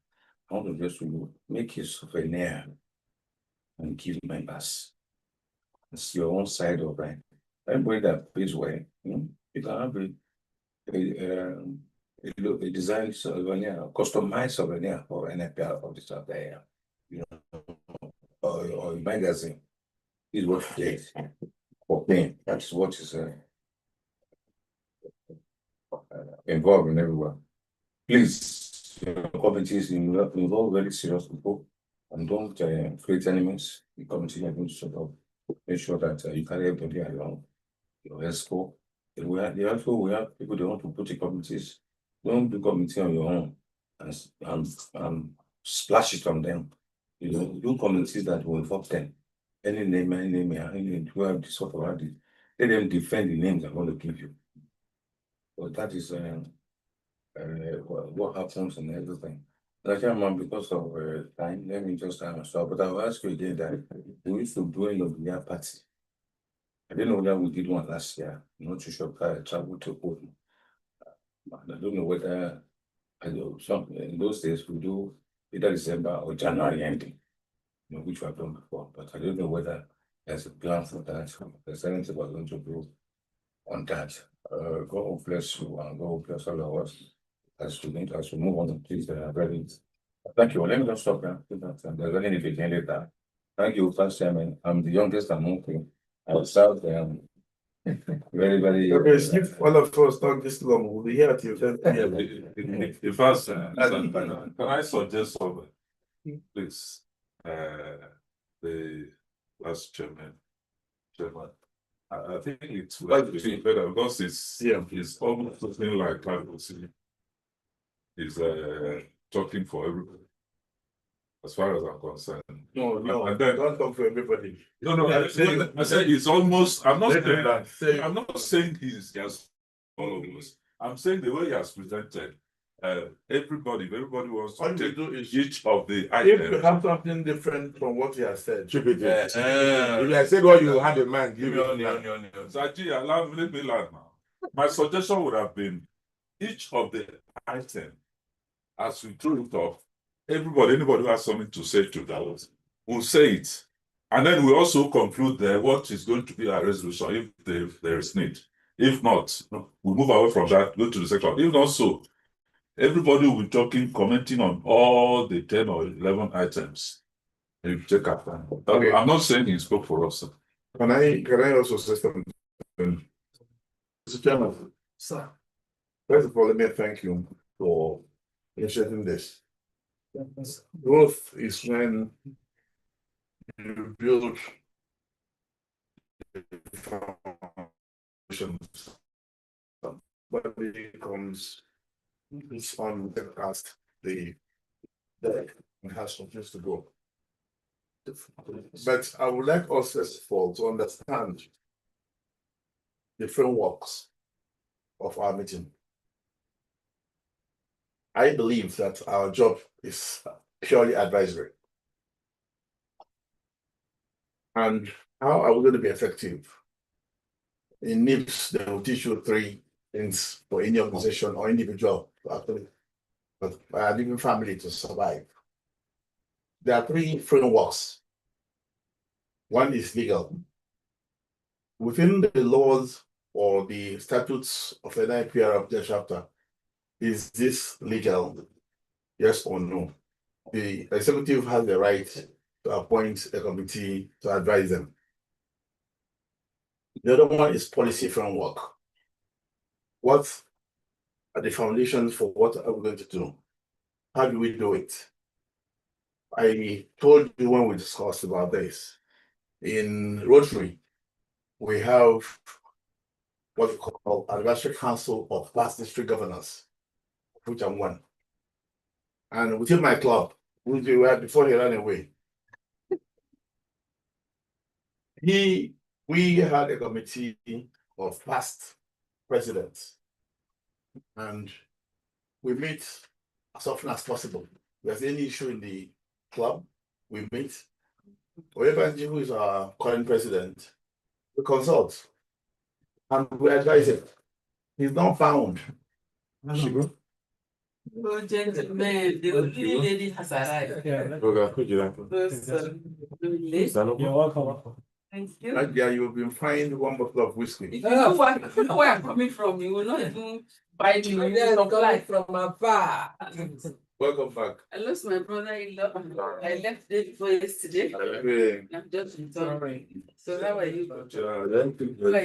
I want to just you make a souvenir and give members. It's your own side of it. Everybody that pays well, you can have a design souvenir, customized souvenir for NIPR of the stuff there, or a magazine. Is what you get for paying. That's what is involved in everyone. Please, committees involve very serious people. and don't create enemies. The committee are going to sort of make sure that you carry everybody along. Your ESCO. We have people they want to put in committees. Don't do committee on your own and splash it on them. You know, do committees that will involve them. Any name, who have this sort of idea. Let them defend the names I'm going to give you. But that is what happens and everything. Chairman, because of time, let me just stop. But I will ask you again that we used to do end of the year party. I didn't know whether we did one last year. I'm not too sure. I traveled to Portland. I don't know whether I do some in those days we do either December or January ending, you know, which we have done before. But I don't know whether there's a plan for that. There's anything we're going to do on that. God bless you and God bless all of us as we move on to things that are very. Thank you. Let me just stop now. There's any beginning later. Thank you, First Chairman. I'm the youngest among you. I will serve very, very. Okay, if all of us talk this long, we'll be here till 10 p.m. The first, can I suggest something? Please, the last chairman, I think it's better because it's almost something like privacy. Is talking for everybody. As far as I'm concerned. No, and then, don't talk for everybody. No, I said it's almost. I'm not saying he's just all of us. I'm saying the way he has presented. Everybody wants to take each of the items. If you have something different from what you have said, if I said what you had in mind, give me Zaji, let me learn now. My suggestion would have been each of the items, as we threw it off, anybody who has something to say to that will say it. And then we also conclude what is going to be our resolution if there is need. If not, we move away from that, go to the second. If not so, everybody will be talking, commenting on all the 10 or 11 items. And you take up time. Okay. I'm not saying he spoke for us. Can I also say something? Mr. Chairman. Sir. First of all, let me thank you for initiating this. Growth is when you build foundations. Somebody comes on the past the and has some things to go. But I would like us as for to understand the frameworks of our meeting. I believe that our job is purely advisory. And how are we going to be effective? In NIPS, they will teach you 3 things for any organization or individual, actually, but even family to survive. There are 3 frameworks. One is legal. Within the laws or the statutes of the NIPR of the chapter, is this legal? Yes or no? The executive has the right to appoint a committee to advise them. The other one is policy framework. What are the foundations for what are we going to do? How do we do it? I told you when we discussed about this. In Rotary, we have what we call Advisory Council of Past District Governors, which I'm one. And within my club, which we had before he ran away, we had a committee of past presidents, and we meet as often as possible. If there's any issue in the club, we meet. Whoever who is our current president, we consult and we advise him. He's not found. Oh, gentlemen, the only lady has arrived. You're welcome. Thank you. Yeah, you've been fined 1 bottle of whiskey. If you know where I'm coming from, you will not even buy me supply from afar. Welcome back. I lost my brother-in-law. I left day before yesterday. I'm just returning. So how are you?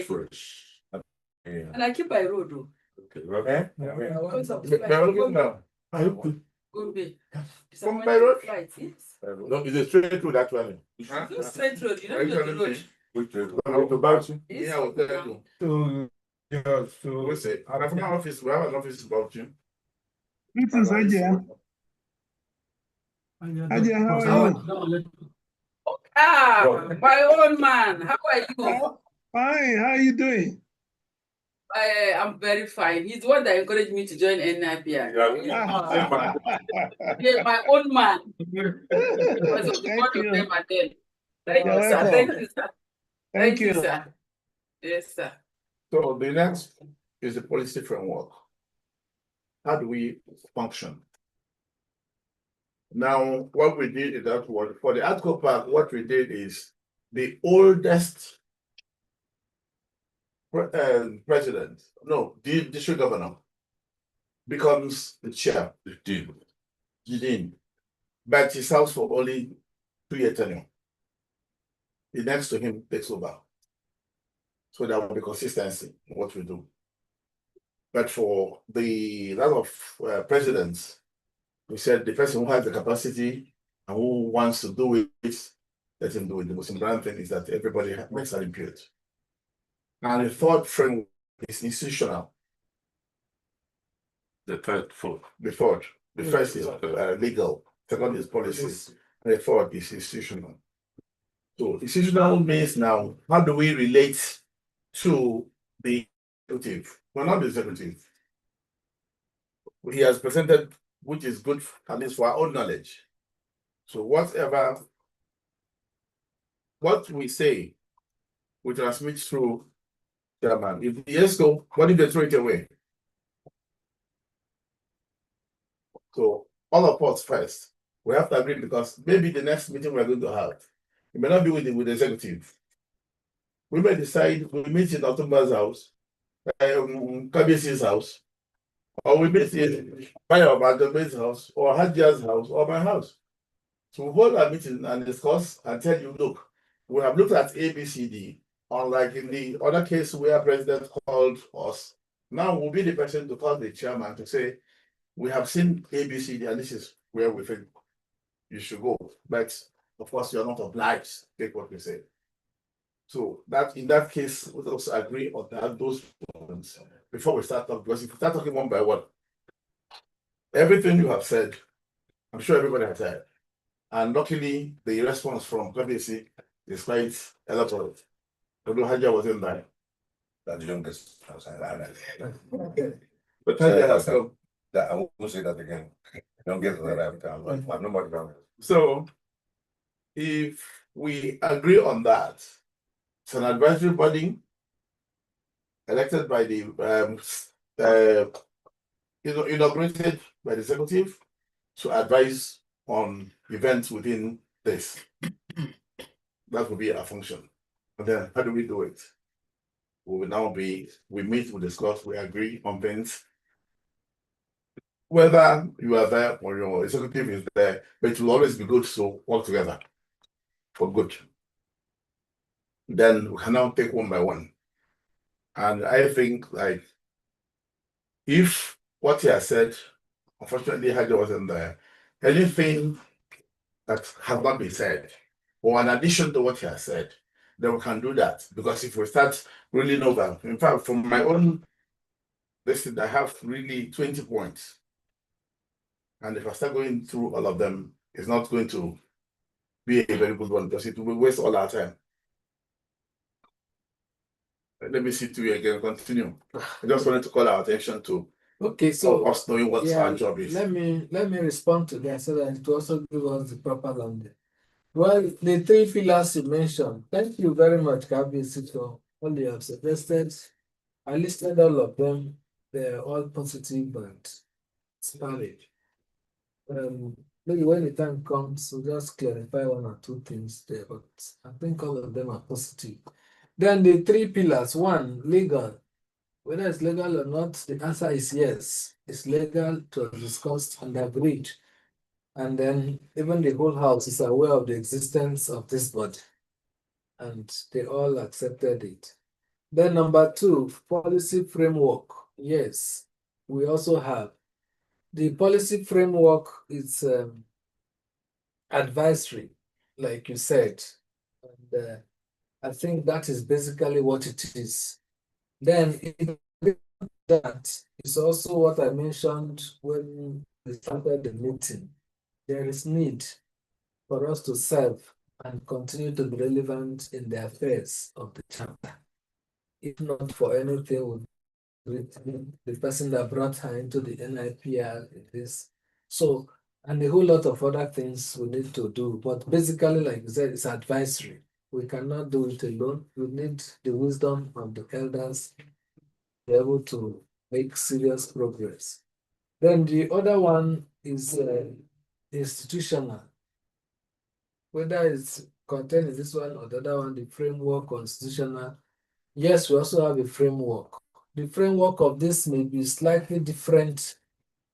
Fresh. And I keep by road. Okay. Now. Gombe. From by road? Flight, yes. No, it's a straight road actually. Just straight road, you Are don't you know the telling road. me? Which road? To Bauchi? It's Yeah, I will tell you. So, yeah, so What's it? From my office, we have an office in Bauchi. Greetings, Ajay. Ajay, how are you? my own man. How are you? Fine, how are you doing? I'm very fine. He's the one that encouraged me to join NIPR. Yeah, my own man. Because of the Thank one of you. them and then. Thank You're you, sir. welcome. Thank you, sir. Thank you. Sir. Yes, sir. So the next is the policy framework. How do we function? Now, what we did in that one, for the ADCO Park, what we did is the oldest president, no, the district governor becomes the chair, the dean, but he serves for only 2-year tenure. The next to him takes over. So there will be consistency in what we do. But for the lot of presidents, we said the person who has the capacity and who wants to do it, let him do it. The most important thing is that everybody makes that input. And the third framework is institutional. The third. The first is legal, second is policy, and the third is institutional. So institutional means now, how do we relate to the executive? Well, not the executive. He has presented, which is good, at least for our own knowledge. So what we say, we transmit through chairman. If the years go, what if they throw it away? So all of us first, we have to agree because maybe the next meeting we're going to have, it may not be with the executive. We may decide we meet in Otumba's house, Kabisi's house, or we meet in Bayo Badobe's house, or Hadja's house, or my house. So we hold a meeting and discuss and tell you, look, we have looked at ABCD, unlike in the other case where president called us. Now we'll be the person to call the chairman to say, we have seen ABCD and this is where we think you should go. But of course, you're not obliged to take what we say. So that in that case, we also agree on that those points before we start talking, because if we start talking one by one, everything you have said, I'm sure everybody has said. And luckily, the response from KBC is quite a lot of it. Although Haja wasn't there. That's the youngest. But Haja has come. I won't say that again. Don't get that after. I'm not much younger. So, if we agree on that, it's an advisory body elected by the inaugurated by the executive to advise on events within this. That will be our function. And then how do we do it? We will now we meet, we discuss, we agree on things. Whether you are there or your executive is there, but it will always be good to work together for good. Then we can now take one by one. And I think like if what he has said, unfortunately Haja wasn't there, anything that has not been said, or in addition to what he has said, then we can do that. Because if we start reeling over, in fact, from my own list, I have really 20 points. And if I start going through all of them, it's not going to be a very good one because it will waste all our time. Let me see to you again, continue. I just wanted to call our attention to us knowing what our job is. Let me respond to that so that it also give us the proper landing. Well, the 3 pillars you mentioned, thank you very much, KBC, for all you have suggested. I listed all of them. They're all positive and it's valid. Maybe when the time comes, we'll just clarify 1 or 2 things there, but I think all of them are positive. Then the 3 pillars, 1, legal. Whether it's legal or not, the answer is yes. It's legal to have discussed and agreed. And then even the whole house is aware of the existence of this body. And they all accepted it. Then number 2, policy framework. Yes, we also have. the policy framework is advisory, like you said. And I think that is basically what it is. Then that is also what I mentioned when we started the meeting. There is need for us to serve and continue to be relevant in the affairs of the chapter. If not for anything, the person that brought her into the NIPR is so, and a whole lot of other things we need to do. But basically, like I said, it's advisory. We cannot do it alone. We need the wisdom of the elders to be able to make serious progress. Then the other one is institutional. Whether it's contained in this one or the other one, the framework constitutional. Yes, we also have a framework. The framework of this may be slightly different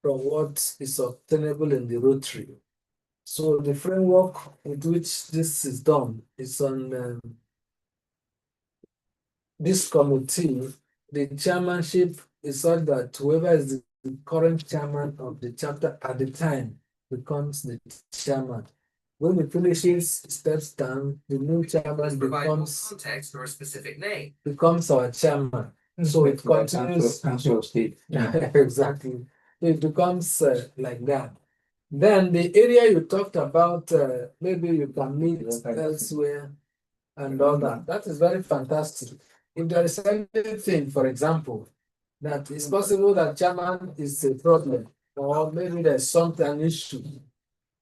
from what is obtainable in the Rotary. So the framework with which this is done is on this committee. The chairmanship is such that whoever is the current chairman of the chapter at the time becomes the chairman. When he finishes, steps down, the new chairman becomes context or a specific name. Becomes our chairman. So it continues. Council of State. Exactly. It becomes like that. Then the area you talked about, maybe you can meet elsewhere and all that. That is very fantastic. If there is anything, for example, that is possible that chairman is a problem, or maybe there's something, an issue,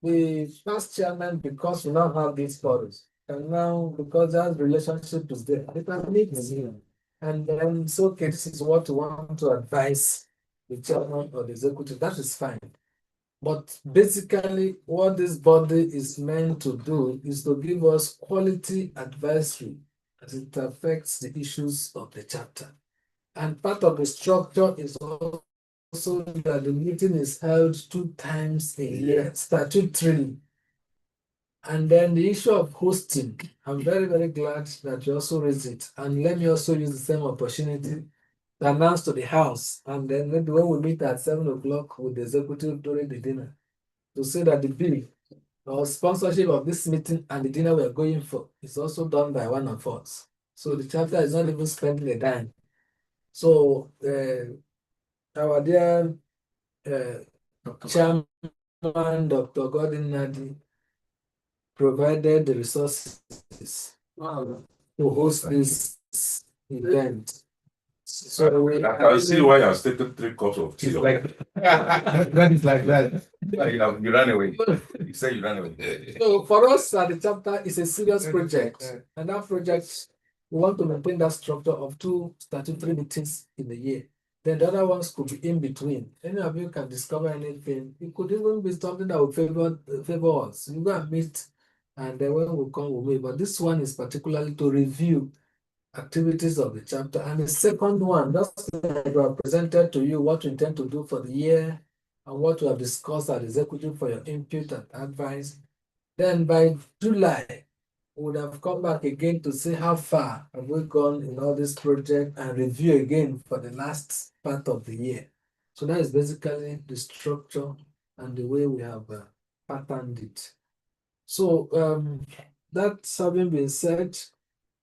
the past chairman, because we now have these forums, and now because that relationship is there, they can meet him. And then it's okay, this is what we want to advise the chairman or the executive. That is fine. But basically, what this body is meant to do is to give us quality advisory as it affects the issues of the chapter. And part of the structure is also that the meeting is held 2 times a year, statutorily. And then the issue of hosting, I'm very, very glad that you also raised it. And let me also use the same opportunity to announce to the House, and then maybe when we meet at 7 o'clock with the executive during the dinner, to say that the bill or sponsorship of this meeting and the dinner we're going for is also done by one of us. So the chapter is not even spending a dime. So our dear chairman, Dr. Gordon Nadi, provided the resources to host this event. So I can see why you're taking 3 cups of tea. That is like that. You ran away. You said you ran away. So for us at the chapter, it's a serious project. And that project, we want to maintain that structure of 2 statutory meetings in a year. Then the other ones could be in between. Any of you can discover anything. It could even be something that will favor us. You go and meet, and then when we come, we'll meet. But this one is particularly to review activities of the chapter. And the second one, just like we have presented to you what we intend to do for the year and what we have discussed at executive for your input and advice. Then by July, we would have come back again to see how far have we gone in all this project and review again for the last part of the year. So that is basically the structure and the way we have patterned it. So that having been said,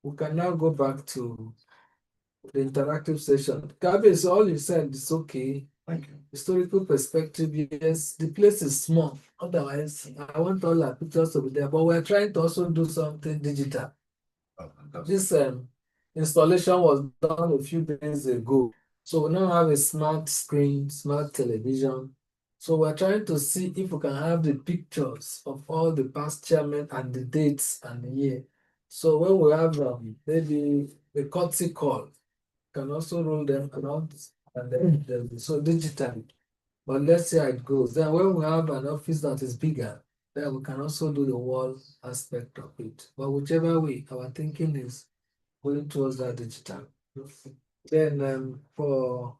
we can now go back to the interactive session. Gabby, all you said is okay. Thank you. Historical perspective, yes, the place is small. Otherwise, I want all our pictures to be there, but we're trying to also do something digital. This installation was done a few days ago. So we now have a smart screen, smart television. So we're trying to see if we can have the pictures of all the past chairmen and the dates and the year. So when we have maybe a courtesy call, can also roll them out and then so digitally. But let's see how it goes. Then when we have an office that is bigger, then we can also do the wall aspect of it. But whichever way, our thinking is going towards that digital. Then for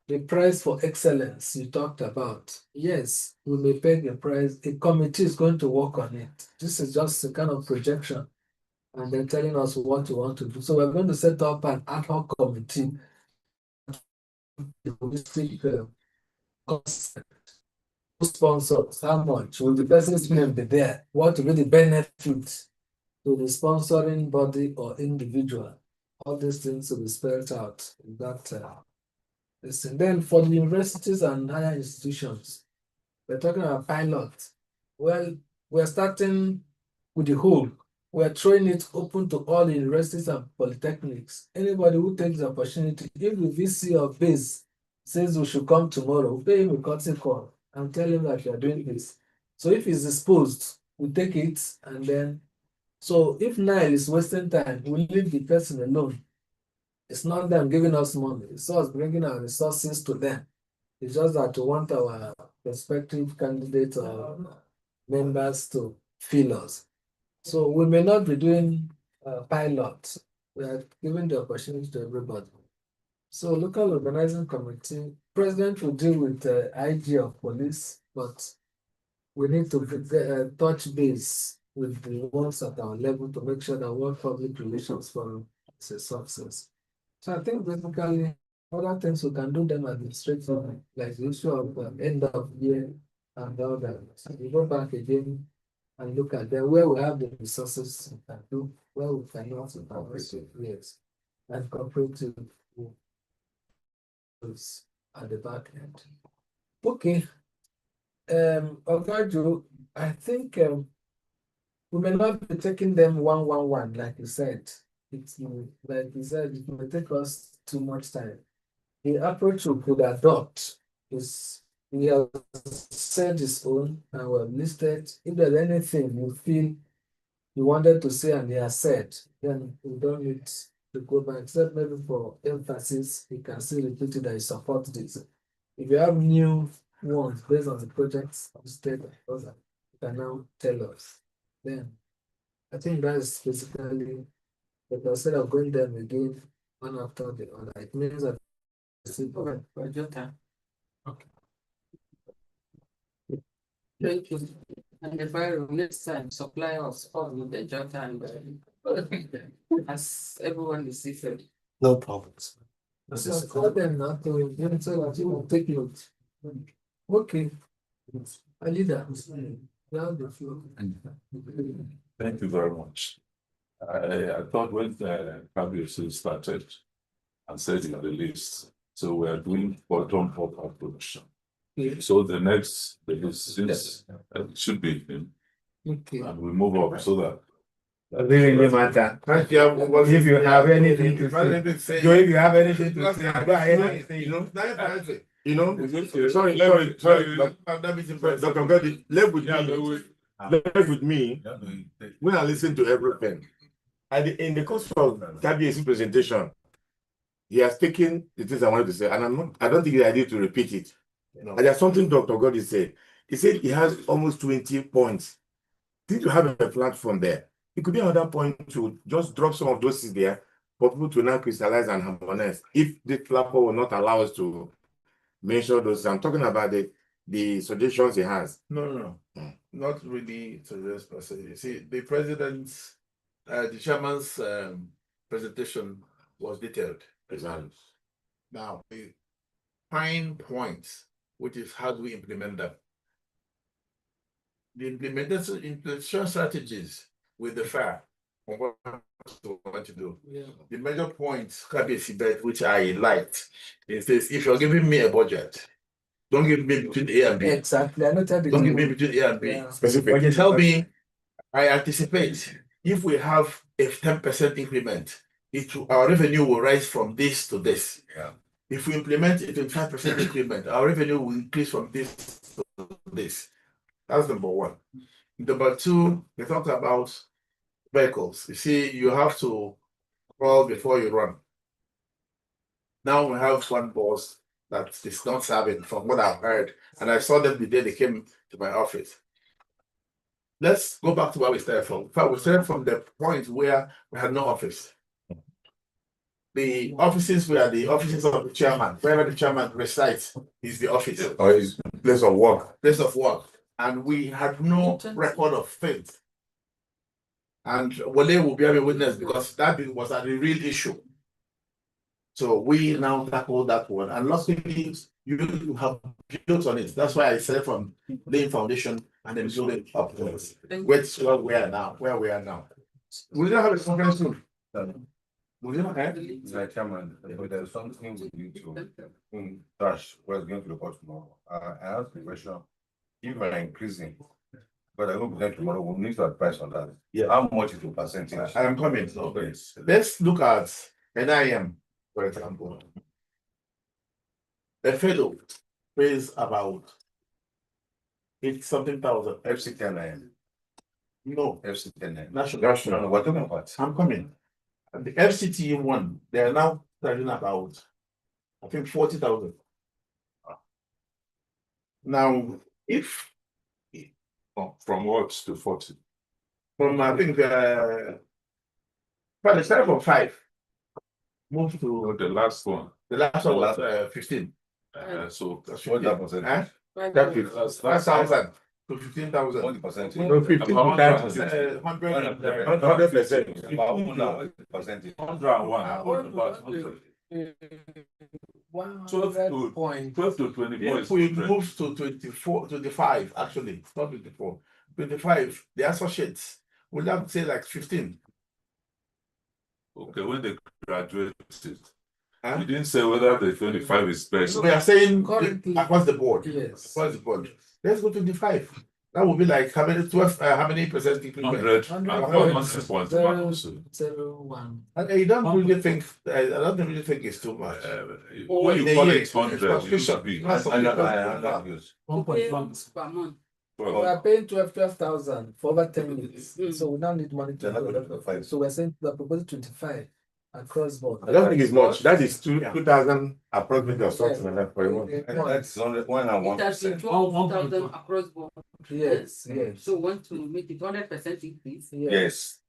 the prize for excellence you talked about, yes, we may peg the prize. A committee is going to work on it. This is just a kind of projection, and they're telling us what we want to do. So we're going to set up an ad hoc committee, consent, who sponsors, how much, will the person's name be there? What will be the benefit to the sponsoring body or individual? All these things will be spelled out in that this. And then for the universities and higher institutions, we're talking about pilot. Well, we're starting with the whole. We're throwing it open to all the universities and polytechnics. Anybody who takes the opportunity, if the VC or base says we should come tomorrow, pay him a courtesy call and tell him that you are doing this. So if he's disposed, we take it, and then so if Nile is wasting time, we leave the person alone. It's not them giving us money, it's us bringing our resources to them. It's just that we want our prospective candidates or members to feel us. So we may not be doing pilots. We are giving the opportunity to everybody. So local organizing committee, president will deal with the IG of police, but we need to touch base with the ones at our level to make sure that World Public Relations Forum is a success. So I think basically other things we can do them administratively, like the issue of end of year and all that. So we go back again and look at them where we have the resources we can do, where we cannot incorporate, yes, and cooperative at the back end. Okay. Ogajo, I think we may not be taking them one, like you said. It's like you said, it may take us too much time. The approach we could adopt is we have said his own and we have listed. If there's anything you feel you wanted to say and he has said, then we don't need to go back, except maybe for emphasis, you can still repeat it that you support this. If you have new ones based on the projects of state, you can now tell us. Then I think that's basically, but instead of going them again one after the other, it means that okay. Thank you. And the Bible next time supply us all with the jot and as everyone is seated. No problems. So call them now to so that you will take note. Okay. I leave that. Now the floor. Thank you very much. I thought when Fabio started and said in the list, so we are doing bottom-up approach. Yeah. So the next since should be Okay. and we move up so that Really matter. If you have anything to say, if you have anything to say, go ahead. Sorry, Dr. Gadi, live with me. When I listen to everything, in the course of KBA's presentation, he has taken the things I wanted to say, and I don't think it's ideal to repeat it. No. And there's something Dr. Gadi said. He said he has almost 20 points. Did you have a platform there? It could be another point to just drop some of those things there for people to now crystallize and harmonize. If the platform will not allow us to mention those, I'm talking about the suggestions he has. No. Not really suggestions per se. You see, the president's, the chairman's presentation was detailed. Exactly. Now, the fine points, which is how do we implement them? The implementation strategies with the fair on what we want to do. Yeah. The major points, which I liked, is this: if you're giving me a budget, don't give me between A and B. Exactly. Don't give me between A and B. Yeah. Specific. But you tell me, I anticipate if we have a 10% increment, our revenue will rise from this to this. Yeah. If we implement a 25% increment, our revenue will increase from this to this. That's number one. Number two, we talked about vehicles. You see, you have to crawl before you run. Now we have one boss that is not serving, from what I've heard, and I saw them the day they came to my office. Let's go back to where we started from. In fact, we started from the point where we had no office. The offices were the offices of the chairman. Wherever the chairman resides is the office. Or his place of work. Place of work. And we had no record of things. And Wale will be a witness because that was a real issue. So we now tackle that one. And luckily, you have built on it. That's why I said from laying foundation and then building upwards. Where we are now. We don't have a conference room. We don't have. Mr. Chairman, but there's something we need to touch. We're going to the court tomorrow. I asked the question, if we're increasing, but I hope that tomorrow we'll need to advise on that. Yeah. How much is the percentage? I am coming. Okay. Let's look at NIM, for example. A fellow pays about 80-something thousand. FCT NIM. No. FCT NIM. National. No, we're talking about. I'm coming. And the FCT one, they are now charging about, I think, 40,000. Now, if From what to 40? from I think well, they started from 5, move to The last one. the last one was 15. So That's What 15. that percentage? Huh? That is 5,000 to 15,000. what the percentage? No, 15 About times. 100. 100%. About what the percentage? 101. 12 to 24 If is we different. move to 25, actually, it's not 24, 25, the associates will have to say like 15. Okay, when they graduated, Huh? you didn't say whether the 25 is So best. we are saying Currently, across the board. yes. Across the board. Let's go to 25. That would be like how many 12, how many percent increment? 100. 0.01. And I don't really think it's too much. When In you a call year, it 100, it used to be. That's I know, subscription. use. 1.1. Per month. We are paying 12,000 for over 10 minutes. So we now need money to They're not go. going to 25. So we're saying we're proposing 25 across board. I don't think it's much. That is 2,000 approximately or something like that for a month. That's 1 and It has been 1%. 12,000 across board. Yes, yes. So we want to make it 100% increase. Yes.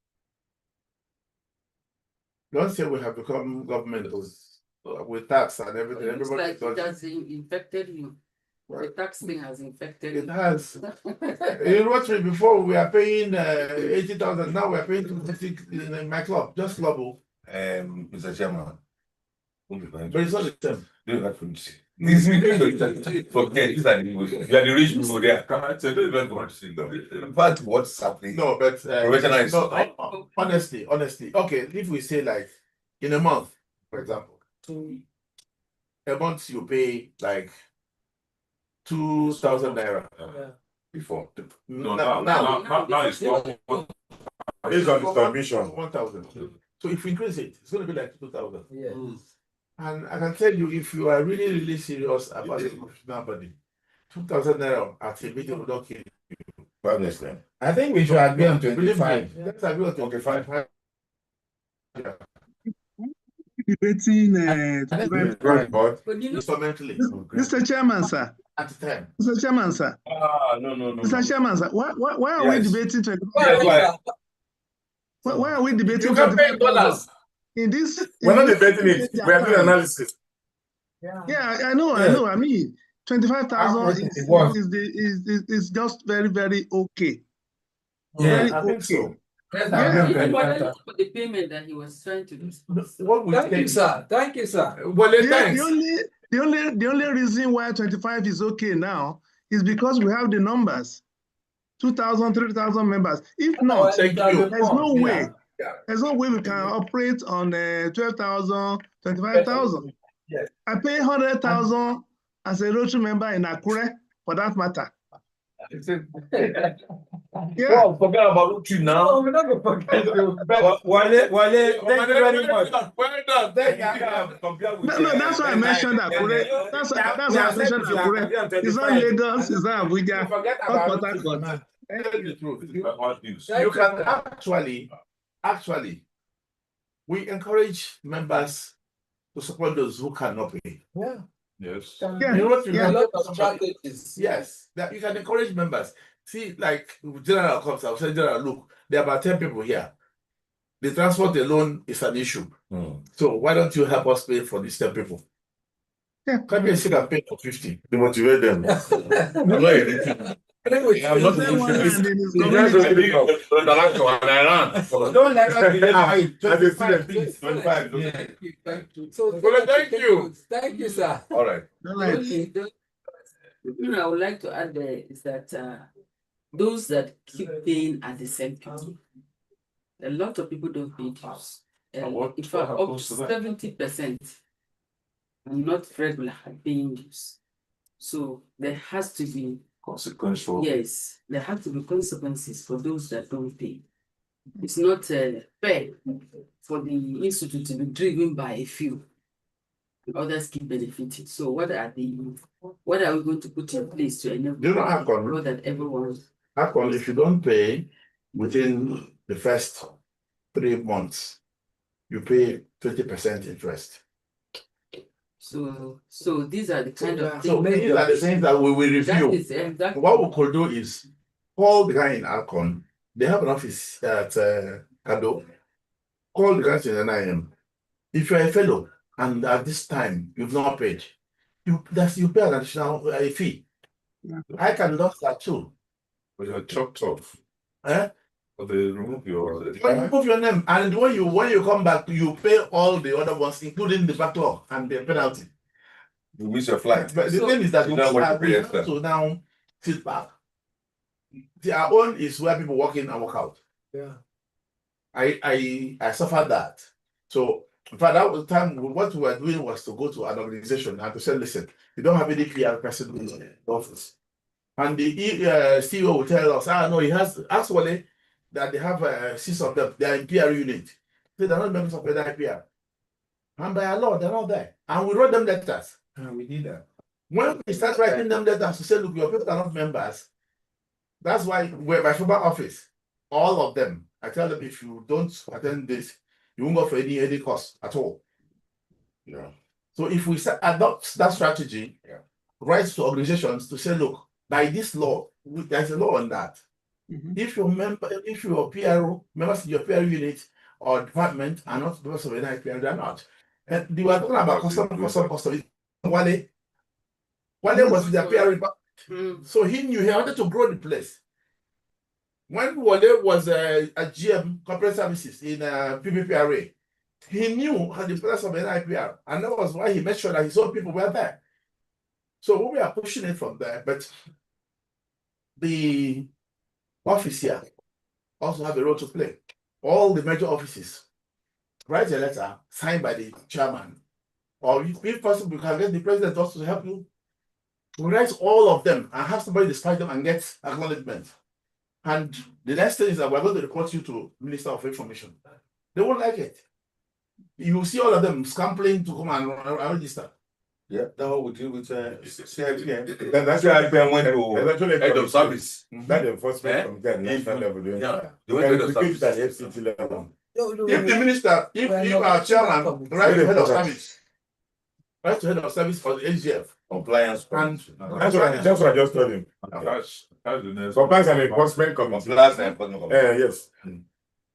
Don't say we have become government with tax and everything. It looks Everybody like it does. has infected you. The tax thing has infected It you. has. In Rotary, before we are paying 80,000, now we are paying 250 in my club, just club. Mr. Chairman. But it's not the same. Do that for me. Forget these are the people. You are the rich people there. Come on, say don't even want to see them. In fact, what's happening? No, but Professional is- no, honestly. Okay, if we say like in a month, for example, a month you pay like 2,000 naira before. No, now it's not. Based on distribution. 1,000. So if we increase it, it's going to be like 2,000. Yeah. And I can tell you, if you are really, really serious about the professional body, 2,000 naira at a meeting will not kill you. Honestly. I think we should agree on Believe me, 25. let's agree on 25. Yeah. Debating Right, but Instrumentally. Mr. Chairman, sir. At the time. Mr. Chairman, sir. No. Mr. Chairman, sir. Why are we Yes. debating 25? Yes, Why are we debating you can pay in 25,000? dollars. In this, We're not in this- debating it. We are doing analysis. Yeah, I know. I mean, 25,000 It was. is just very, very okay. Yeah, Very I think okay. so. Yes, Yeah. I agree on It's 25,000. for the payment that he was trying to do. What we Thank you, take, sir. Thank you, sir. well, thanks. The only reason why 25 is okay now is because we have the numbers. 2,000, 3,000 members. If not, Thank you. there's no way. Yeah. There's no way we can operate on 12,000, 25,000. Yes. I pay 100,000 as a Rotary member in Akure, for that matter. Yeah. Well, forget about you now. we're not going to forget you. Wale, thank you very much. No, that's why I mentioned Akure. That's why I mentioned Akure. It's not Lagos, it's not Abuja, Forget not about Port it. Harcourt. Tell you the truth. News. You can actually, we encourage members to support those who cannot pay. Yeah. Yes. Yeah. You know what you A can lot of strategies. Yes, that you can encourage members. See, like General comes, I'll say, General, look, there are about 10 people here. The transport alone is an issue. So why don't you help us pay for these 10 people? Yeah. Can you still pay for 50? To motivate them. I'm not a rich man. I'm not Say one hand in his Don't community. let us be late. As a student, please. 25. Yeah. So Well, thank you. Thank you, sir. All right. The thing I would like to add there is that those that keep paying at the same time, a lot of people don't pay dues. In fact, up to 70% are not regular at paying dues. So there has to be Consequential. yes, there have to be consequences for those that don't pay. It's not fair for the institute to be driven by a few. Others keep benefiting. So what are we going to put in place to enable Do you know Akon? that everyone Akon, if you don't pay within the first 3 months, you pay 20% interest. so these are the kind of So these are the things that we will review. That is exactly What we could do is call the guy in Akon. They have an office at Kado. Call the guys in NIM. If you're a fellow and at this time you've not paid, you pay an additional fee. Yeah. I can lost that too. But you're chopped off. Eh? But they remove your. When you remove your name, and when you come back, you pay all the other ones, including the backlog and the penalty. You miss your flight. But the thing is that You we know what have to pay to now sit back. Our own is where people walk in and walk out. Yeah. I suffered that. So in fact, that was the time what we were doing was to go to an organization and to say, listen, you don't have any PR person in the office. And the CEO will tell us, no, he has actually that they have 6 of them, they are in PR unit. So they're not members of the NIPR. And by law, they're not there. And we wrote them letters. And we did that. When we start writing them letters to say, look, your people are not members, that's why we're my former office, all of them, I tell them if you don't attend this, you won't go for any cost at all. Yeah. So if we adopt that strategy, write to organizations to say, look, by this law, there's a law on that. If your PRO, members of your PRO unit or department are not members of an NIPR, they're not. And they were talking about custom. Wale was their PRO. So he knew he wanted to grow the place. When Wale was a GM corporate services in PPPRA, he knew how the presence of NIPR, and that was why he made sure that his own people were there. So we are pushing it from there, but the office here also have a role to play. All the major offices write a letter signed by the chairman, or if possible, you can get the president also to help you. We write all of them and have somebody despite them and get acknowledgement. And the next thing is that we're going to report you to Minister of Information. They won't like it. You will see all of them scampering to come and register. Yeah, that's what we do with CIPM. That's why I went to head of service. That enforcement from the national level. Yeah, they went to the service at FCT level. If the minister, if our chairman write to head of service, write to head of service for the AGF. Compliance. And that's what I just told him. That's the next. Compliance and enforcement committee. Yes.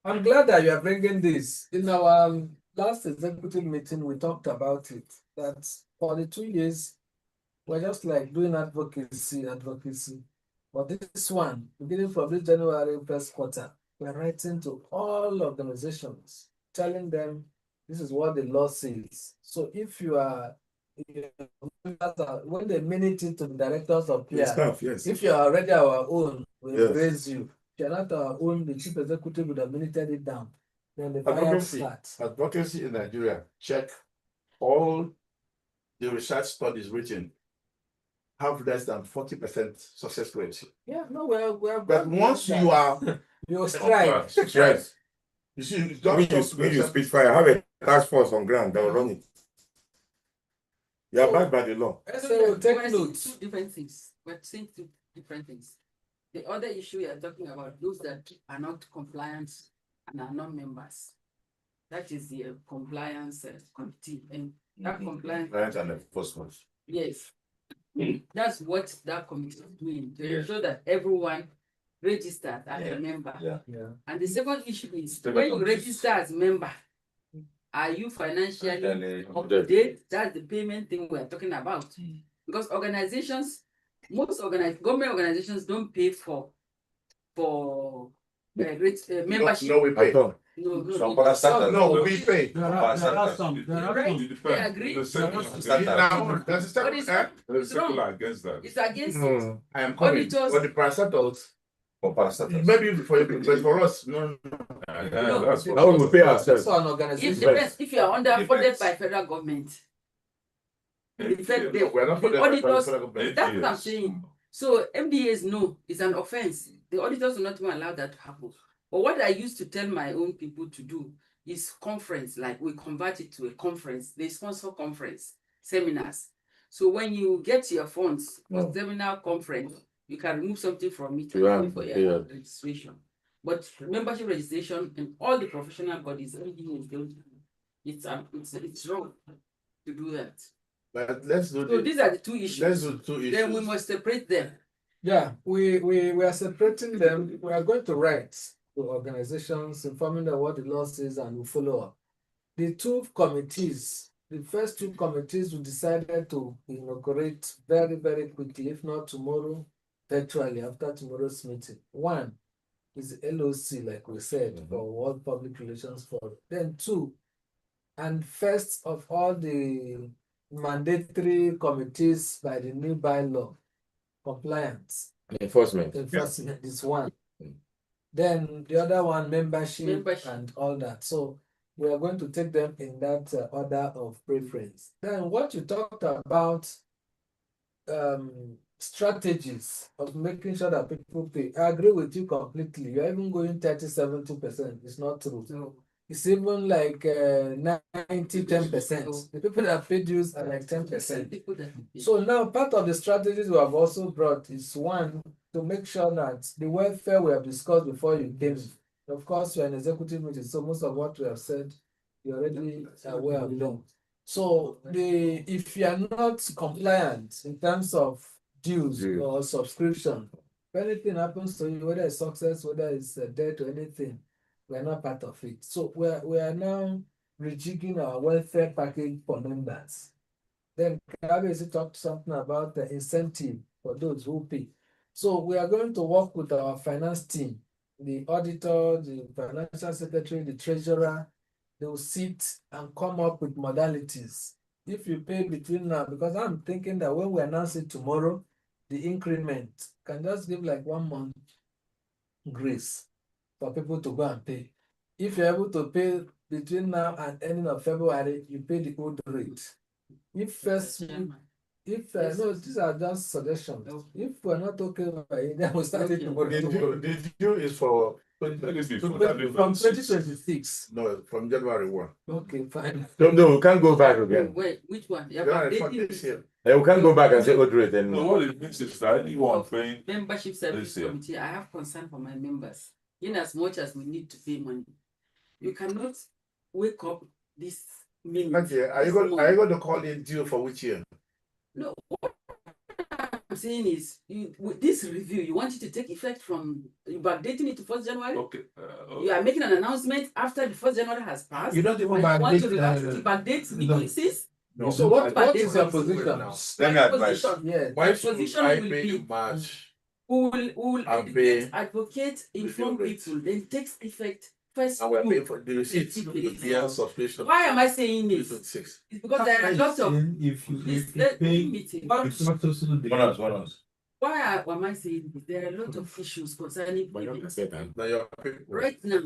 I'm glad that you are bringing this. In our last executive meeting, we talked about it. That for the 2 years, we're just like doing advocacy. But this one, beginning from this January first quarter, we're writing to all organizations, telling them this is what the law says. So if you are when they minute it to the directors of PR, Staff, yes. if you are already our own, we Yes. raise you. If you're not our own, the chief executive would have minuted it down. Then the fire starts. Advocacy in Nigeria, check all the research studies written have less than 40% success rate. Yeah, no, we're But once you are you strike. Yes. you see, you When you speak fire, have a task force on ground that will run it. You are backed by the law. So take we're notes. saying two different things. We're saying two different things. The other issue we are talking about, those that are not compliant and are not members. That is the compliance committee. And that compliance. Compliance and enforcement. Yes. That's what that committee is doing to ensure that everyone registers as a member. Yeah. And the second issue is Second when you issue. register as member, are you financially up to date? That's the payment thing we're talking about. Because organizations Most government organizations don't pay for membership. No, we pay. No, Some it- parastatals. No, we pay. There are some. They agree. The secular Now, that's But it's eh? the secular against that. It's against it. No, I am coming. Auditors- For the parastatals, For parastatals. maybe for you, but for us, no. No, That's the- what Now we pay ourselves. So an It organization. depends if you are funded Depends. by federal government. The fed- No, we're not for the the auditors- federal government. That's what I'm saying. So MDAs know it's an offense. The auditors will not even allow that to happen. But what I used to tell my own people to do is conference, like we convert it to a conference. They sponsor conference, seminars. So when you get your funds for seminar conference, you can remove something from it and Yeah, pay for your yeah. registration. But membership registration in all the professional bodies, everything is done. It's wrong to do that. But let's do So these are the two issues. Let's do two issues. Then we must separate them. Yeah, we are separating them. We are going to write to organizations, informing them what the law says, and we follow up. The two committees, the first two committees, we decided to inaugurate very, very quickly, if not tomorrow, virtually after tomorrow's meeting. One is the LOC, like we said, for World Public Relations Forum. Then two, and first of all the mandatory committees by the new bylaw, compliance. Enforcement. Enforcement is one. Then the other one, membership and all that. So we are going to take them in that order of preference. Then what you talked about, strategies of making sure that people pay. I agree with you completely. You're even going 30-70%. It's not true. No. It's even like 90-10%. The people that pay dues are like 10%. So now part of the strategies we have also brought is one, to make sure that the welfare we have discussed before you came. Of course, you're an executive meeting, so most of what we have said, you're already aware of them. So if you are not compliant in terms of dues or subscription, if anything happens to you, whether it's success, whether it's death or anything, we are not part of it. So we are now rejigging our welfare package for members. Then Kabezi talked something about the incentive for those who pay. So we are going to work with our finance team, the auditor, the financial secretary, the treasurer. They will sit and come up with modalities. If you pay between now, because I'm thinking that when we announce it tomorrow, the increment can just give like 1 month grace for people to go and pay. If you're able to pay between now and ending of February, you pay the old rate. If first, no, these are just suggestions. If we're not okay with it, then we'll start it tomorrow. The due is for from 2026. No, from January 1. Okay, fine. No, we can't go back again. Wait, which one? Yeah, January for this year. We can't go back and say old rate anymore. So what it means is that anyone paying Membership Service this year. Committee, I have concern for my members. In as much as we need to pay money, you cannot wake up this minute. Okay, are you going to call in due for which year? No, what I'm saying is, with this review, you want it to take effect from, you backdating it to 1st January? Okay. You are making an announcement after the 1st January has passed. You don't even and you want to backdate, backdate the no. policies? No. So what Backdate is your policies position? now? Let me advise. Yes. Why My should position I will pay be- in March? Who will I'll educate, pay advocate, inform rate. people, then takes effect first. And we're paying for the receipts, Yes. the year subscription. Why am I saying this? 2026. It's because there are lots of If you Please, pay, meeting. it's not also the. One us. Why am I saying this? There are a lot of issues concerning payments. Now your people. Right now,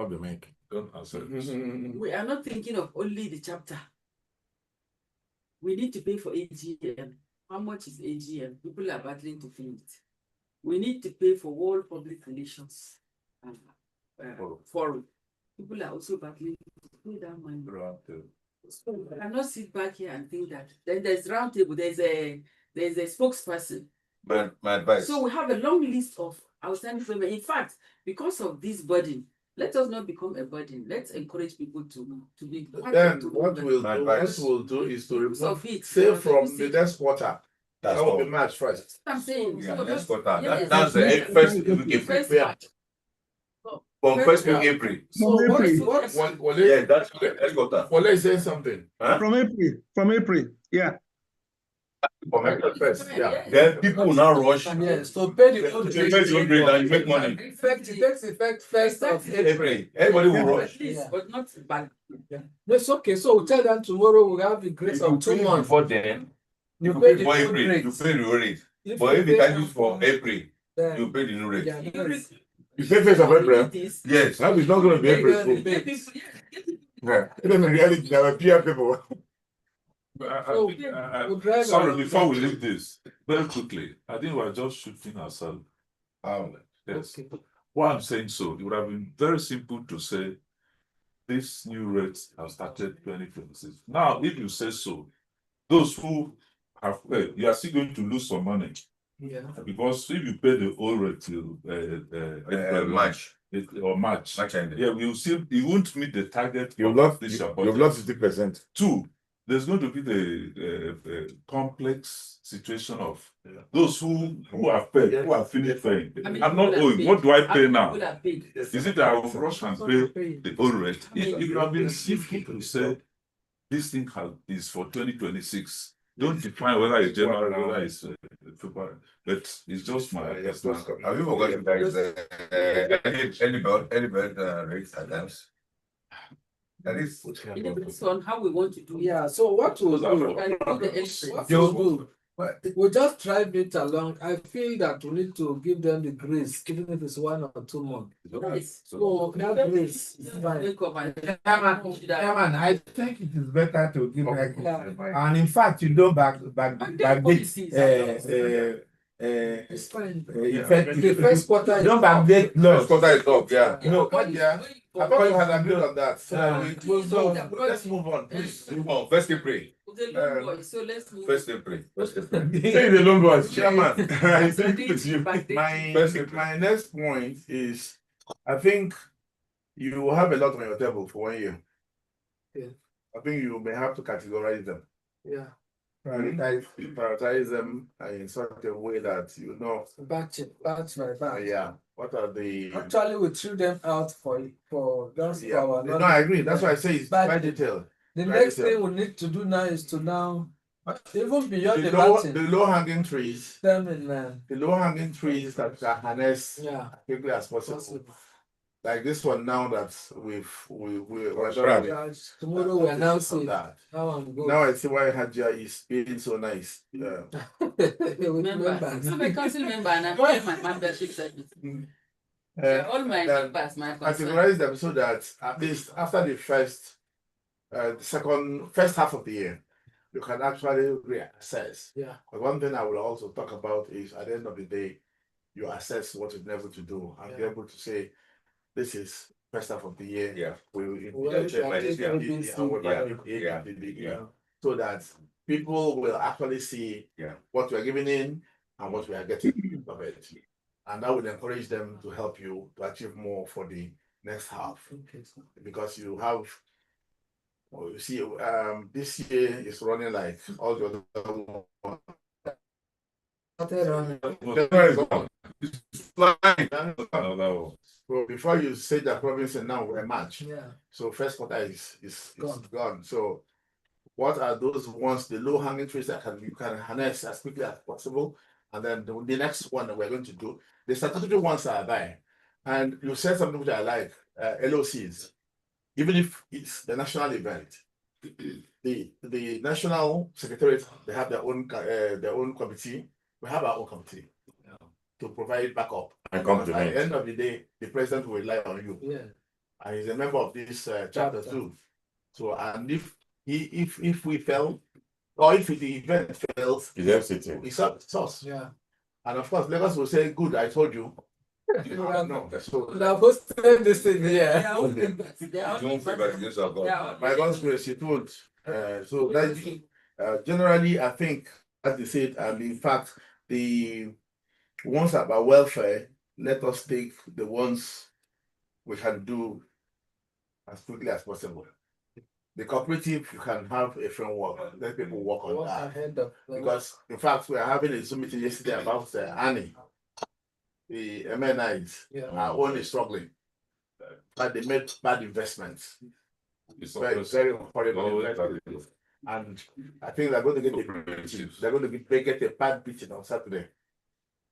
Of the mic. Don't answer it. we are not thinking of only the chapter. We need to pay for AGM. How much is AGM? People are battling to pay it. We need to pay for World Public Relations Forum. People are also battling to pay that money. So we cannot sit back here and think that. Then there's roundtable. There's a spokesperson. My advice. So we have a long list of outstanding payments. In fact, because of this burden, let us not become a burden. Let's encourage people to be. Then what we'll do is to remove, save from the next quarter. That will be March 1st. I'm saying. Yeah, so let's just- go down. yes. That's the first week April. First Yeah. March. From first week April. So what Yeah, that's okay. Let's go down. Well, let's say something. Huh? From April. Yeah. For April 1st, yeah. Then people will now rush. Yes, so pay the old To pay the old rate and you make money. It takes effect first of April. Everybody will rush. Yeah. But not back. Yeah. No, it's okay. So we'll tell them tomorrow we'll have the grace of 2 months. Before then, You you pay pay the for old April, rate. you pay the old rate. If But you if you pay can use for April, then you pay the new rate. yeah, yes. You pay first of April. Yes. That is not going to be April. April. Yeah. It doesn't really there are fewer people. So, we'll drive Sorry, around. before we leave this, very quickly, I think we're just shooting ourselves. Yes. Okay. Why I'm saying so, it would have been very simple to say this new rates have started 2026. Now, if you say so, those who have paid, you are still going to lose some money. Yeah. Because if you pay the old rate till April, March. Or March, yeah, you won't meet the target. You've lost 50%. Two, there's going to be the complex situation of those who have paid, who have finished paying. I'm not owing. What do I pay now? Is it that I will rush and pay the old rate? It would have been simple to say this thing is for 2026. Don't define whether it's January or whether it's February. But it's just my personal. Have you forgotten there is any bird rates at times? That is It depends on how we want to do it. Yeah, so what we'll do, we'll just drive it along. I feel that we need to give them the grace, even if it's 1 or 2 months. Yes. So that grace is fine. Chairman, I think it is better to give and in fact you don't It's fine. the first quarter don't backdate laws. First quarter is up, yeah. No, yeah. I thought you had agreed on that. Let's move on, please. Move on. First April. So let's move. First April. Say the long boys, Chairman. First My next point is, I think you will have a lot on your table for 1 year. Yeah. I think you may have to categorize them. Yeah. Prioritize them in such a way that you know. Batch by batch. Yeah. What are the? Actually, we threw them out for just Yeah. for our No, I agree. That's why I say it's But quite detailed. The Quite next detailed. thing we need to do now is to now even beyond the The low hanging trees. Them in man. The low hanging trees that can harness Yeah. as quickly as possible. Like this one now that we're tomorrow we announce it. that. Now Now I see why Hajia is being so nice. Member. I'm a council member and I'm paying my membership service. All my members, my categorize them so that at least after the first half of the year, you can actually reassess. Yeah. But one thing I will also talk about is at the end of the day, you assess what you've been able to do and be able to say, this is first half of the year. Yeah. So that people will actually see what we are giving in and what we are getting of it. And that will encourage them to help you to achieve more for the next half. Because you have, you see, this year is running like all the other. So before you say that province and now we're March. Yeah. So first quarter is gone. So what are those ones, the low hanging trees that you can harness as quickly as possible? And then the next one that we're going to do, the statutory ones are there. And you said something which I like, LOCs. Even if it's the national event, the national secretariat, they have their own committee. We have our own committee to provide backup. And at the end of the day, the president will rely on you. Yeah. And he's a member of this chapter too. So, and if we fail, or if the event fails, it's us. Yeah. And of course, Lagos will say, "Good, I told you." No, so now who's saying this thing here? by God's grace, it won't. So that generally, I think, as they said, and in fact, the ones about welfare, let us take the ones we can do as quickly as possible. The cooperative, you can have a framework, let people work on that. Because, in fact, we are having a Zoom meeting yesterday about Annie. The MNIs are only struggling, but they made bad investments. It's very horrible. And I think they're going to get a bad beating on Saturday.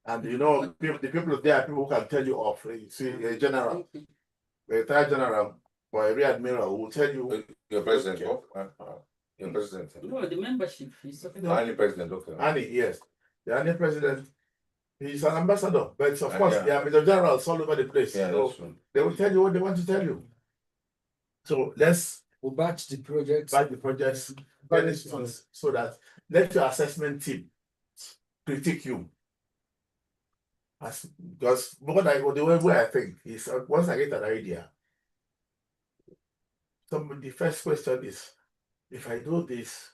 And you know, the people there are people who can tell you off. You see, a general, a retired general or a rear admiral will tell you. Your president, your president. No, the membership is Any president, okay. Any, yes. The any president, he's an ambassador, but of course, there are major generals all over the place. Yeah, so they will tell you what they want to tell you. So let's batch the projects. So that let your assessment team critique you. Because the way I think is once I get an idea, the first question is, if I do this,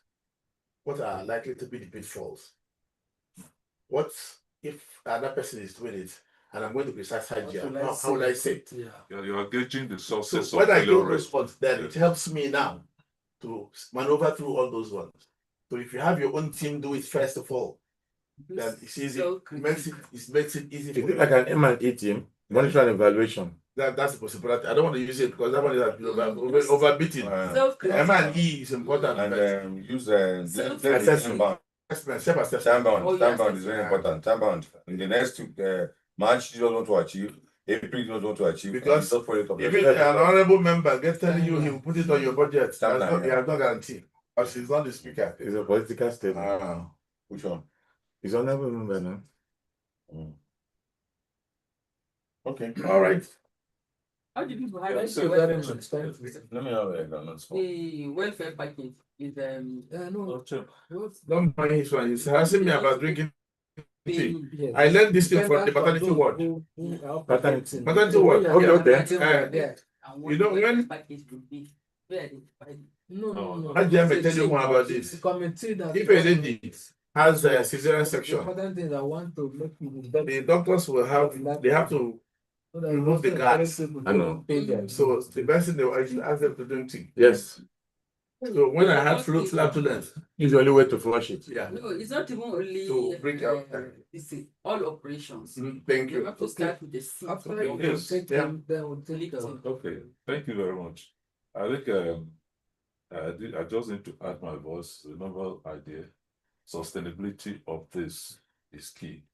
what are likely to be the pitfalls? What if another person is doing it and I'm going to criticize Hajia? How will I say it? Yeah, you are gauging the success so when I do failure those ones, then it helps me now to maneuver through all those ones. So if you have your own team do it first of all, then it's easy. It makes it easy. Is it like an M&E team? Monitoring and evaluation. That's the possibility. I don't want to use it because that one is overbeating. M&E is important. And use assessment. Self-assessment. Time-bound is very important. Time-bound. In the next March, you don't want to achieve. April, you don't want to achieve. Because even an honorable member gets telling you he will put it on your budget. He has no guarantee. Because he's not the speaker. It's a political statement. Which one? He's honorable member now. Okay. All right. How did people have Thank you very much. Let me have a the welfare package is no. Don't mind his one. He's asking me about drinking tea. Yes. I learned this thing from the maternity ward. Maternity ward. Okay. You know when package would be No. I may tell you more about this. Committee that if a lady has a cesarean section, important things I want to make the doctors will have to remove the guards. I know. So the best thing they will actually ask them to drink tea. Yes. So when I had flatulence, it's the only way to flush it. Yeah. No, it's not even only to bring out. it's all operations. Thank you. You have to start with the C. After you Yes. take them, then we'll take them. Okay, thank you very much. I think I just need to add my voice. The novel idea, sustainability of this is key.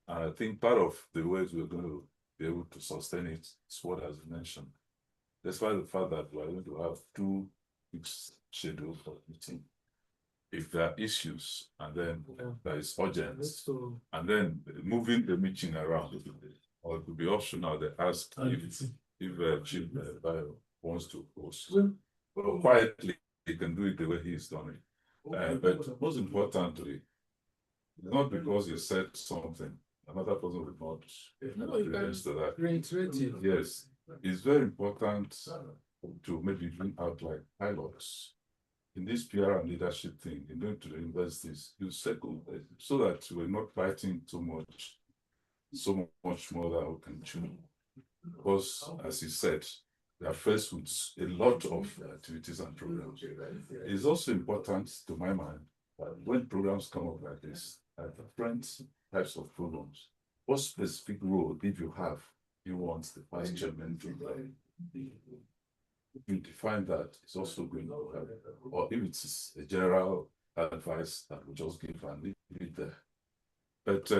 And I think part of the ways we're going to be able to sustain it is what has been mentioned. Despite the fact that we're going to have 2 weeks scheduled for meeting. If there are issues and then there is urgence, and then moving the meeting around, or it will be optional, they ask if Chief Bio wants to host. Well, quietly, he can do it the way he's done it. But most importantly, not because you said something, another person will not reference to that. Yes, it's very important to maybe bring out like pilots in this PR and leadership thing, in going to the universities, you circle so that we're not fighting so much more than we can chew. Because, as he said, they are faced with a lot of activities and programs. It's also important, to my mind, that when programs come up like this, different types of programs, what specific role, if you have, you want the vice chairman to play? If you define that, it's also going to help. Or if it's a general advice that we just give and leave it there. But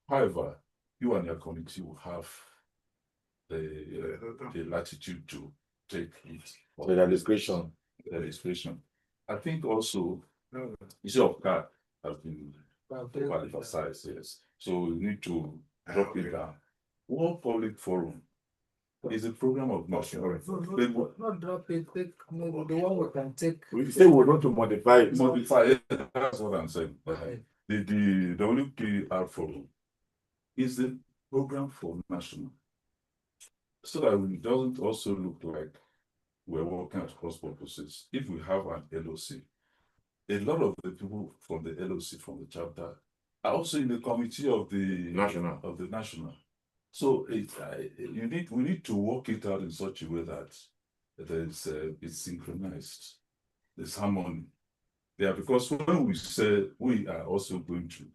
however, you and your committee will have the latitude to take it. The discretion. I think also issue of card has been emphasized, yes. So we need to drop it down. World Public Forum is a program of national. Not drop it, take maybe the one we can take. We say we want to modify it. That's what I'm saying. The WPR Forum is the program for national. So that it doesn't also look like we're working at cross purposes. If we have an LOC, a lot of the people from the LOC, from the chapter, are also in the committee of the national. So we need to work it out in such a way that it's synchronized. There's harmony there, because when we say we are also going to,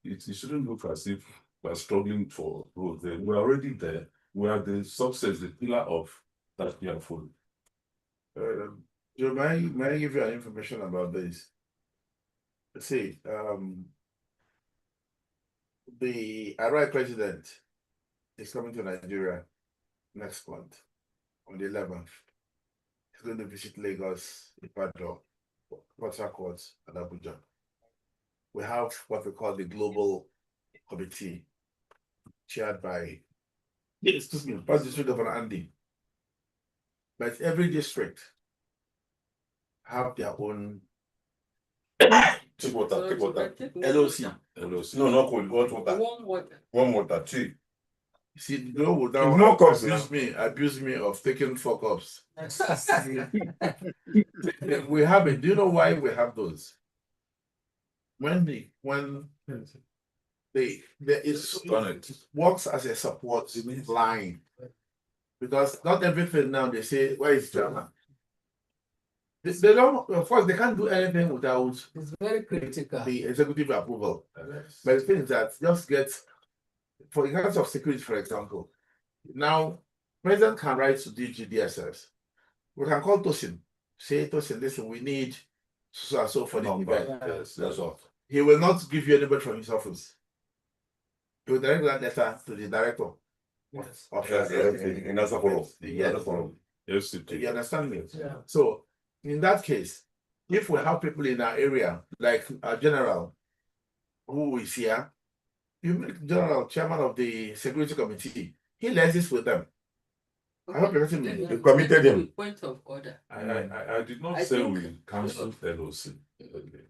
it shouldn't look as if we're struggling for growth. We're already there. We are the success, the pillar of that we are following. Joe, may I give you an information about this? See, the Iraq president is coming to Nigeria next month on the 11th. He's going to visit Lagos, Ibadan, Port Harcourt, and Abuja. We have what we call the Global Committee, chaired by, excuse me, Past District Governor Andy. But every district have their own Take water. LOC. No, not cold, hot water. Warm water. Warm water, tea. See, the girl would It's now no cups abuse me of taking 4 cups. We have it. Do you know why we have those? When there is works as a support line, because not everything now they say where is German. They don't. Of course, they can't do anything without It's very critical. the executive approval. But the thing is that just get, for the case of security, for example, now president can write to DGDSS. We can call Tosin, say Tosin, listen, we need so and so for the event. Yes, that's all. He will not give you anybody from his office. He will direct that letter to the director. Yes. Of Yes, in that's a follow. Yes. Yes, You understand me? Yeah. So in that case, if we have people in our area, like a general who is here, you make general chairman of the security committee. He liaises with them. I hope you're getting me. You committed him. Point of order. I did not I say think- we cancelled LOC.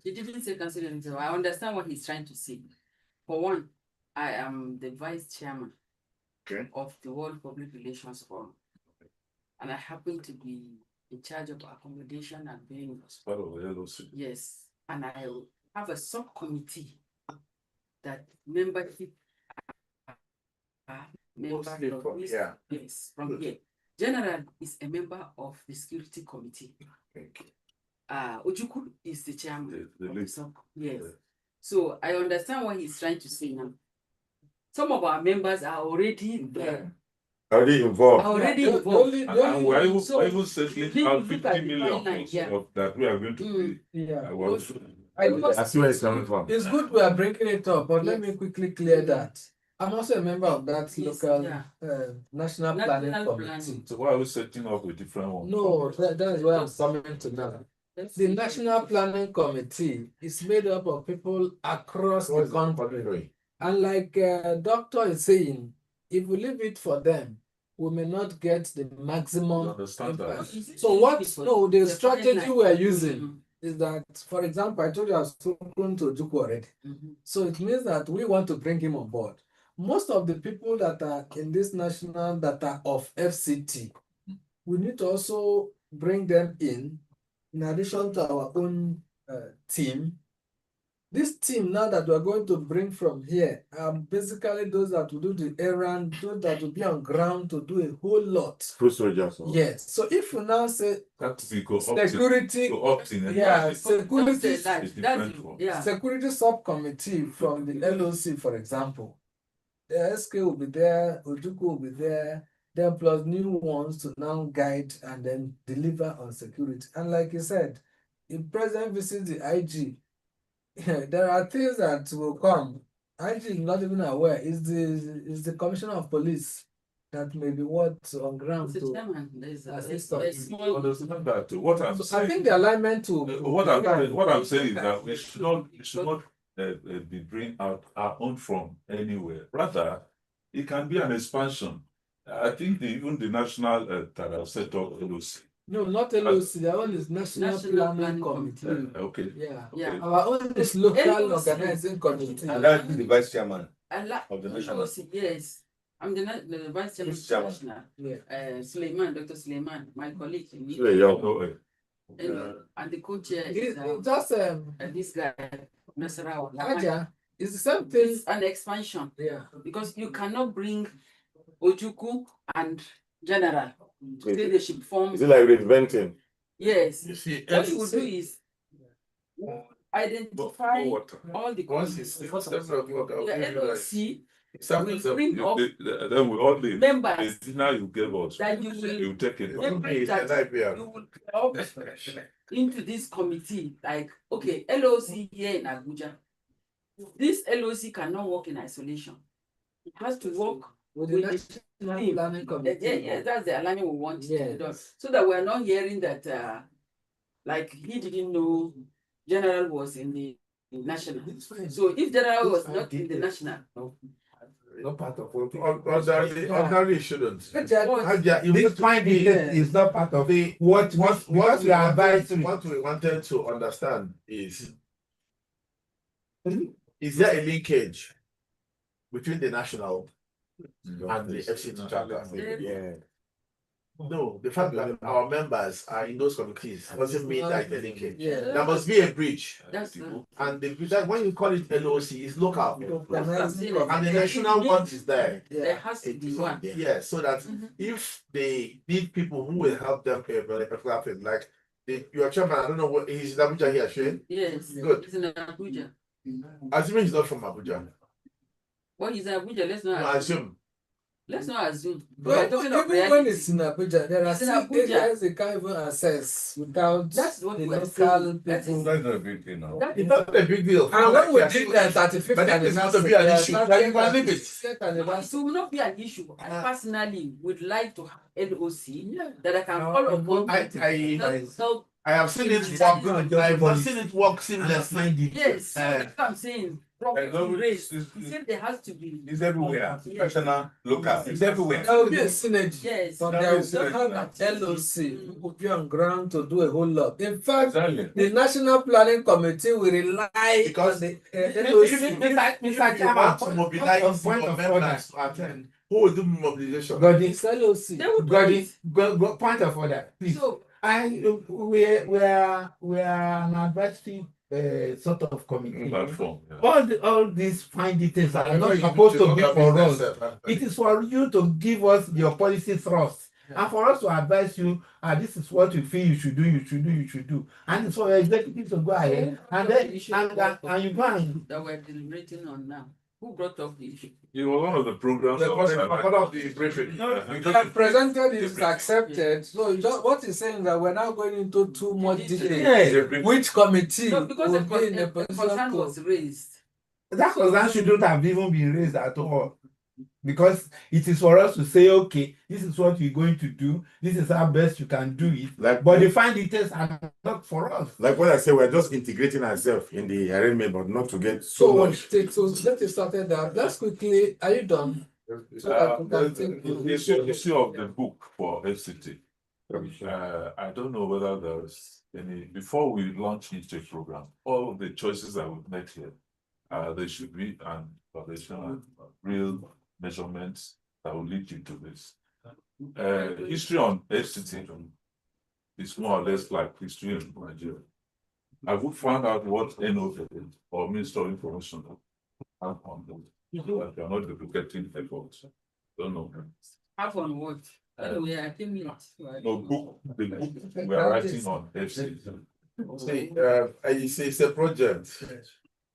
He didn't say cancel anything. I understand what he's trying to say. For one, I am the vice chairman of the World Public Relations Forum. And I happen to be in charge of accommodation and being Part of the LOC. yes. And I have a subcommittee that membership are members Mostly of from this- here. Yes, from Good. here. General is a member of the security committee. Ojukwu is the chairman. The of lead. yes. So I understand what he's trying to say now. Some of our members are already there. Already involved. Already The involved. And we're even, So, we're even settling people out look 50 at the million timeline, yeah. of that we are going to pay. Yeah. I was- I see where it's coming from. It's good we are breaking it up, but let Yes. me quickly clear that. I'm also a member of that Yes, local yeah. national National planning planning. committee. So why are we setting up a different one? No, that is where I'm coming to now. The National Planning Committee is made up of people across the country. And like Doctor is saying, if we leave it for them, we may not get the maximum You understand that? impact. So what, no, the strategy line. we are using is that, for example, I told you I've spoken to Ojukwu already. So it means that we want to bring him on board. Most of the people that are in this national that are of FCT, we need to also bring them in addition to our own team. This team now that we're going to bring from here are basically those that will do the errand, those that will be on ground to do a whole lot. Food soldiers. Yes. So if we now say Security. security, yeah, security, Yeah. security subcommittee from the LOC, for example, the SK will be there, Ojukwu will be there, then plus new ones to now guide and then deliver on security. And like you said, if President visits the IG, there are things that will come. IG is not even aware. It's the Commissioner of Police that may be what on ground Mr. to Chairman, there's assist a us. small Understand that. What I'm So saying, I think the alignment to what I'm saying is that we should not be bringing out our own from anywhere. Rather, it can be an expansion. I think even the national that have set up LOC. no, not LOC. Their own is National Planning Committee. Okay. Yeah. Yeah. Our own is local LOC. organizing committee. And that's the vice chairman of the national. LOC, yes. I'm the vice chairman of the Chairman. national. Yeah. Suleiman, Dr. Suleiman, my colleague. And the co-chair is It's just this guy, Nasarawa. Aja, it's the same thing. It's an expansion. Yeah. Because you cannot bring Ojukwu and General leadership form. Is it like reinventing? Yes. You see, What you will do is identify all the once it's the LOC will bring up Then we all leave. members The dinner you gave us, that you will take it. members that you will help into this committee. Like, okay, LOC here in Abuja. This LOC cannot work in isolation. It has to work with the team. Yes, that's the alignment we want to be done. So that we're not hearing that like he didn't know General was in the national. So if General was not in the national, not part of what ordinarily shouldn't. This point is not part of it. What we wanted to understand is there a linkage between the national and the FCT charter? Yeah. No, the fact that our members are in those committees doesn't mean that it's a linkage. Yeah. There must be a bridge. That's and that when you call it LOC, it's local. And the national one is there. There has to be one. Yeah, so that if they need people who will help them pay a particular thing, like your chairman, I don't know what he's in Abuja here, Shane? Yes. Good. He's in Abuja. Assuming he's not from Abuja. Well, he's in Abuja, let's not assume. Let's not assume. Well, even when it's in Abuja, there are still areas they can't even access without the local people. That's not a big deal now. It's not a big deal. And when we did the 35th but that is not to be an issue. Like you can leave it. So will not be an issue. I personally would like to have LOC that I can call upon. I have seen it work. I have seen it work seamlessly. Yes, that's what I'm saying. He said there has to be. It's everywhere. Professional, local. It's everywhere. There will be a synergy. Yes. But there will not have LOC who will be on ground to do a whole lot. In fact, the National Planning Committee will rely because on the Mr. Chairman to mobilize your members to attend. Who will do mobilization? It's LOC. Point of order, please. We are an advisory sort of committee. All these fine details are not supposed to be for us. It is for you to give us your policy thrust. And for us to advise you, this is what you feel you should do. And it's for your executive to go ahead and then and you go and that we're deliberating on now. Who brought up the issue? It was one of the programs. Part of the briefing. You have presented it, accepted. So what he's saying that we're now going into too much detail. Which committee no, because will be in a concern was raised. That concern shouldn't have even been raised at all. Because it is for us to say, okay, this is what we're going to do. This is how best you can do it. But the fine details are not for us. Like what I say, we're just integrating ourselves in the arrangement, but not to get so much. So let's get started that. Let's quickly. Are you done? The issue of the book for FCT. I don't know whether there's any before we launch into a program. All of the choices that we've made here, there should be an evaluation and real measurements that will lead you to this. History on FCT is more or less like history in Nigeria. I would find out what NOA or Minister of Information have on them. That they are not duplicating efforts. Don't know. Have on what? Anyway, I think no book. The book we are writing on FCT. See, it's a project,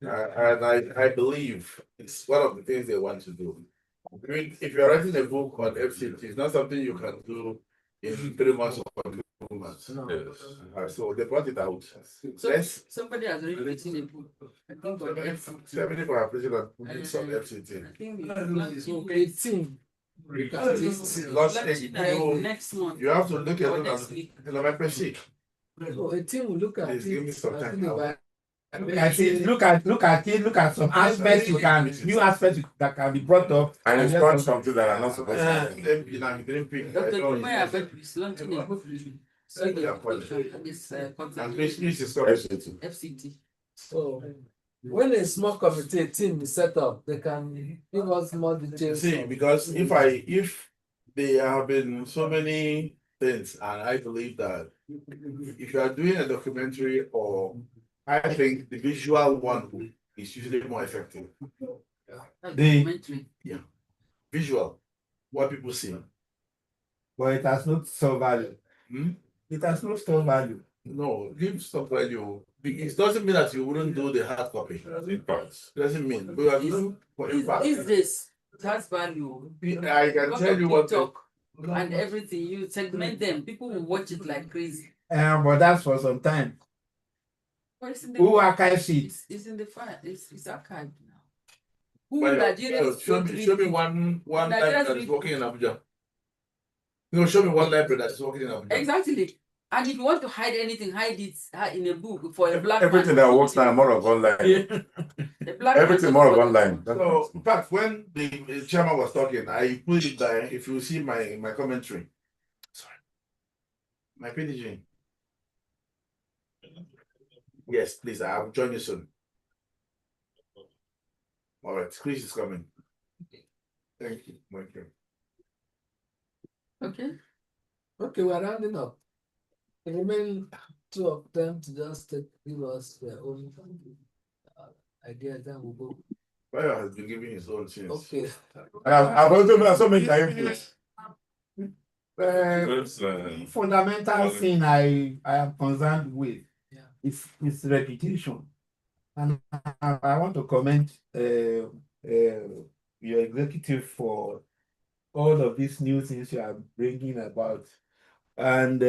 and I believe it's one of the things they want to do. I mean, if you're writing a book on FCT, it's not something you can do in 3 months or 2 months. Yes. So they brought it out. So somebody has already written a book. I think on FCT. 7 people have written on FCT. I think 18. Next month. You have to look at it on the membership. So a team will look at it. Give me some time. Look at some aspects new aspects that can be brought up. And it's not something that are not supposed to be. Dr. Jumaya is launching a book. FCT. So when a small committee team is set up, they can give us more details. See, because if there have been so many things, and I believe that if you are doing a documentary, or I think the visual one is usually more effective. Visual, what people see. But it has no store value. It has no store value. No, give store value. It doesn't mean that you wouldn't do the hard copy. It doesn't mean. Is this it has value. I can Because tell of you what TikTok and everything, you segment them, people will watch it like crazy. But that's for some time. But it's in the Who archives it? It's in the file. It's archived now. Who Well, Nigerians show don't me read one library Nigerians that is read working in Abuja. No, show me one library that is working in Abuja. Exactly. And if you want to hide anything, hide it in a book for a black Everything man. that works now, more of online. A black Everything man more of doesn't want online. So, in fact, when the chairman was talking, I put it there. If you see my commentary, sorry, my PDG. Yes, please. I will join you soon. All right, Chris is coming. Thank you. Thank you. Okay. Okay, we're rounding up. It remain two of them to just give us their own ideas, then we'll go. Well, has been giving his own things. Okay. I've also been so many times. Fundamental thing I am concerned with is reputation. And I want to commend your executive for all of these new things you are bringing about. And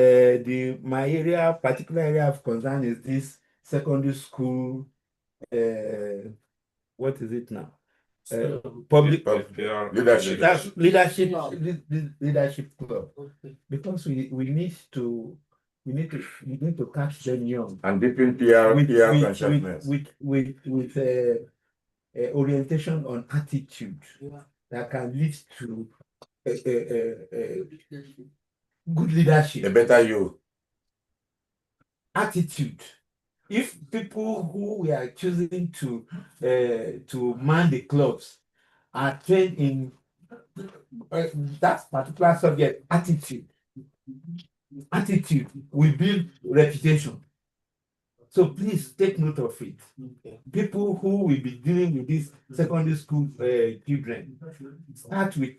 my particular area of concern is this secondary school, what is it now? Public leadership. That's leadership club. Okay. Because we need to catch them young And deepen PR consciousness. with orientation on attitude that can lead to good leadership. A better you. Attitude. If people who we are choosing to man the clubs are trained in that particular subject, attitude will build reputation. So please take note of it. People who will be dealing with these secondary school children, start with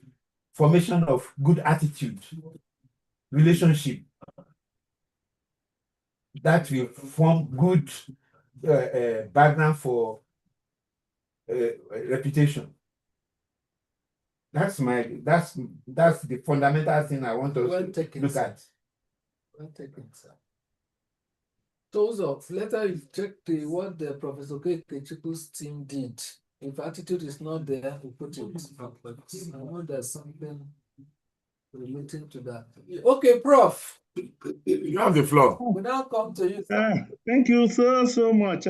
formation of good attitude, relationship, that will form good background for reputation. That's the fundamental thing I want us to look at. Well taken, sir. Those of later you check what the Professor Kekechiku's team did. If attitude is not there, we put it. I know there's something relating to that. Okay, Prof. You have the floor. We now come to you, sir. Thank you so much.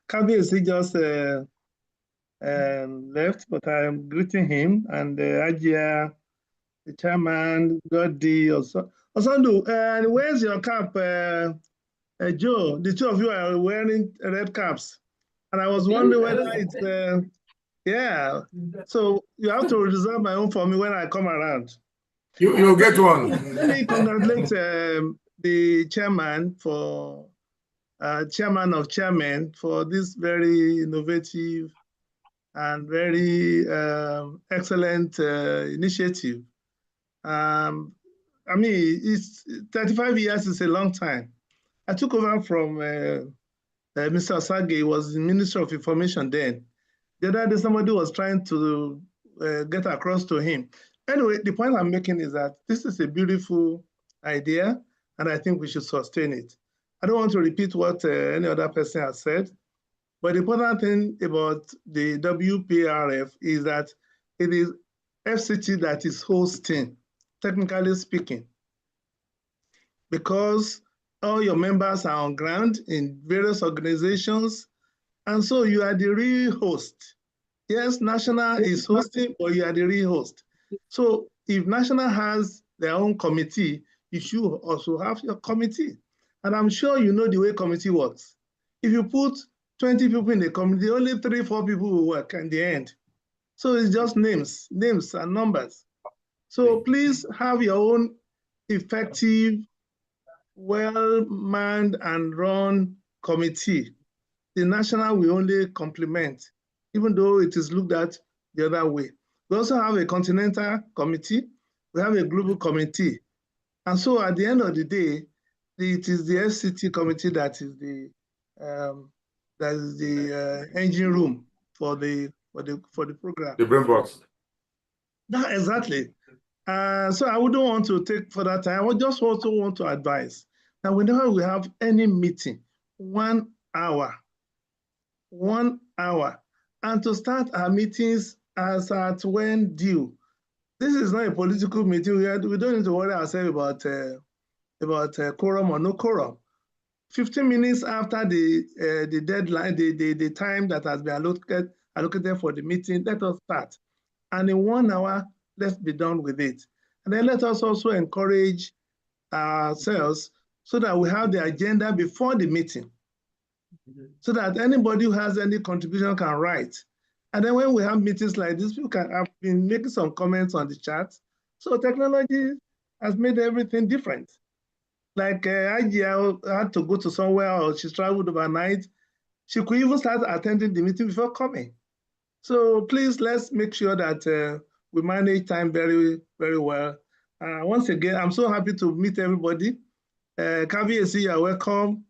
Kabiyesi just left, but I'm greeting him and Ajia, the chairman, Godi, Osandu. Where's your cap, Joe? The two of you are wearing red caps, and I was wondering whether it's yeah. So you have to reserve my own for me when I come around. You'll get one. Let me congratulate the chairman for chairman of chairmen for this very innovative and very excellent initiative. I mean, it's 35 years is a long time. I took over from Mr. Asage. He was the Minister of Information then. The other day, somebody was trying to get across to him. Anyway, the point I'm making is that this is a beautiful idea, and I think we should sustain it. I don't want to repeat what any other person has said, but the important thing about the WPRF is that it is FCT that is hosting, technically speaking, because all your members are on ground in various organizations, and so you are the real host. Yes, National is hosting, but you are the real host. So if National has their own committee, you should also have your committee. And I'm sure you know the way committee works. If you put 20 people in the committee, only 3-4 people will work in the end. So it's just names and numbers. So please have your own effective, well-manned and run committee. The National will only complement, even though it is looked at the other way. We also have a continental committee. We have a global committee. And so at the end of the day, it is the FCT committee that is the engine room for the program. The brain box. That exactly. So I wouldn't want to take further time. I would just also want to advise that whenever we have any meeting, 1 hour, 1 hour, and to start our meetings as at when due. This is not a political meeting. We don't need to worry ourselves about quorum or no quorum. 15 minutes after the deadline, the time that has been allocated for the meeting, let us start. And in 1 hour, let's be done with it. And then let us also encourage ourselves so that we have the agenda before the meeting, so that anybody who has any contribution can write. And then when we have meetings like this, people can have been making some comments on the chat. So technology has made everything different. Like Ajia had to go to somewhere, or she traveled overnight. She could even start attending the meeting before coming. So please, let's make sure that we manage time very, very well. Once again, I'm so happy to meet everybody. Kavi, you're welcome.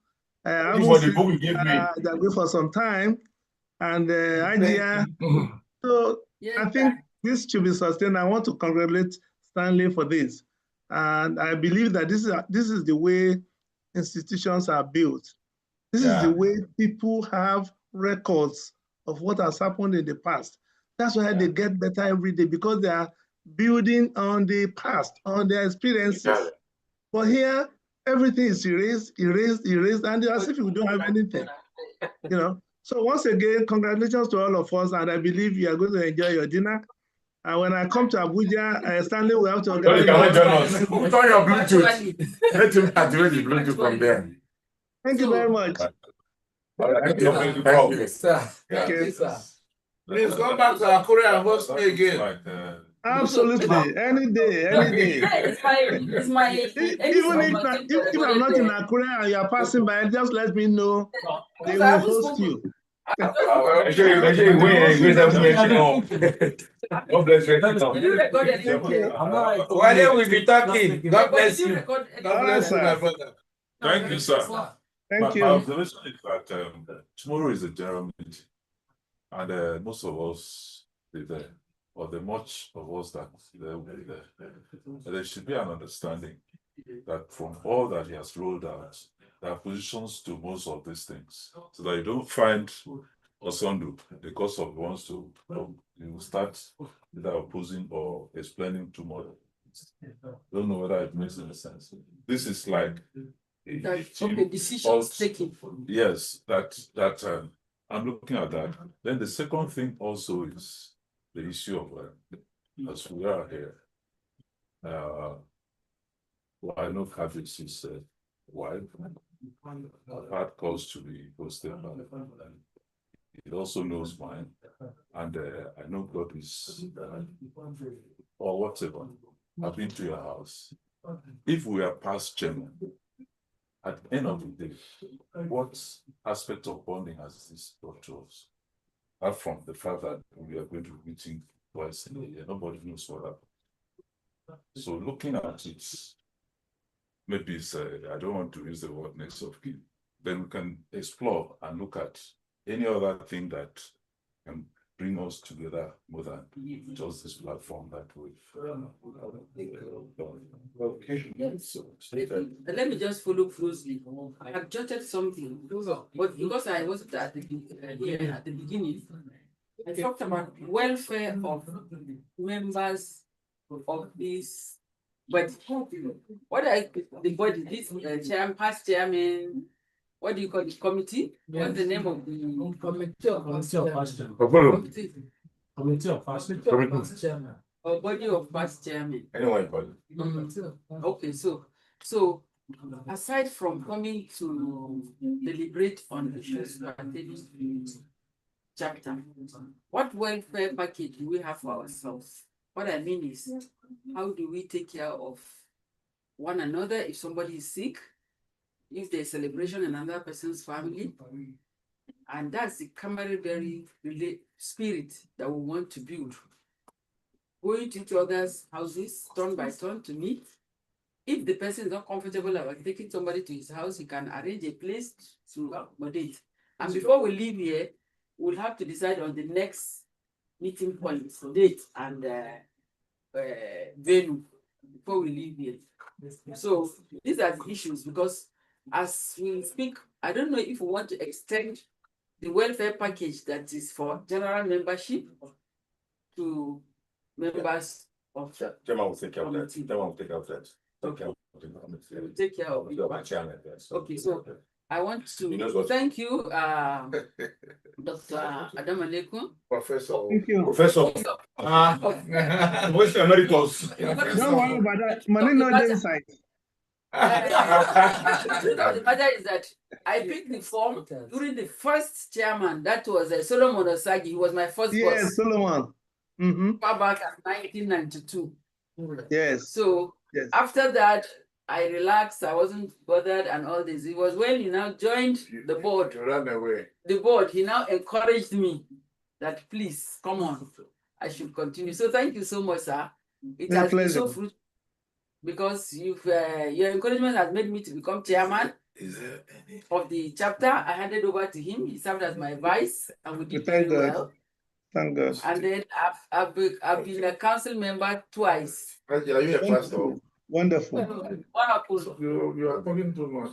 I haven't seen Jagwe for some time. And Ajia. So I think this should be sustained. I want to congratulate Stanley for this. And I believe that this is the way institutions are built. This is the way people have records of what has happened in the past. That's why they get better every day, because they are building on the past, on their experiences. But here, everything is erased, and as if we don't have anything, you know. So once again, congratulations to all of us, and I believe you are going to enjoy your dinner. And when I come to Abuja, Stanley will have to organize. Put on your Bluetooth. Let him activate the Bluetooth from there. Thank you very much. Thank you, sir. Please come back to Akure and host me again. Absolutely, any day, any day. It's my Even if I'm not in Akure and you are passing by, just let me know. They will host you. Why don't we be talking? God bless you. God bless you, my brother. Thank you, sir. Thank you. My observation is that tomorrow is a general meeting, and most of us be there, or the much of us that there will be there. And there should be an understanding that from all that he has rolled out, there are positions to most of these things, so that you don't find Osundu because of wants to you start either opposing or explaining too much. Don't know whether it makes any sense. This is like decisions taken. Yes, that I'm looking at that. Then the second thing also is the issue of as we are here. Well, I know Kavis is wife. I've had calls to be posted, and it also knows mine, and I know God is or whatever. I've been to your house. If we are past German, at the end of the day, what aspect of bonding has this brought to us? Apart from the fact that we are going to be meeting twice in a year, nobody knows what happened. So looking at it, maybe it's, I don't want to use the word next of kin, then we can explore and look at any other thing that can bring us together more than just this platform that we've Yes. Let me just follow closely. I have jotted something, but because I wasn't at the beginning, I talked about welfare of members of this. But what the body, this past chairman, what do you call the committee? Yes. What's the name of the committee of past chairman? Committee of past chairman. Or body of past chairman. Anyway, okay, so aside from coming to deliberate on issues pertaining to chapter, what welfare package do we have for ourselves? What I mean is, how do we take care of one another if somebody is sick, if there's celebration in another person's family? And that's the camaraderie spirit that we want to build. Going to each other's houses, turn by turn, to meet. If the person is not comfortable about taking somebody to his house, he can arrange a place to accommodate. And before we leave here, we'll have to decide on the next meeting point, date, and venue before we leave here. So these are the issues because as we speak, I don't know if we want to extend the welfare package that is for general membership to members of Chairman will take care of that. committee. Chairman will take care of that. Okay. Okay. Take care of it. Your chairman, yes. Okay, so I want He knows to what- thank you, Dr. Adam Alekun. Professor. Thank you. Professor. What's emeritus? Don't worry about that. Money Okay, not but- inside. The truth of the matter is that I picked the form during the first chairman, that was Solomon Osagi. He was my first Yes, boss. Solomon. Mm-hmm. Far back at 1992. Yes. So Yes. after that, I relaxed. I wasn't bothered and all this. It was when he now joined the board. You ran away. The board, he now encouraged me that please come on, I should continue. So thank you so much, sir. It My has been so pleasure. fruitful because your encouragement has made me to become chairman of the chapter. I handed over to him. He served as my vice, and we did very Thank God. well. Thank God. And then I've been a council member twice. Angela, are you a pastor? Wonderful. What happened? You are talking too much.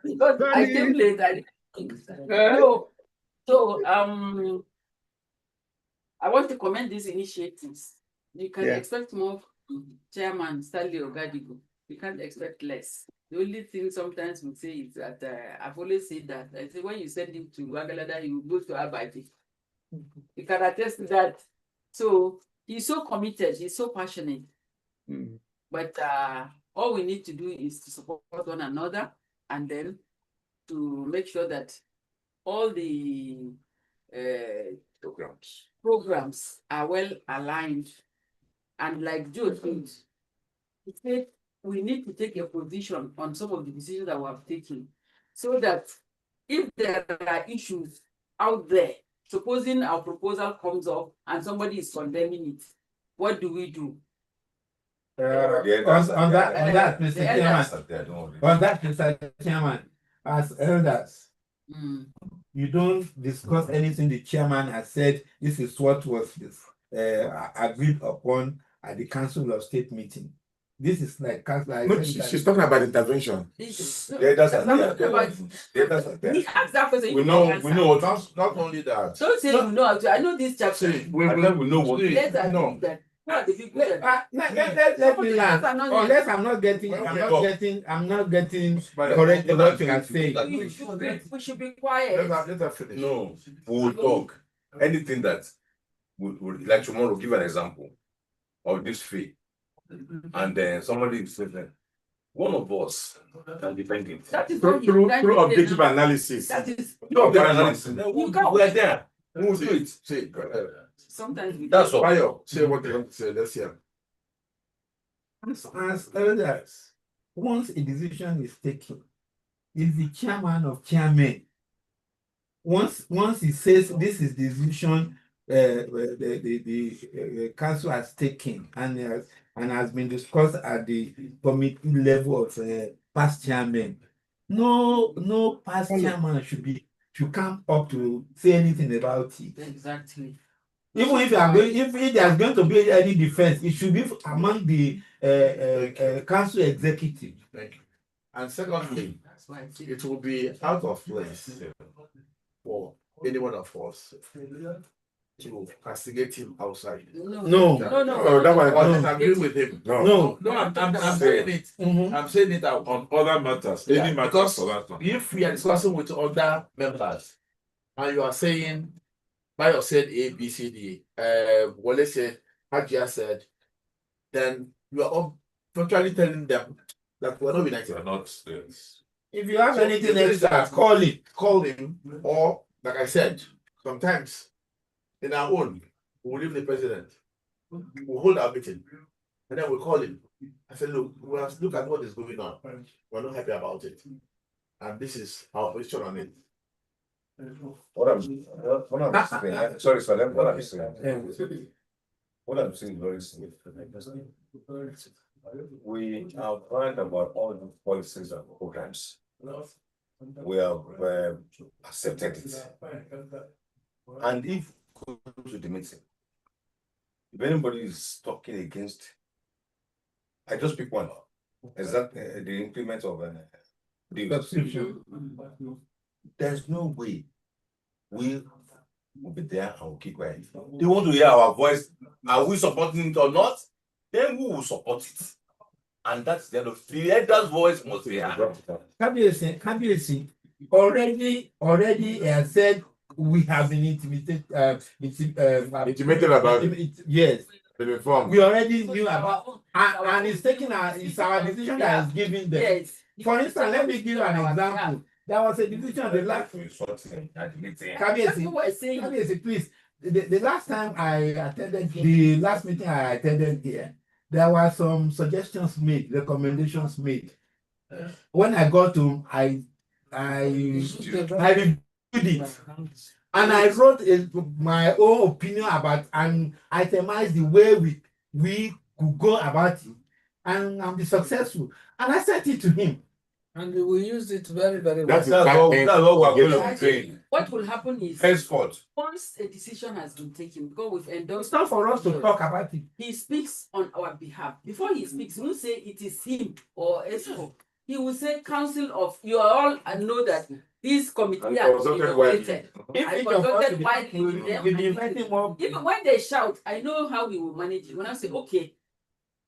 Because I came late. I didn't think. So I want to commend these initiatives. You can Yeah. expect more from Chairman Stanley Ogadigo. You can't expect less. The only thing sometimes we say is that I've always said that. I say when you send him to Wagalada, he will go to Abati. You can attest to that. So he's so committed, he's so passionate. Mm. But all we need to do is to support one another and then to make sure that all the programs are well aligned. And like Joe said, he said we need to take a position on some of the decisions that we have taken so that if there are issues out there, supposing our proposal comes up and somebody is condemning it, what do we do? On that, Mr. Chairman, as elders, you don't discuss anything the chairman has said. This is what was agreed upon at the Council of State meeting. This is like No, she's talking about intervention. He asked that question. We know not only that. Don't say you know. I know this chapter. We know what. Let's agree that. Let me land. Unless I'm not getting correct what you are saying. We should be quiet. Let her finish. No, we will talk. Anything that would like tomorrow, give an example of this fee. And then somebody said that one of us can defend it. That is through objective analysis. That is through objective analysis. You can't. We're there. We will do it. See, sometimes that's all. Bayo, say what they want to say. Let's hear. As elders, once a decision is taken, is the chairman of chairmen. Once he says this is the decision the council has taken and has been discussed at the committee level of past chairmen, no past chairman should come up to say anything about it. Exactly. Even if there's going to be any defense, it should be among the council executive. Thank you. And secondly, it will be out of place for any one of us to castigate him outside. No. That one I disagree with him. No, I'm saying it. I'm saying it out on other matters. Yeah, Any matters because for that one. if we are discussing with other members and you are saying Bayo said A, B, C, D, Wale said, Hajia said, then you are all virtually telling them that we're not united. We're not. If you have anything extra, call him, or like I said, sometimes in our own, we'll leave the president. We'll hold our meeting. And then we'll call him. I said, look, we have to look at what is going on. We're not happy about it. And this is our position on it. What I'm saying, sorry, sir, what I'm saying. What I'm saying is very simple. We have learned about all the policies and programs. We have accepted it. And if we go to the meeting if anybody is talking against, I just pick one. Is that the implement of the there's no way we will be there and we'll keep quiet. They want to hear our voice. Are we supporting it or not? Then we will support it. And that's the end of the elder's voice must be heard. Kabiyesi already said we have been intimated Intimated about it. Yes. Been informed. We already knew about and it's our decision that is giving them. Yes. For instance, let me give you an example. There was a decision of the last Kabiyesi, please. The last time I attended the last meeting I attended here, there were some suggestions made, recommendations made. When I got to, I reviewed it, and I wrote my own opinion about and itemized the way we could go about it, and I'm successful. And I sent it to him. And we will use it very, very well. That's what we're going to be doing. What will happen is henceforth, once a decision has been taken, because we've endorsed, it's not for us to talk about it. He speaks on our behalf. Before he speaks, he will say it is him or ESCO. He will say, Council of you all and know that this committee has been created. I consulted widely with them. Even when they shout, I know how we will manage it. When I say, okay,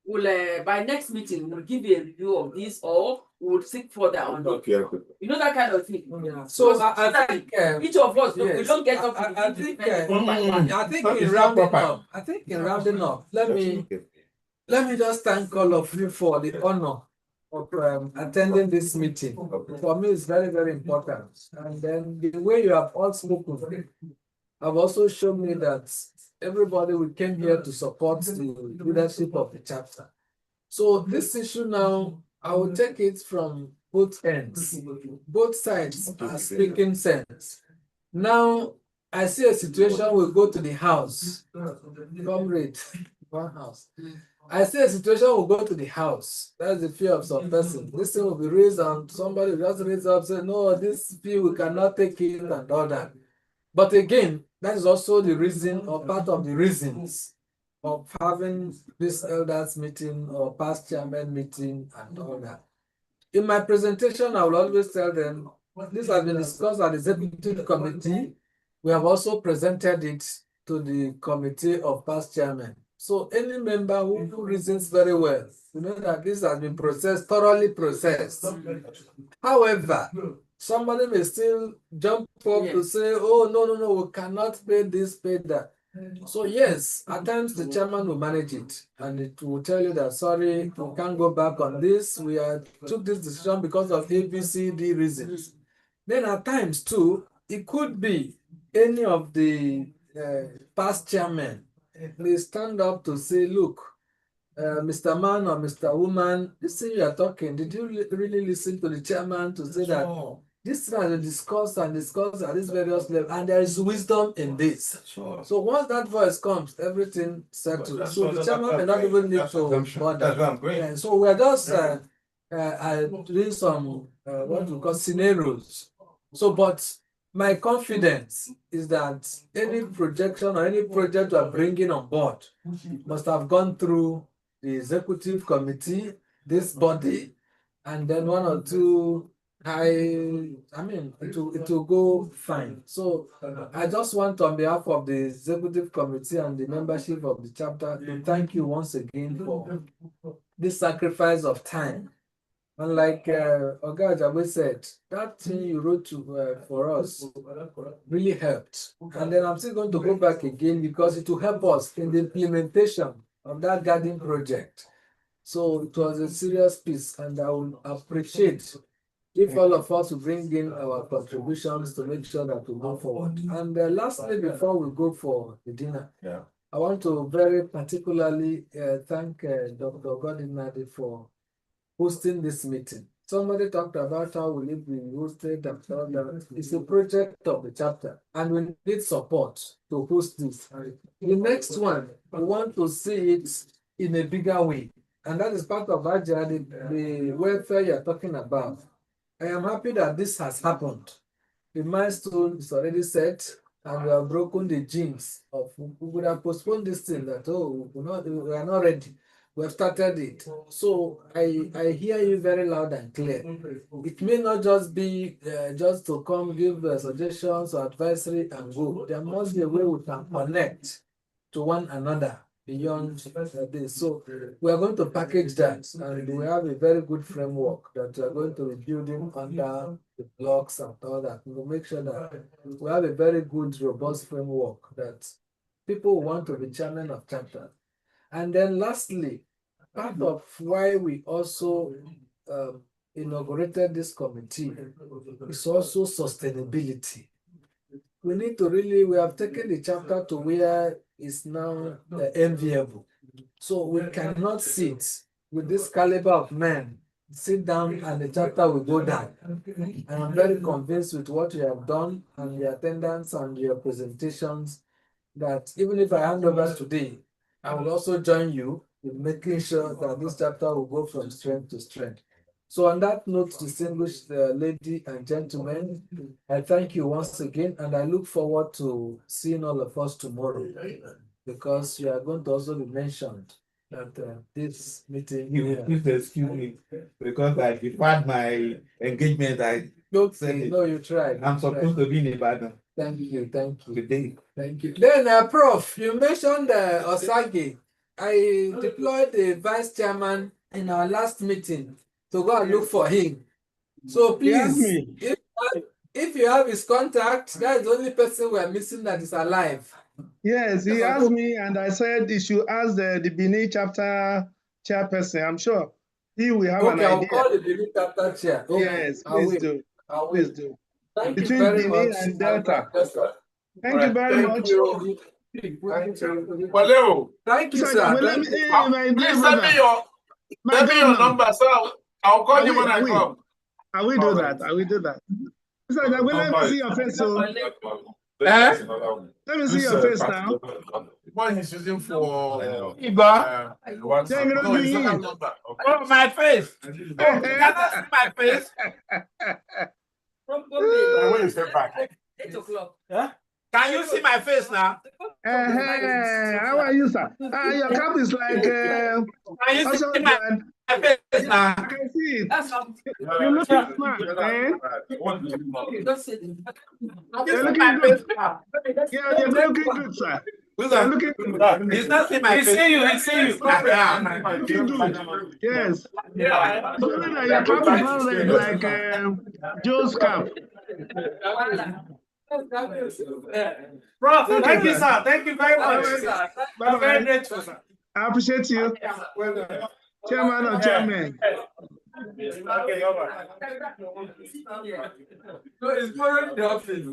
we'll by next meeting we'll give you a review of this, or we'll seek further on it. You know, that kind of thing. Yeah. So I think each of us, yes, we don't get up. I think in rounding up, let me just thank all of you for the honor of attending this meeting. For me, it's very, very important. And then the way you have all spoken have also shown me that everybody we came here to support the leadership of the chapter. So this issue now, I will take it from both ends. Both sides are speaking sense. Now, I see a situation will go to the house. Comrade, one house. I see a situation will go to the house. That's the fear of some person. This thing will be raised and somebody will just raise up, say, no, this fear we cannot take it and all that. But again, that is also the reason or part of the reasons of having this elders meeting or past chairman meeting and all that. In my presentation, I will always tell them, this has been discussed at the executive committee. We have also presented it to the committee of past chairman. So any member who reasons very well, you know that this has been processed, thoroughly processed. However, somebody may still jump up to say, oh, no, we cannot pay this, pay that. So yes, at times the chairman will manage it and it will tell you that, sorry, we can't go back on this. We took this decision because of A, B, C, D reasons. Then at times too, it could be any of the past chairmen, they stand up to say, look, Mr. Man or Mr. Woman, this thing you are talking, did you really listen to the chairman to say that this thing has been discussed and discussed at this various level, and there is wisdom in this. So once that voice comes, everything settles. So the chairman may not even need to bother. So we're just doing some what we call scenarios. So, but my confidence is that any projection or any project we are bringing on board must have gone through the executive committee, this body, and then one or two it will go fine. So I just want on behalf of the executive committee and the membership of the chapter to thank you once again for this sacrifice of time. And like Oga Ajabu said, that thing you wrote for us really helped. And then I'm still going to go back again because it will help us in the implementation of that garden project. So it was a serious piece, and I will appreciate if all of us will bring in our contributions to make sure that we move forward. And lastly, before we go for the dinner, I want to very particularly thank Dr. Godinadi for hosting this meeting. Somebody talked about how will it be hosted and all that. It's a project of the chapter, and we need support to host this. The next one, we want to see it in a bigger way. And that is part of the welfare you're talking about. I am happy that this has happened. The milestone is already set. and we have broken the jinx of we would have postponed this thing that we are not ready. We have started it. So I hear you very loud and clear. It may not just be just to come give suggestions or advisory and go. There must be a way we can connect to one another beyond this. So we are going to package that, and we have a very good framework that we are going to be building under the blocks and all that. We will make sure that we have a very good, robust framework that people who want to be chairman of chapter. And then lastly, part of why we also inaugurated this committee is also sustainability. We need to we have taken the chapter to where it's now enviable. So we cannot sit with this caliber of men, sit down and the chapter will go down. And I'm very convinced with what you have done and your attendance and your presentations that even if I hand over today, I will also join you in making sure that this chapter will go from strength to strength. So on that note, distinguished lady and gentlemen, I thank you once again, and I look forward to seeing all of us tomorrow, because you are going to also be mentioned at this meeting. Please excuse me, because I deferred my engagement. No, you tried. I'm supposed to be in Ibadan. Thank you. Today. Thank you. Then, Prof, you mentioned Osage. I deployed the vice chairman in our last meeting to go and look for him. So please, if you have his contact, that is the only person we are missing that is alive. Yes, he asked me, and I said he should ask the Benin chapter chairperson. I'm sure he will have an idea. Okay, I'll call the Benin chapter chair. Okay, Yes, please do. Please do. Thank you Between very Benin much. and Delta. Thank you very much. Thank you, sir. Please send me your number, sir. I'll call you when I come. I will do that. I will do that. Sir, let me see your face. So. Let me see your face now. What he's using for Iba? Oh, my face. You cannot see my face. When you step back. 8 o'clock. Huh? Can you see my face now? How are you, sir? Your cap is like can you see my face now? I can see it. You're looking smart, eh? You're looking good. Yeah, you're looking good, sir. You're looking good. He's not seeing my face. He see you. Looking good. Yes. Sorry that your cap is not red like Joe's cap. Prof, thank you, sir. Thank you very much. I'm very grateful, sir. I appreciate you. Chairman or chairman. No, it's more than the office.